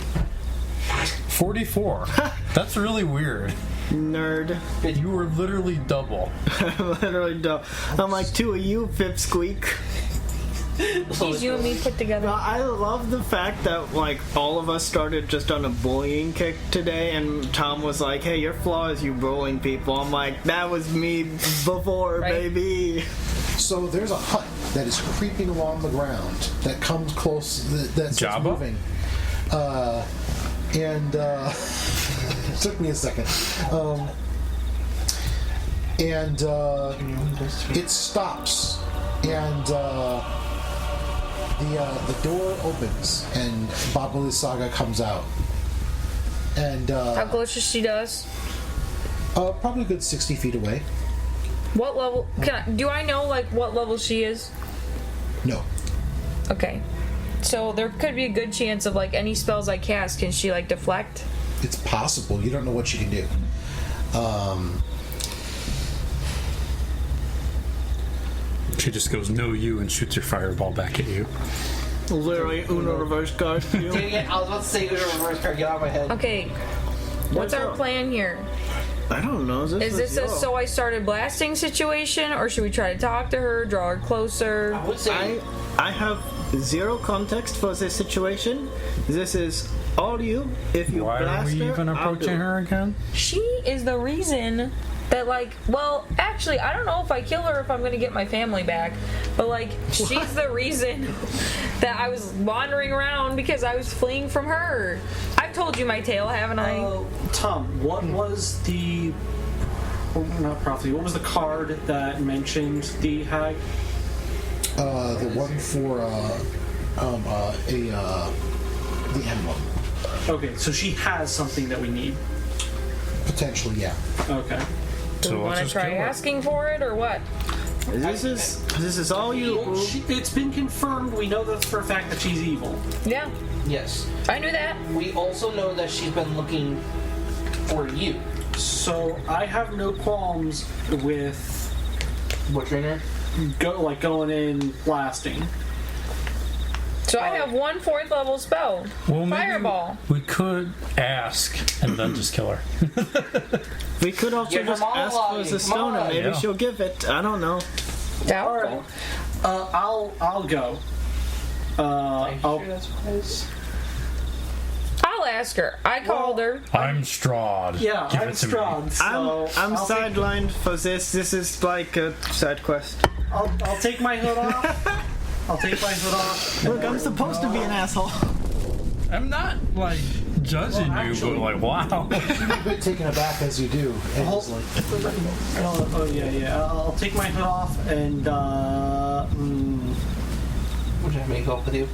44. That's really weird. Nerd. You were literally double. Literally dumb. I'm like, two of you, Pipsqueak. She's you and me put together. I love the fact that, like, all of us started just on a bullying kick today, and Tom was like, hey, your flaw is you bullying people. I'm like, that was me before, Right. baby. So there's a hut that is creeping along the ground that comes close. That's Jabba? moving. It took me a second. It stops, and the door opens, and Babali Saga comes out, and How close she does? probably a good 60 feet away. What level? Do I know like what level she is? No. Okay. So there could be a good chance of like any spells I cast, can she like deflect? It's possible. You don't know what she can do. She just goes, no, you, and shoots your fireball back at you. Literally, Uno reverse card for you. Dang it, I was about to say Uno reverse card, get out of my head. Okay. What's our plan here? I don't know. Is this a so I started blasting situation, or should we try to talk to her, draw her closer? I would say I have zero context for this situation. This is all you. If you Why are blast we her, even I'll approaching do it. her again? She is the reason that, like, well, actually, I don't know if I kill her if I'm gonna get my family back, but, like, she's the reason that I was wandering around because I was fleeing from her. I've told you my tale, haven't I? Tom, what was the... Not prophecy. What was the card that mentioned the hag? The one for the emblem. Okay, so she has something that we need. Potentially, yeah. Okay. Do So we let's want to just try kill her. asking for it, or what? This is all you. It's been confirmed. We know that for a fact that she's evil. Yeah, yes. I knew that. We also know that she's been looking for you. So I have no qualms with Butchering her? going in blasting. So I have 1 4th level spell. Well, maybe Fireball. we could ask and then just kill her. We could also Yeah, just come on, ask for Lottie, the come stone and on. maybe Yeah. she'll give it. I don't know. Doubtful. I'll go. I'll, that's wise. I'll ask her. I called her. I'm Strahd. yeah, Give I'm it to me. strong. So I'm I'll take- sidelined for this. This is like a side quest. I'll take my hood off. I'll take my hood off. Look, I'm supposed to be an asshole. I'm not, like, judging Well, you, actually- but, like, wow. You're a bit taken aback as you do. And it's like, Oh yeah. I'll take my hood off and Would you have me go up with you?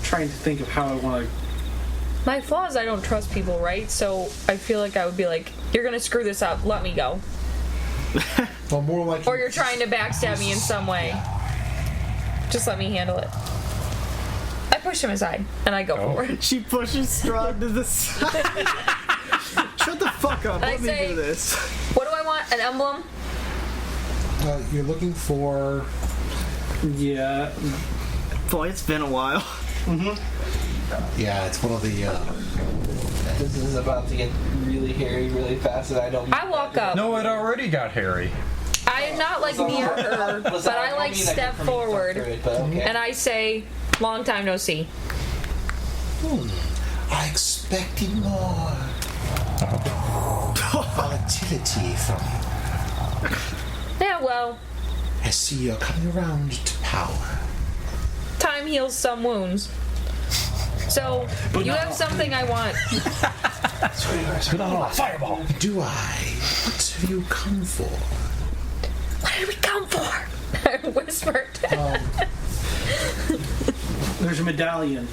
trying to think of how I want to. My flaw is I don't trust people, right? So I feel like I would be like, you're gonna screw this up, let me go. well, more like Or you're trying to backstab me in some way. Just let me handle it. I push him aside, and I go forward. She pushes Strahd to the side. Shut the fuck up. I Let me say- do this. What do I want? An emblem? you're looking for. Yeah. Boy, it's been a while. Yeah, it's one of the. This is about to get really hairy really fast, and I don't. I walk up. No, it already got hairy. I am not like near her, but I like step forward, and I say, "Long time no see." I expected more volatility from you. Yeah, well, I see you're coming around to power. time heals some wounds. So, you have something I want. Fireball. Do I? What have you come for? What did we come for? I whispered. There's a medallion.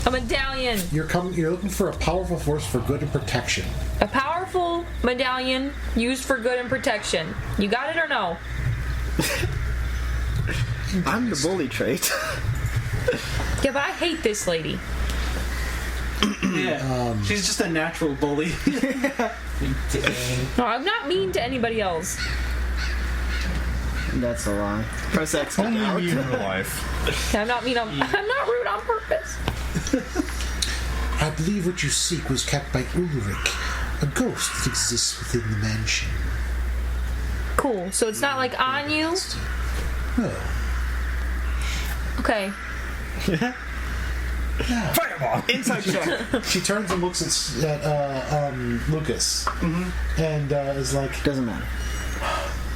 A medallion. You're looking for a powerful force for good and protection. A powerful medallion used for good and protection. You got it or no? I'm the bully trait. Yeah, but I hate this lady. Yeah. She's just a natural bully. No, I'm not mean to anybody else. That's a lie. Press X to Only out. me in real life. I'm not mean. I'm not rude on purpose. I believe what you seek was kept by Ulrich a ghost that exists within the mansion. Cool. So it's not like on you? No. Okay. Fireball! Inside check. She turns and looks at Lucas and is like, Doesn't matter.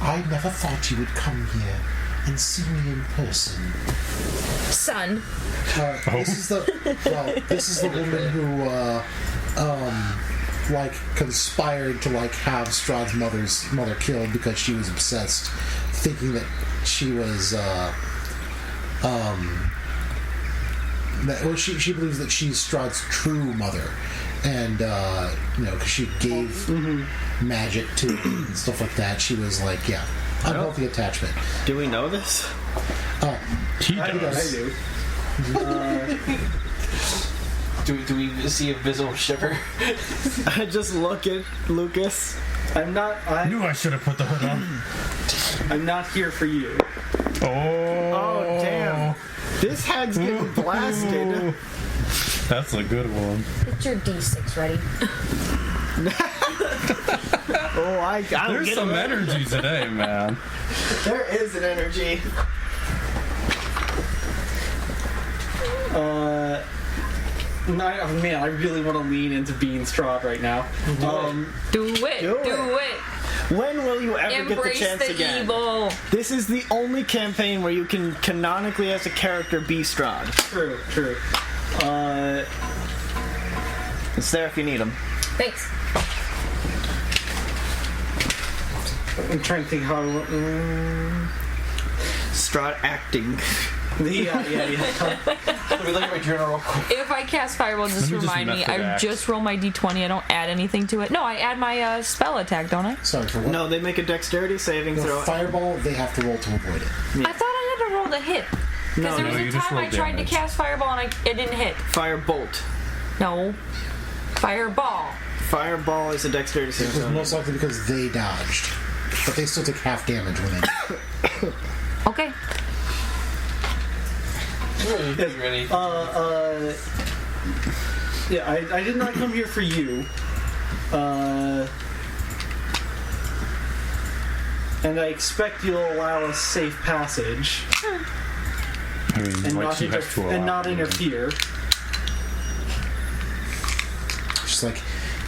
I never thought you would come here and see me in person. Son. This is the woman who conspired to have Strahd's mother killed because she was obsessed, thinking that she was she believes that she's Strahd's true mother, and because she gave magic to him and stuff like that. She was unhealthy attachment. Do we know this? He does. I do. Do we see a visible shiver? I just look at Lucas. I knew I should have put the hood on. I'm not here for you. Oh, damn. This hag's getting blasted. That's a good one. Get your D6 ready. I don't There's get some it. energy today, man. There is an energy. I really want to lean into being Strahd right now. Do it. When will you ever Embrace get the chance the again? evil. This is the only campaign where you can canonically, as a character, be Strahd. True. It's there if you need him. Thanks. I'm trying to think how. Strahd acting. Yeah. Let me look at my journal real quick. If I cast Fireball, just Let me just remind me. method I act. just roll my D20. I don't add anything to it. No, I add my spell attack, don't I? Sorry for what? No, they make a dexterity saving The throw. fireball, they have to roll to avoid it. I thought I had to roll the hit. Because there was you a just time I roll tried damage. to cast Fireball and it didn't hit. Firebolt. No. Fireball. Fireball is a dexterity saving It was throw. most likely because they dodged. But they still take half damage when they do. Okay. Ready? Yeah, I did not come here for you. And I expect you'll allow us safe passage I mean, and like not, you have to allow not it. interfere. Just like,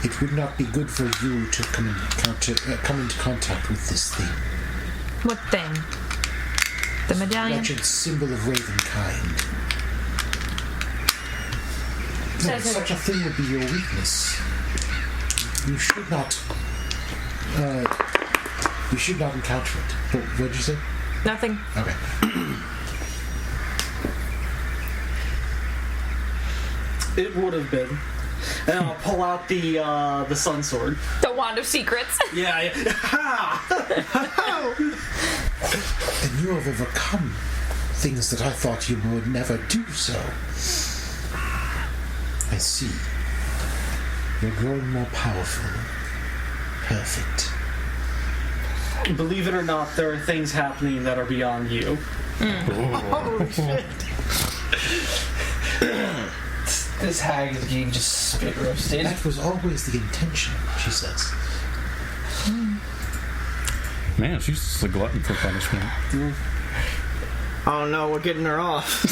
it would not be good for you to come into contact with this thing. What thing? The medallion? Wretched symbol of Ravenkind. No, Says it. such a thing would be your weakness. You should not. You should not encounter it. What did you say? Nothing. Okay. It would have been. And I'll pull out the sun sword. The Wand of Secrets. Yeah. Ha! And you have overcome things that I thought you would never do so. I see. You're growing more powerful. Perfect. Believe it or not, there are things happening that are beyond you. Oh, shit. This hag is getting just spit roasted. That was always the intention, she says. Man, she's just a glutton for punishment. Oh no, we're getting her off.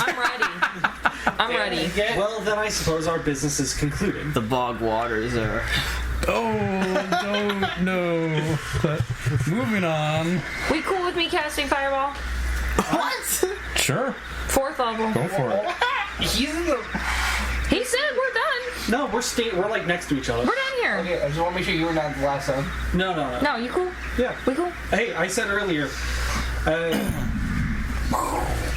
I'm ready. Well, then I suppose our business is concluded. The bog waters are... Oh, no. Moving on. We cool with me casting Fireball? What? Sure. 4th level. Go for it. He's in the. He said we're done. No, we're like next to each other. We're done here. Okay, I just want to make sure you were not the last time. No. No, you cool? Yeah. We cool? Hey, I said earlier.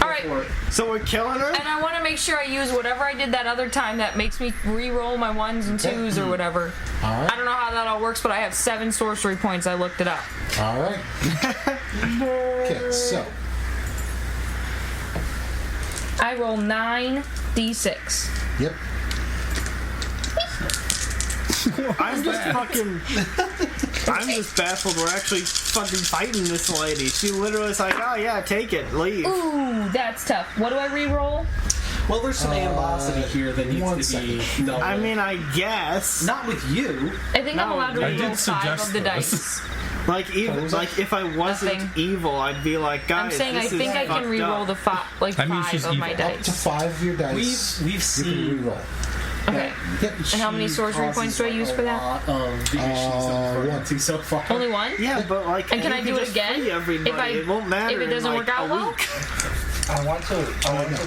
Alright. So we're killing her? And I want to make sure I use whatever I did that other time that makes me re-roll my 1s and 2s or whatever. All right. I don't know how that all works, but I have 7 sorcery points. I looked it up. All right. Okay, so I roll 9d6. yep. I'm just baffled we're actually fucking fighting this lady. She literally is like, oh yeah, take it, leave. Ooh, that's tough. What do I re-roll? Well, there's some animosity here that needs to be dealt I with. mean, I guess. Not with you. I think I'm No, allowed to I roll did 5 suggest of the this. dice. Like, even like if I wasn't Nothing. evil, I'd be like, guys, I'm saying I this think is I can fucked re-roll up. the 5 I mean, 5 she's of my evil. Up to dice. 5 of your dice. We've You can seen. re-roll. Okay. Yep. And how many She sorcery causes, points do I like, use a for that? lot of the issues that we've run into so far. Only 1? Yeah, but like, And can I you do it just again? free everybody. If I- it won't matter. if it doesn't in, work like, out a well? week. I want to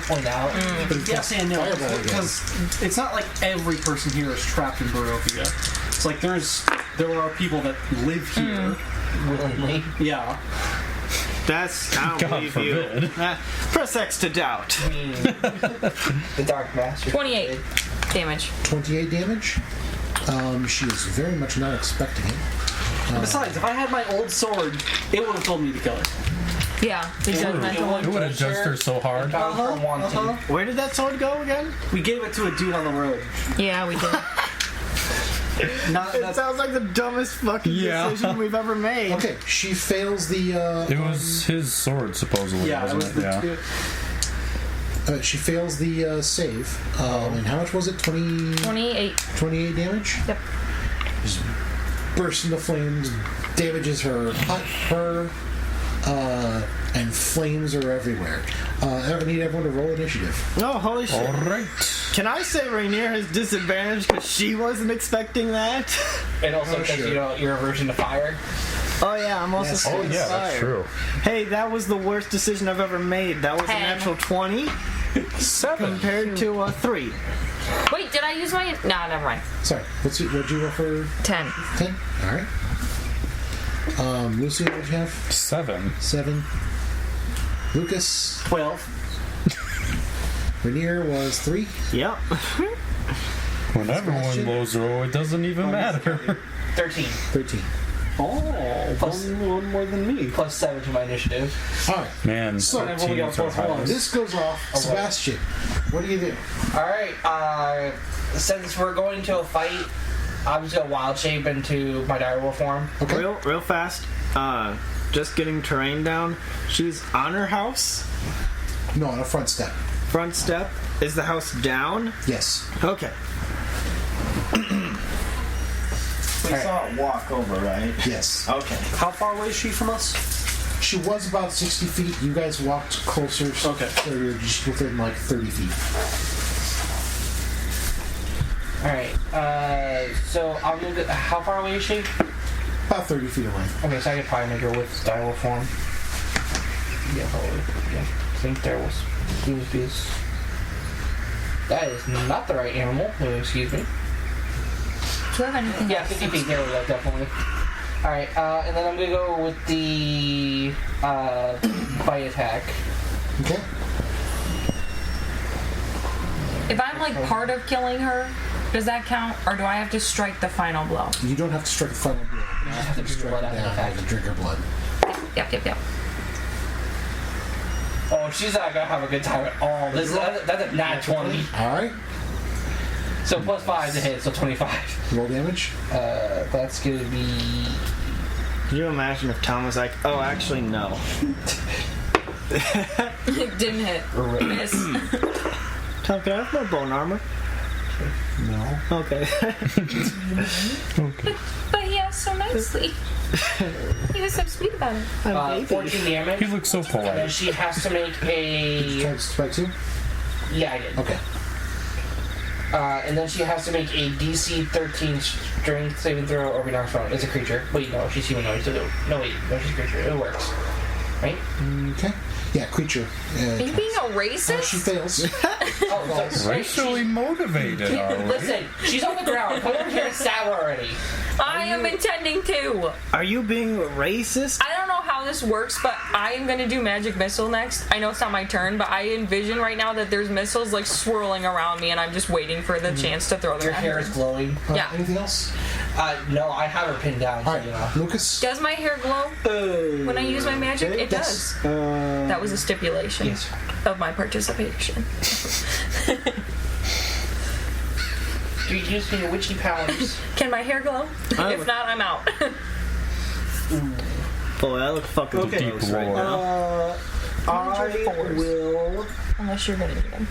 point out. But it's Yes and no, fireball again. because it's not like every person here is trapped in Barovia. It's like there are people that live here. Willingly. Yeah. That's I don't God believe forbid. you. Press X to doubt. I mean, the Dark Master. 28 damage. 28 damage. She is very much not expecting it. Besides, if I had my old sword, it would have told me to kill her. Yeah, it does mental. It would have judged her so hard. From wanting. Where did that sword go again? We gave it to a dude on the road. Yeah, we did. Not It that's sounds like the dumbest fucking Yeah. decision we've ever made. Okay, she fails the. It was his sword, supposedly, yeah, it wasn't was it? the Yeah. She fails the save. And how much was it? 28. 28 damage? Yep. Just bursts into flames, damages her hut, and flames are everywhere. I need everyone to roll initiative. Oh, holy shit. Alright. Can I say Rainier has disadvantage because she wasn't expecting that? And also because sure. you're aversion to fire. Oh yeah, I'm also Yes. scared Oh, of yeah, that's fire. true. Hey, that was the worst decision I've ever made. That was a 10. natural 20 7. compared to 3. Wait, did I use my... No, never mind. Sorry, what'd you roll for 10. 10? Alright. Lucy, what did you have? 7. 7. Lucas, 12. Rainier was 3. Yep. When everyone Sebastian? blows roll, it doesn't even matter. 13 13. Oh, one more than me. plus 7 to my initiative. Alright, Man, So, I've only got 13s are +1. high. this goes off. Sebastian, what do you do? Alright, since we're going to a fight, I'm just gonna wild shape into my direwolf form. Okay. Real fast. Just getting terrain down. She's on her house. No, on a front step. Front step. Is the house down? Yes. Okay. We saw it walk over, right? Yes. Okay. How far away is she from us? She was about 60 feet. You guys walked closer. Okay. So you're just within like 30 feet. Alright, so I'm gonna go, how far away is she? About 30 feet away. Okay, so I could probably make her with direwolf form. Yeah, probably. Yeah. I think direwolves. Bees. That is not the right animal. Excuse me. Do you have anything Yeah, else? 50 feet. There we go, definitely. Alright, and then I'm gonna go with the bite attack. Okay. If I'm like part of killing her, does that count? Or do I have to strike the final blow? You don't have to strike the final blow. You just have to drink blood out of the down fact. and drink her blood. Yep. Oh, she's not gonna have a good time at all. That's a nat 20. Alright. So plus 5 to hit, so 25. Roll damage. That's gonna be. Can you imagine if Tom was like, oh, actually, no. It didn't hit. Miss. Tom, can I have more bone armor? No. Okay. But he asked so nicely. He was so sweet about it. 14 damage. He looks so And then polite. she has to make Try a. to strike 2? Yeah, I did. Okay. And then she has to make a DC 13 strength saving throw or be knocked prone. It's a creature. Wait, no, she's humanoid. So no, she's a creature. It works. Right? Okay. Yeah, creature. Are you being a She racist? fails. Oh, so, Racially motivated, are we? listen, she's on the ground. Come over here and stab her already. I am intending to. Are you being racist? I don't know how this works, but I am going to do magic missile next. I know it's not my turn, but I envision right now that there's missiles like swirling around me, and I'm just waiting for the chance to throw them Your at hair her. is glowing. Yeah. Anything else? No, I have her pinned down, so Alright. you know. Lucas. Does my hair glow when I use my magic? It Yes. does. That was a stipulation Yes. of my participation. Do you use your witchy powers? Can my hair glow? If not, I'm out. Boy, I look fucking Okay. gross right now. I will. Unless you're going to need them.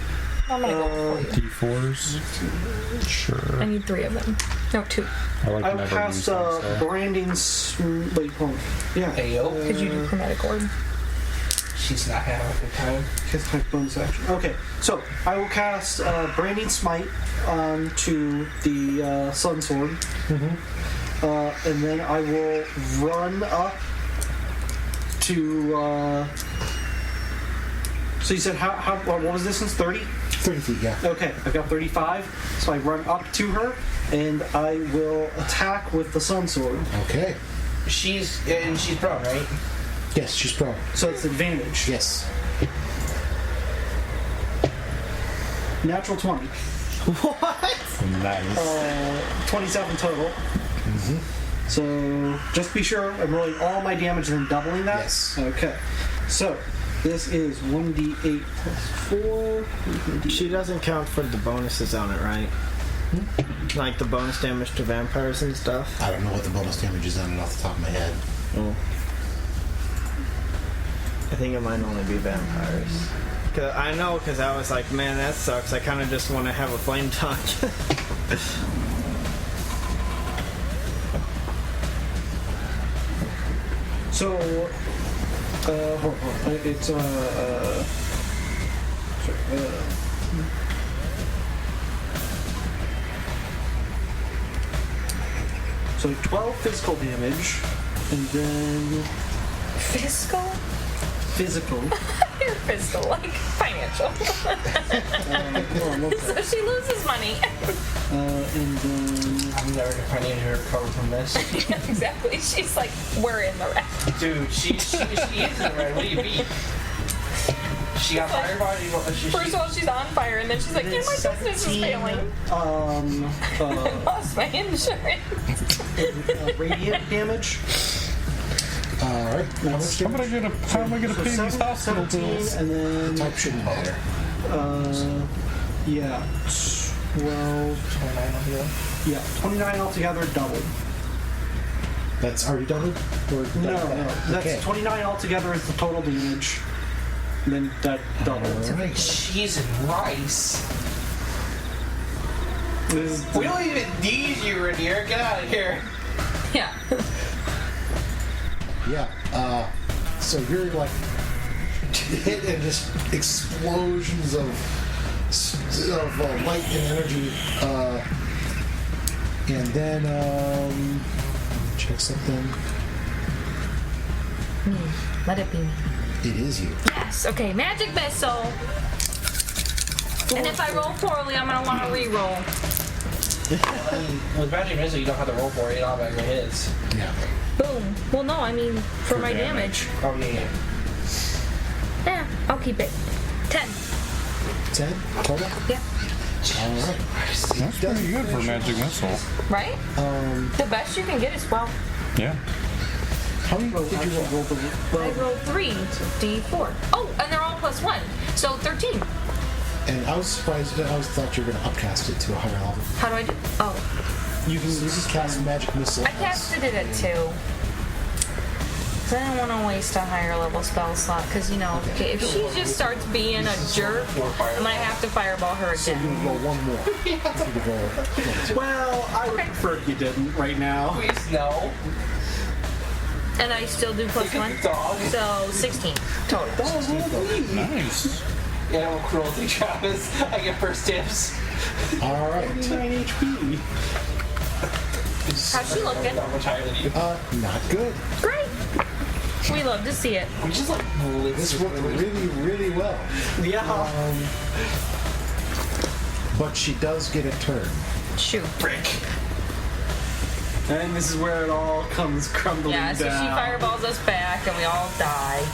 I'm gonna go for you. D4s? Sure. I need 3 of them. No, 2. I like I will never cast use them, so. branding's. Wait, hold on. Yeah. Ayo. Could you do chromatic orb? She's not having a good time. His type bonus action. Okay, so I will cast Branding Smite to the Sun Sword. And then I will run up to. So you said what was the distance? 30? 30 feet, yeah. Okay, I've got 35. So I run up to her and I will attack with the Sun Sword. Okay. She's prone, right? Yes, she's prone. So it's advantage. Yes. Natural 20. Nice. 27 total. So just be sure I'm rolling all my damage and then doubling that? Yes. Okay. So this is 1d8 plus 4. She doesn't count for the bonuses on it, right? Like the bonus damage to vampires and stuff? I don't know what the bonus damage is on it off the top of my head. Oh. I think it might only be vampires. I know, because I was like, man, that sucks. I kind of just want to have a flame tongue. So, hold on. It's, so 12 physical damage, and then Fiscal? physical. Your fiscal, like financial. So she loses money. And then I'm never gonna find any recover from this. Exactly. She's like, we're in the red. Dude, she is in the red. What do you mean? She got fireball. First of all, she's on fire, and then she's like, yeah, my business is failing. Lost my insurance. radiant damage. Alright. How much How damage? am I gonna pay these hospital 17, bills? and then Type shouldn't matter. yeah, 12. 29 altogether. Yeah, 29 altogether, doubled. That's already doubled? Or No, that's Okay. 29 altogether is the total damage. And then that doubled. Alright. Cheese and rice. This is We don't even need you in here. Get out of here. Yeah. Yeah. So you're like hit and just explosions of light and energy. And then check something. Let it be me. It is you. Yes. Okay. Magic missile. And if I roll poorly, I'm gonna want to re-roll. With magic missile, you don't have to roll for it. It automatically hits. Yeah. Boom. Well, no, I mean for my damage. Oh yeah. Yeah, I'll keep it. 10. 10 total. Yeah. Alright. That's pretty good for magic missile. Right? The best you can get is 12. Yeah. How many did you roll? I rolled 3 d4. Oh, and they're all plus 1. So 13. And I was surprised. I always thought you were going to upcast it to a higher level. How do I do? Oh, You can just cast magic missile. I casted it at 2. Cause I don't want to waste a higher level spell slot. Because, you know, if she just starts being a jerk, I might have to fireball her So you again. roll one more. You could roll. well, I would prefer if you didn't right now. Please no. And I still do plus 1. Dog. So 16 total. Nice. Animal cruelty, Travis. I get first dibs. All right. 9 HP. How's she looking? Not much higher than you. Not good. Great. We love to see it. We just like This worked really, really well. Yeah. But she does get a turn. Shoot. And this is where it all comes crumbling Yeah, so she down. fireballs us back and we all die.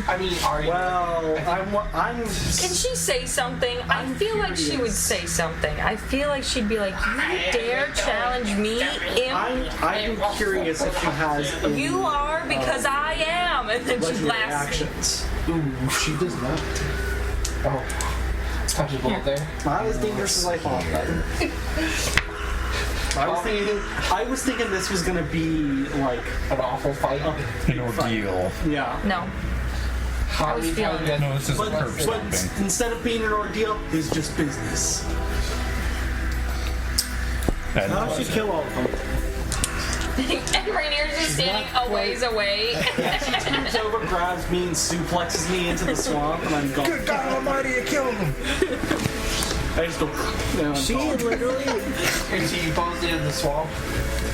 I mean, are you? Well, I'm. Can she say something? I feel like she would say something. I feel like she'd be like, "You dare challenge me? I'm curious if she has any You are because I am." And then she legendary blasts me. actions. Ooh, she does not. Oh, touch a bullet there. Not as dangerous as I thought. I was thinking this was gonna be like An awful fight. An ordeal. yeah. No. How many feeling times it. have No, this is But, curb but stomping. instead of being an ordeal, it's just business. And How did she kill all of them? And Rainier's just standing a ways away. She moves over, grabs me, and suplexes me into the swamp, and I'm gone. Good God Almighty, you killed him! I just go. And I'm She gone. literally, and she falls into the swamp?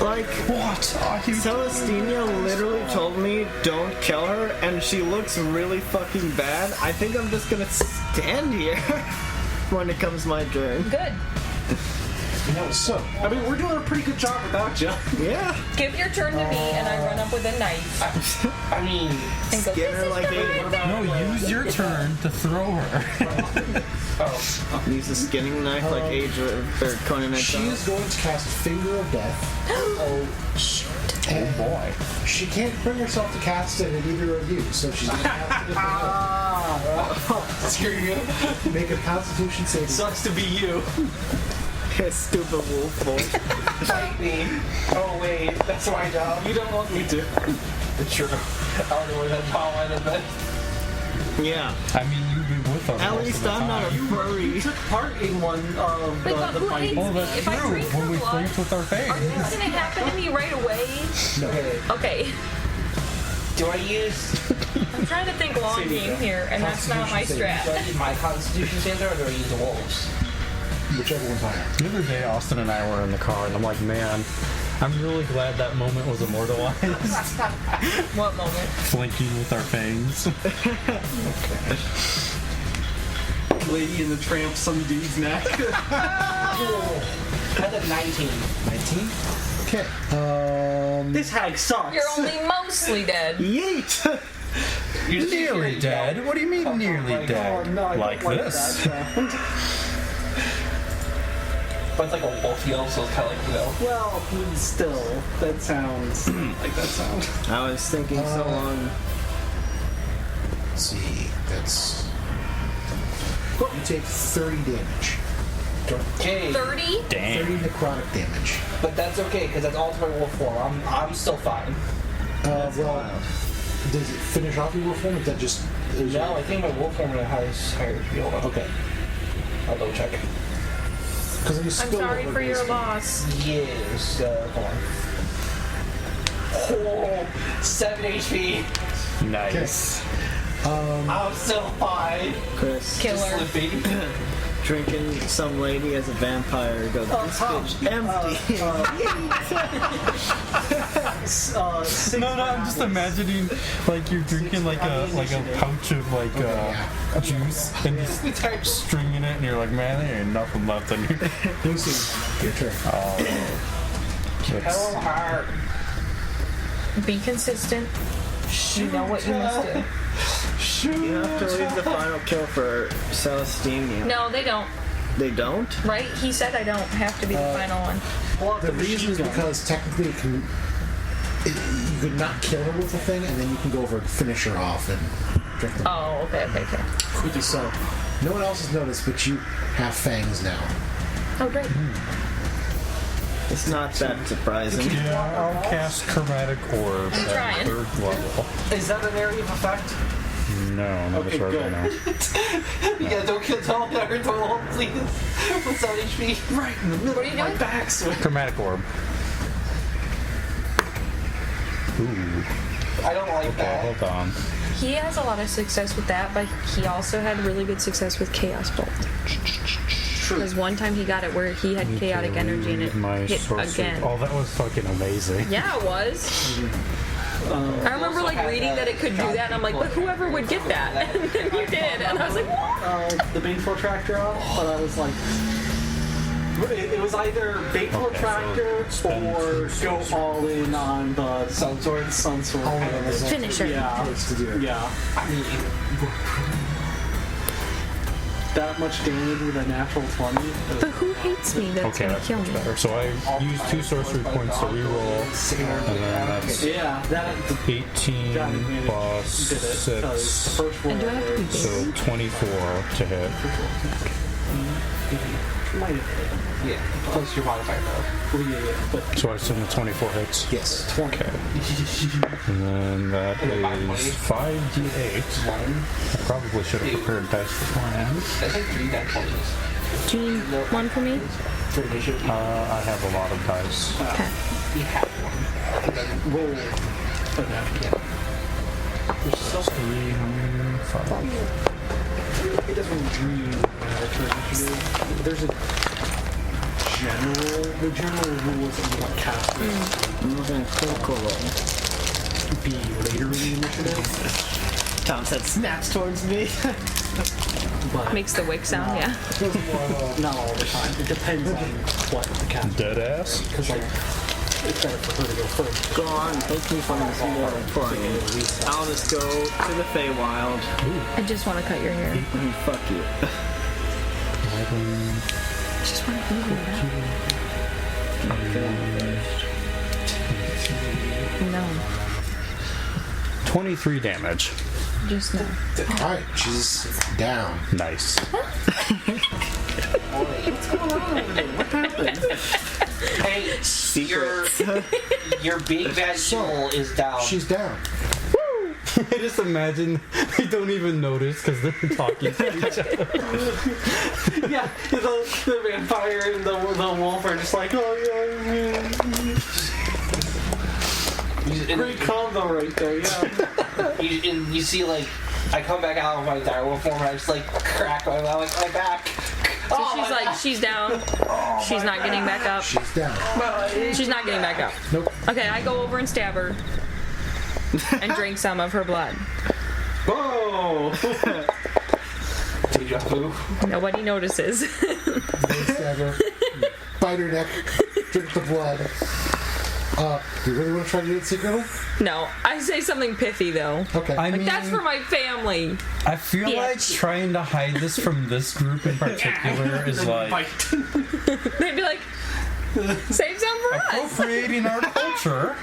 like, What are you Celestina literally told me don't kill her, and she looks really fucking bad. I think I'm just gonna stand here when it comes my turn. Good. So, I mean, we're doing a pretty good job without you. Yeah. Give your turn to me, and I run up with a knife I mean, and go, Get her "This is like the a- No, use your turn to throw her. Use a skinning knife like Age or Conan she is Exiles. going to cast Finger of Death. And Boy. she can't bring herself to cast it at either of you, so she's going to have to screw you. make a Constitution saving. Sucks to be you. Stupid wolf boy. Fight me. Oh, wait, that's my job. You don't want me to. It's true. I don't know where that power went in, but Yeah. I mean, you've been with us. At most least of the I'm not a time. furry. You took part in one of Wait, but the who fight. hates Oh, me? that's If I true. drink When her we blood, flinched with our are fangs. things gonna happen to me right away? okay. Okay. Do I use I'm trying to think long game here, and that's not my do strat. I use my Constitution saver or do I use the wolves? Whichever one's higher. The other day, Austin and I were in the car, and I'm like, man, I'm really glad that moment was immortalized. What moment? Flinking with our fangs. Lady in the Tramp, some dude's neck. That's a 19. 19? Okay. This hag sucks. You're only mostly dead. Yeet! Nearly dead? What do you mean nearly Oh, dead? no, I Like don't this. that sound. But it's like a wolf yell, so it's kind of like, you know. Well, still, that sounds like that sound. I was thinking so long. Let's see. That's. You take 30 damage. Okay. 30? 30 Damn. necrotic damage. But that's okay, because that's ultimate wolf form. I'm still fine. Well, does it finish off your wolf form? Or is that just. No, I think my wolf form has higher shield. Okay. I'll double check it. Because you I'm spill sorry over for your basically. loss. Yes, hold on. Oh, 7 HP. Nice. I'm still fine. Chris, Killer. Slipping. drinking some lady as a vampire goes, this bitch empty. No, I'm just imagining like you're drinking like a pouch of like juice and just stringing it, and you're like, man, there ain't nothing left in here. Lucy, your turn. Hell hard. Be consistent. You know what you must do. You have to leave the final kill for Celestina. No, they don't. They don't? Right? He said I don't have to be the final one. Well, The reason is because technically you could not kill her with the thing, and then you can go over and finish her off and drink them. Oh, okay. So, no one else has noticed, but you have fangs now. Oh, great. It's not that surprising. Yeah, I'll cast Chromatic Orb I'm at trying. 3rd level. is that an area of effect? No, not Okay, as far as I good. know. Yeah, don't kill her, don't please. With 7 HP. Right in the middle What are you of my doing? backswing. Chromatic Orb. Ooh. I don't like Okay, that. hold on. He has a lot of success with that, but he also had really good success with Chaos Bolt. Because one time he got it where he had chaotic energy and it hit again. Oh, that was fucking amazing. Yeah, it was. I remember like reading that it could do that, and I'm like, but whoever would get that? And then you did, and I was like, what? The bait protractor on, but I was like, it was either bait protractor or go all in on the sun sword. Finisher. Yeah, To do it. yeah. I mean, That much damage with a natural 20. But who hates me that's Okay, gonna that's kill much me? better. So I use 2 sorcery points to reroll, and then that's Yeah, that 18 plus did it. Because 6, the first And do I roll have to be was so 24 to hit. Might have hit. Yeah, plus your modifier though. Well, yeah, but So I assume the 24 hits. Yes. 20. Okay. And then that And then is 5d8. I probably should have prepared dice beforehand. I think 3 d20s. Do you need one for me? For initiative. I have a lot of dice. Okay. We have one. And then Roll. Okay. there's still 3, how many? 5. It doesn't really matter for initiative. There's a the general rules of what casting be later in the initiative. Tom said snaps towards me. But Makes the wick sound, yeah. not all the time. It depends on what the cast. Dead ass? Because like it's better for her to go first. Go on, make me find some more flying. I'll just go to the Feywild. I just want to cut your hair. And fuck you. I just want to move it. No, 23 damage. just no. Alright, she's down. Nice. Hey, your big bad soul is down. She's down. I just imagine they don't even notice because they're talking to each other. Yeah, the vampire and the wolf are just like, oh yeah. Great combo right there, yeah. You see, like, I come back out of my direwolf form and I just, like, crack my back. So she's like, she's down. She's not getting back up. She's down. She's not getting back up. Nope. Okay, I go over and stab her. And drink some of her blood. Whoa! Deja vu. Nobody notices. Stab her. Bite her neck. Drink the blood. You really want to try to do it secretly? No, I say something pithy though. Okay. I Like, mean, that's for my family. I feel Yeah. like trying to hide this from this group in particular is like They'd be like, save some for us. appropriating our culture.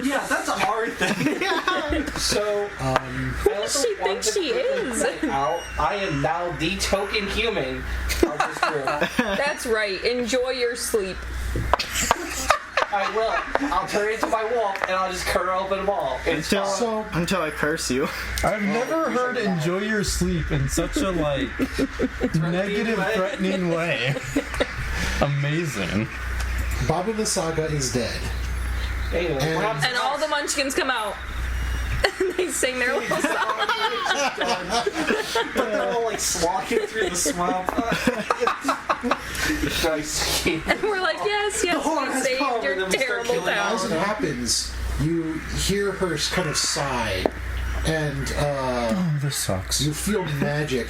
Yeah, that's a hard thing. So, Who does she think she is? I am now the token human of this group. That's right. Enjoy your sleep. I will. I'll turn into my wolf and I'll just curl up in a ball. Until I curse you. I've never heard "enjoy your sleep" in such a like negative, threatening way. Amazing. Baba the Saga is dead. Anyway, perhaps And all the munchkins come out. And they sing their little song. But they're all like slogging through the swamp. nice. And we're like, yes, The horn we has saved come, your and then we start terrible killing As town. it happens, you hear her kind of sigh, and Oh, this sucks. you feel magic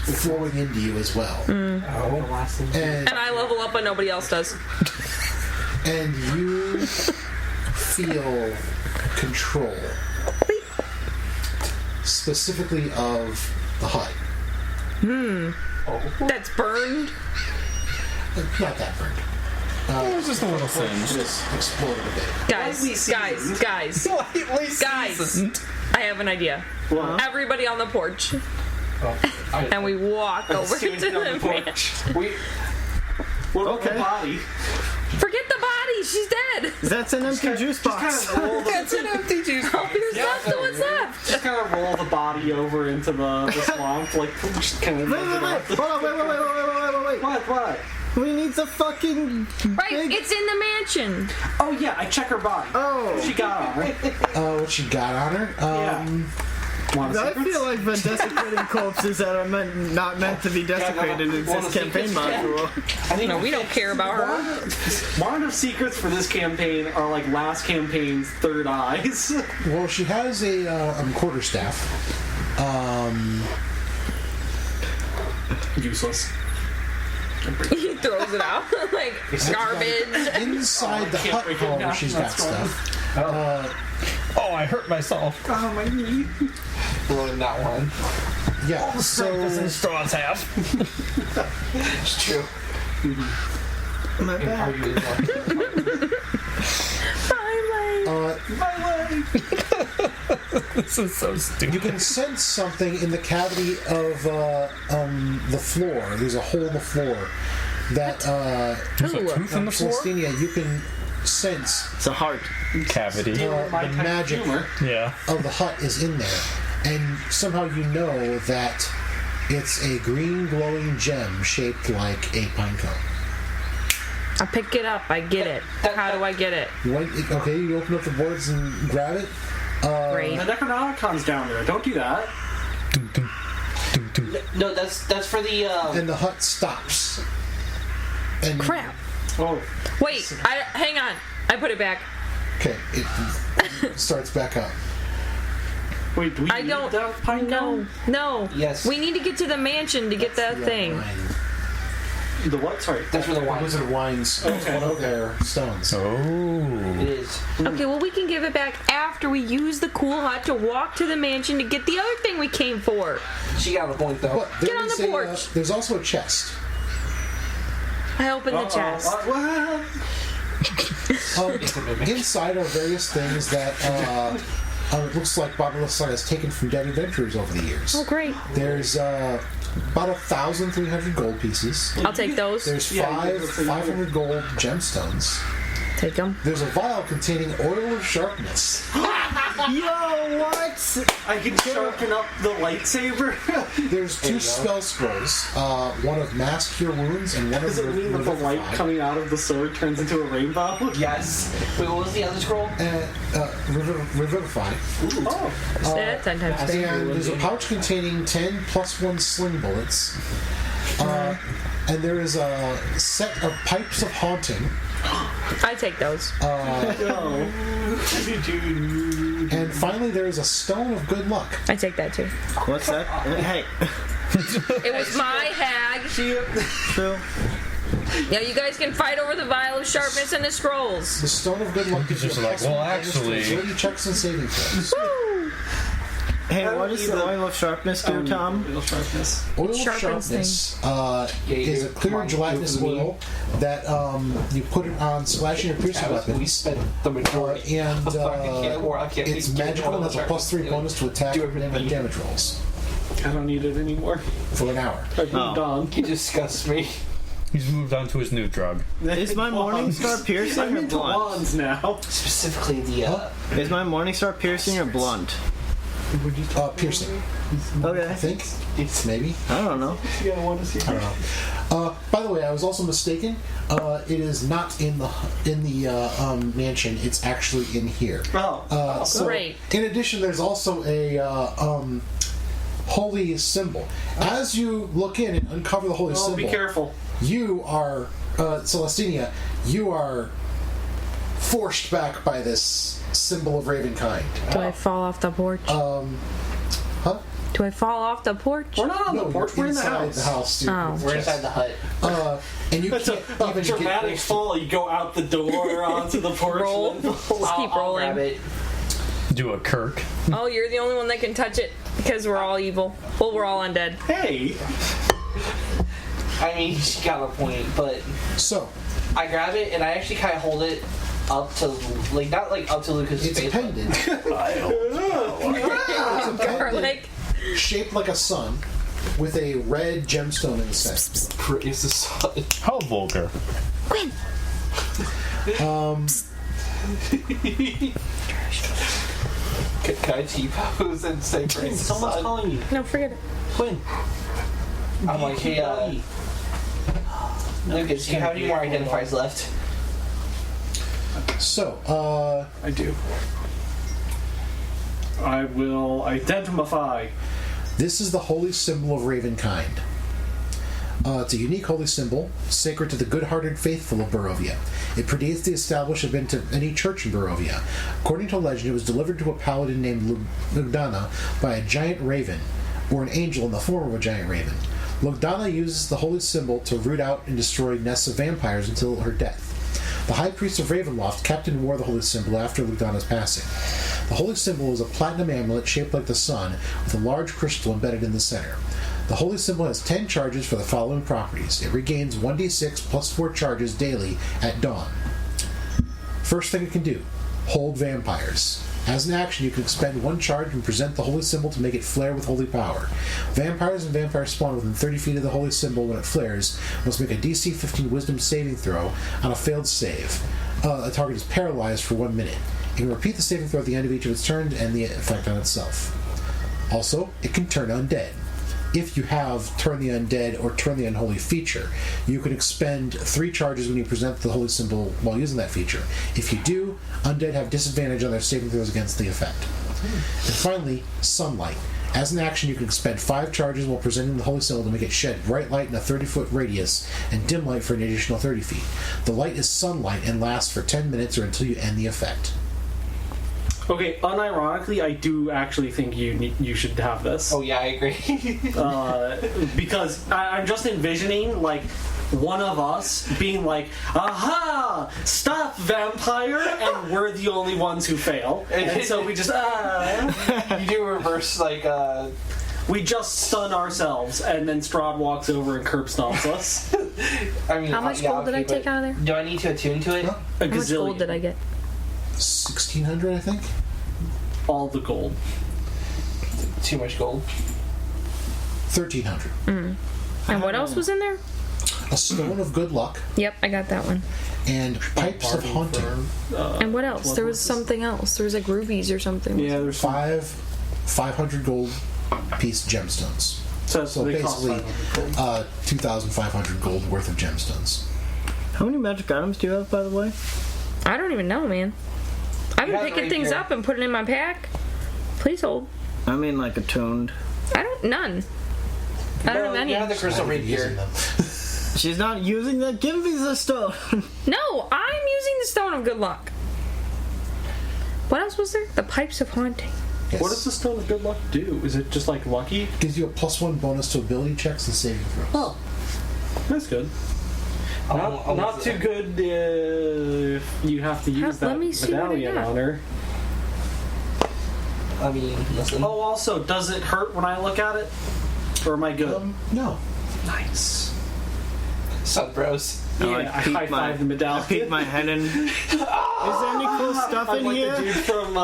flowing into you as well. The last thing. And And I level up, but nobody else does. and you feel control, specifically of the hut. That's burned. Not that burned. It was just a little singe. Just exploded a bit. Guys, Lightly guys. seasoned. I have an idea. Everybody on the porch. And we walk over to Standing on the the van. porch. What about the body? Forget the body. She's dead. That's an empty juice box. Kind of roll the, That's an empty juice box. Here's left. So what's left? just kind of roll the body over into the swamp, like just kind of. Wait. Hold on, wait. What? We need the fucking Right. big... It's in the mansion. Oh yeah, I check her body. Oh. What she got on her. What she got on her? Want I secrets? feel like the desecrating corpses that are not meant to be desecrated in this campaign module. No, we don't care about her. One of secrets for this campaign are like last campaign's third eyes. Well, she has a quarterstaff. Useless. He throws it out like garbage. Inside the can't hut, break it however, down. she's got That's wrong. stuff. Oh, I hurt myself. Oh my knee. Rolling that one. Yeah, so straws have. It's true. My back. Argue is one. My leg. My leg. This is so stupid. You can sense something in the cavity of the floor. There's a hole in the floor that There's a tooth in the floor? Celestina, you can sense It's a heart. Cavity. the magic Yeah. of the hut is in there, and somehow you know that it's a green glowing gem shaped like a pine cone. I pick it up. I get it. How do I get it? Okay, you open up the boards and grab it. Great. The Necronomicon's down there. Don't do that. Dum, dum, dum, dum. No, that's for the. And the hut stops. And Crap. Oh, Wait. Hang on. I put it back. Okay, it starts back up. wait. Do we I need don't. that pine cone? No. Yes. We need to get to the mansion to get that thing. The what? Sorry. That's for the wine. Wizard of Wines. Okay, One of okay. their stones. It Oh. is. Okay, well, we can give it back after we use the cool hut to walk to the mansion to get the other thing we came for. She got a point though. But there Get on is the porch. there's also a chest. I open the chest. What? Inside are various things that it looks like Bob Lissar has taken from dead adventurers over the years. Oh, great. There's about 1,300 gold pieces. I'll take those. There's Yeah, 500 gold gemstones. Take them. There's a vial containing oil of sharpness. Yo, what? I can sharpen up the lightsaber. There's 2 spell scrolls, one of Mass Cure Wounds and one of Does it mean that the light Revivify. coming out of the sword turns into a rainbow? Yes. Wait, what was the other scroll? And Revivify. Oh. Say that 10 times. And there's a pouch containing 10 plus 1 sling bullets. And there is a set of pipes of haunting. I take those. And finally, there is a stone of good luck. I take that too. What's that? Hey. It was my hag. True. Yeah, you guys can fight over the vial of sharpness and the scrolls. The stone of good luck It's gives you just a like, plus well, 1 bonus to actually- ability checks and saving throws. Woo! Hey, what does the oil of sharpness do, Tom? Oil sharpness. Oil of Sharpens sharpness Yeah, is a come clear on, gelatinous give it to me. oil that you put it on slashing your piercing We weapons. spent the majority. And I can't it's get magical and has a oil plus 3 sharpness. bonus to attack Do it for and me. damage rolls I don't need it anymore. for an hour. I've moved on. He disgusts me. He's moved on to his new drug. Is my morning star piercing I'm or into blunt? wands now. Specifically the. Is my morning star piercing or blunt? Piercing, Okay. I think. Maybe. I don't know. You gotta want to see. I don't know. By the way, I was also mistaken. It is not in the mansion. It's actually in here. Oh. So, Great. in addition, there's also a holy symbol. As you look in and uncover the holy Oh, symbol, be careful. you are Celestina. You are forced back by this symbol of Ravenkind. Do I fall off the porch? Huh? Do I fall off the porch? We're not on No, the porch. you're We're in the inside house. dude. Oh. We're inside the hut. And you That's can't a even dramatic get fall. You go out the door onto the porch. Roll. and then- Just keep I'll grab rolling. it. Do a Kirk. Oh, you're the only one that can touch it because we're all evil. Well, we're all undead. Hey. I mean, she got a point, but So I grab it and I actually kind of hold it up to, like, not like up to Lucas's it's a face. pendant. It's a pendant Garlic. shaped like a sun with a red gemstone in the center. Praise the sun. How vulgar. Quinn. Can I T-pose and say praise the Someone's sun? calling you. No, forget it. Quinn. I'm like, hey, Lucas, do you have any more identifiers left? So, I do. I will identify. this is the holy symbol of Ravenkind. It's a unique holy symbol, sacred to the good-hearted faithful of Barovia. It predates the establishment of any church in Barovia. According to legend, it was delivered to a paladin named Lugdana by a giant raven, or an angel in the form of a giant raven. Lugdana uses the holy symbol to root out and destroy nests of vampires until her death. The High Priest of Ravenloft kept and wore the holy symbol after Lugdana's passing. The holy symbol is a platinum amulet shaped like the sun, with a large crystal embedded in the center. The holy symbol has 10 charges for the following properties. It regains 1d6 plus 4 charges daily at dawn. First thing it can do, hold vampires. As an action, you can expend 1 charge and present the holy symbol to make it flare with holy power. Vampires and vampires spawn within 30 feet of the holy symbol when it flares must make a DC 15 Wisdom saving throw on a failed save. A target is paralyzed for 1 minute. It can repeat the saving throw at the end of each of its turns and the effect on itself. Also, it can turn undead. If you have Turn the Undead or Turn the Unholy feature, you can expend 3 charges when you present the holy symbol while using that feature. If you do, undead have disadvantage on their saving throws against the effect. And finally, Sunlight. As an action, you can expend 5 charges while presenting the holy symbol to make it shed bright light in a 30-foot radius and dim light for an additional 30 feet. The light is sunlight and lasts for 10 minutes or until you end the effect. Okay, unironically, I do actually think you should have this. Oh yeah, I agree. Because I'm just envisioning, like, one of us being like, aha! Stop, vampire! And we're the only ones who fail. And so we just, You do reverse, like, we just stun ourselves, and then Strahd walks over and curb stomps us. I mean, How much gold did I take out of there? Do I need to attune to it? Huh? A How much gazillion. gold did I get? 1,600, I think? All the gold. Too much gold. 1,300. And what else was in there? A Stone of Good Luck Yep, I got that one. and Pipes of Haunting. And what else? There was something else. There was like rubies or something. Yeah, there's 500 gold piece gemstones. So they cost basically, 500 gold. 2,500 gold worth of gemstones. How many magic items do you have, by the way? I don't even know, man. I've been have picking right things here. up and putting in my pack. Please hold. I mean, like attuned. None. I don't have any. You have the crystal right Using here. them. She's not using that. Give me the stone. No, I'm using the Stone of Good Luck. What else was there? The Pipes of Haunting. Yes. What does the Stone of Good Luck do? Is it just like lucky? Gives you a +1 bonus to ability checks and saving throws. Oh, that's good. Not too good if you have to use Let that me see what I medallion got. on her. I mean, listen. Oh, also, does it hurt when I look at it? Or am I good? No. Nice. Sun bros. Yeah, I peek high five the I medallion. peek my head in. Is there any cool stuff I'm in like here? the dude from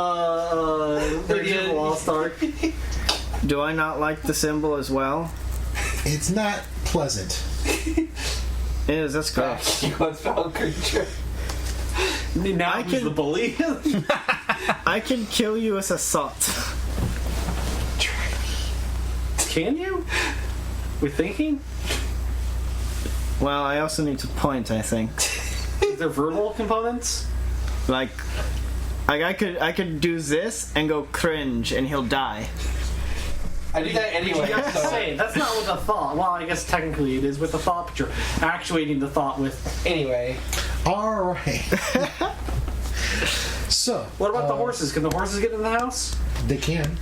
Raiders of the Lost Ark. Do I not like the symbol as well? It's not pleasant. It is. That's gross. You unfound creature. Now I who's can- the bully? I can kill you with assault. Can you? We're thinking? Well, I also need to point. I think. Is there verbal components? Like I could do this and go cringe, and he'll die. I do that anyway. I So say, that's not with a thought. Well, I guess technically it is with a thought, but you're actuating the thought with... anyway, All right. So, What about the horses? Can the horses get in the house? they can.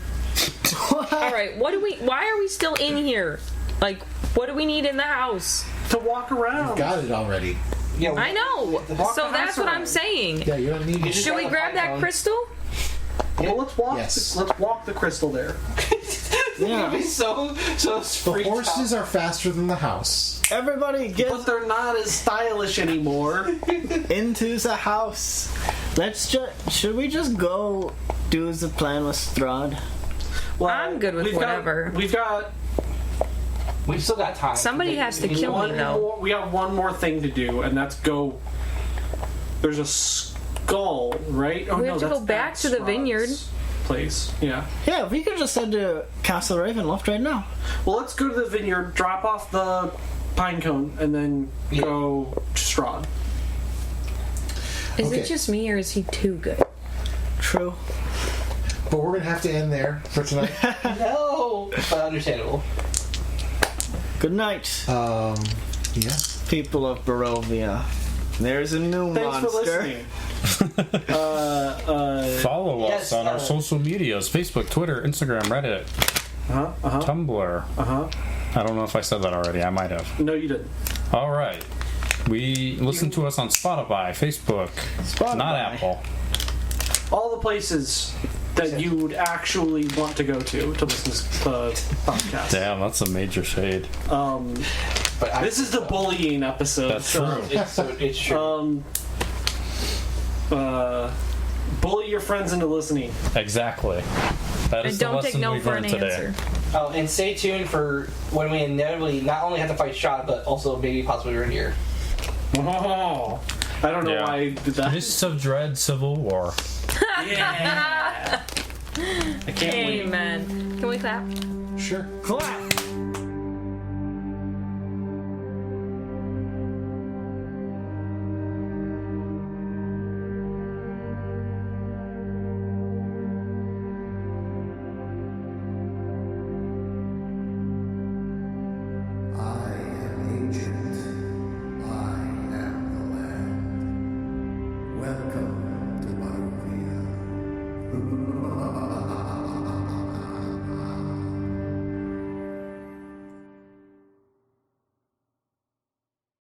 All right, why are we still in here? Like, what do we need in the house? To walk around. Got it already. yeah. I know. Walk So the that's house what I'm around. saying. Yeah, you don't need to. Should we grab that crystal? Well, let's walk. Yes. Let's walk the crystal there. Yeah. Be so The freaked horses out. are faster than the house. Everybody get But they're not as stylish anymore. into the house. Should we just go do the plan with Strahd? Well, I'm good with we've got- whatever. We've got We've still got time. Somebody has to kill me, one though. more. We have one more thing to do, and that's go. There's a skull, right? Oh We no, have to that's go back at to the Strahd's vineyard. place. Yeah. Yeah, we could just head to Castle Ravenloft right now. Well, let's go to the vineyard, drop off the pine cone, and then go to Strahd. Is Okay. it just me or is he too good? True. But we're gonna have to end there for tonight. No, but understandable. Good night, Yeah. people of Barovia. There's a new Thanks monster. for listening. Follow us Yes, on our social medias: Facebook, Twitter, Instagram, Reddit, Tumblr. I don't know if I said that already. I might have. No, you didn't. All right. Listen to us on Spotify, Facebook, Spotify. not Apple. All the places that you would actually want to go to listen to the podcast. Damn, that's a major shade. But This is the bullying episode. That's true. It's true. Bully your friends into listening. Exactly. That is And the don't take lesson no we've for learned an today. answer. Oh, and stay tuned for when we inevitably not only have to fight Shot, but also maybe possibly Reindeer. Oh, I don't know Yeah. why I did that. Mists of Dread Civil War. Yeah. I can't wait. Amen. Can we clap? Sure. Clap!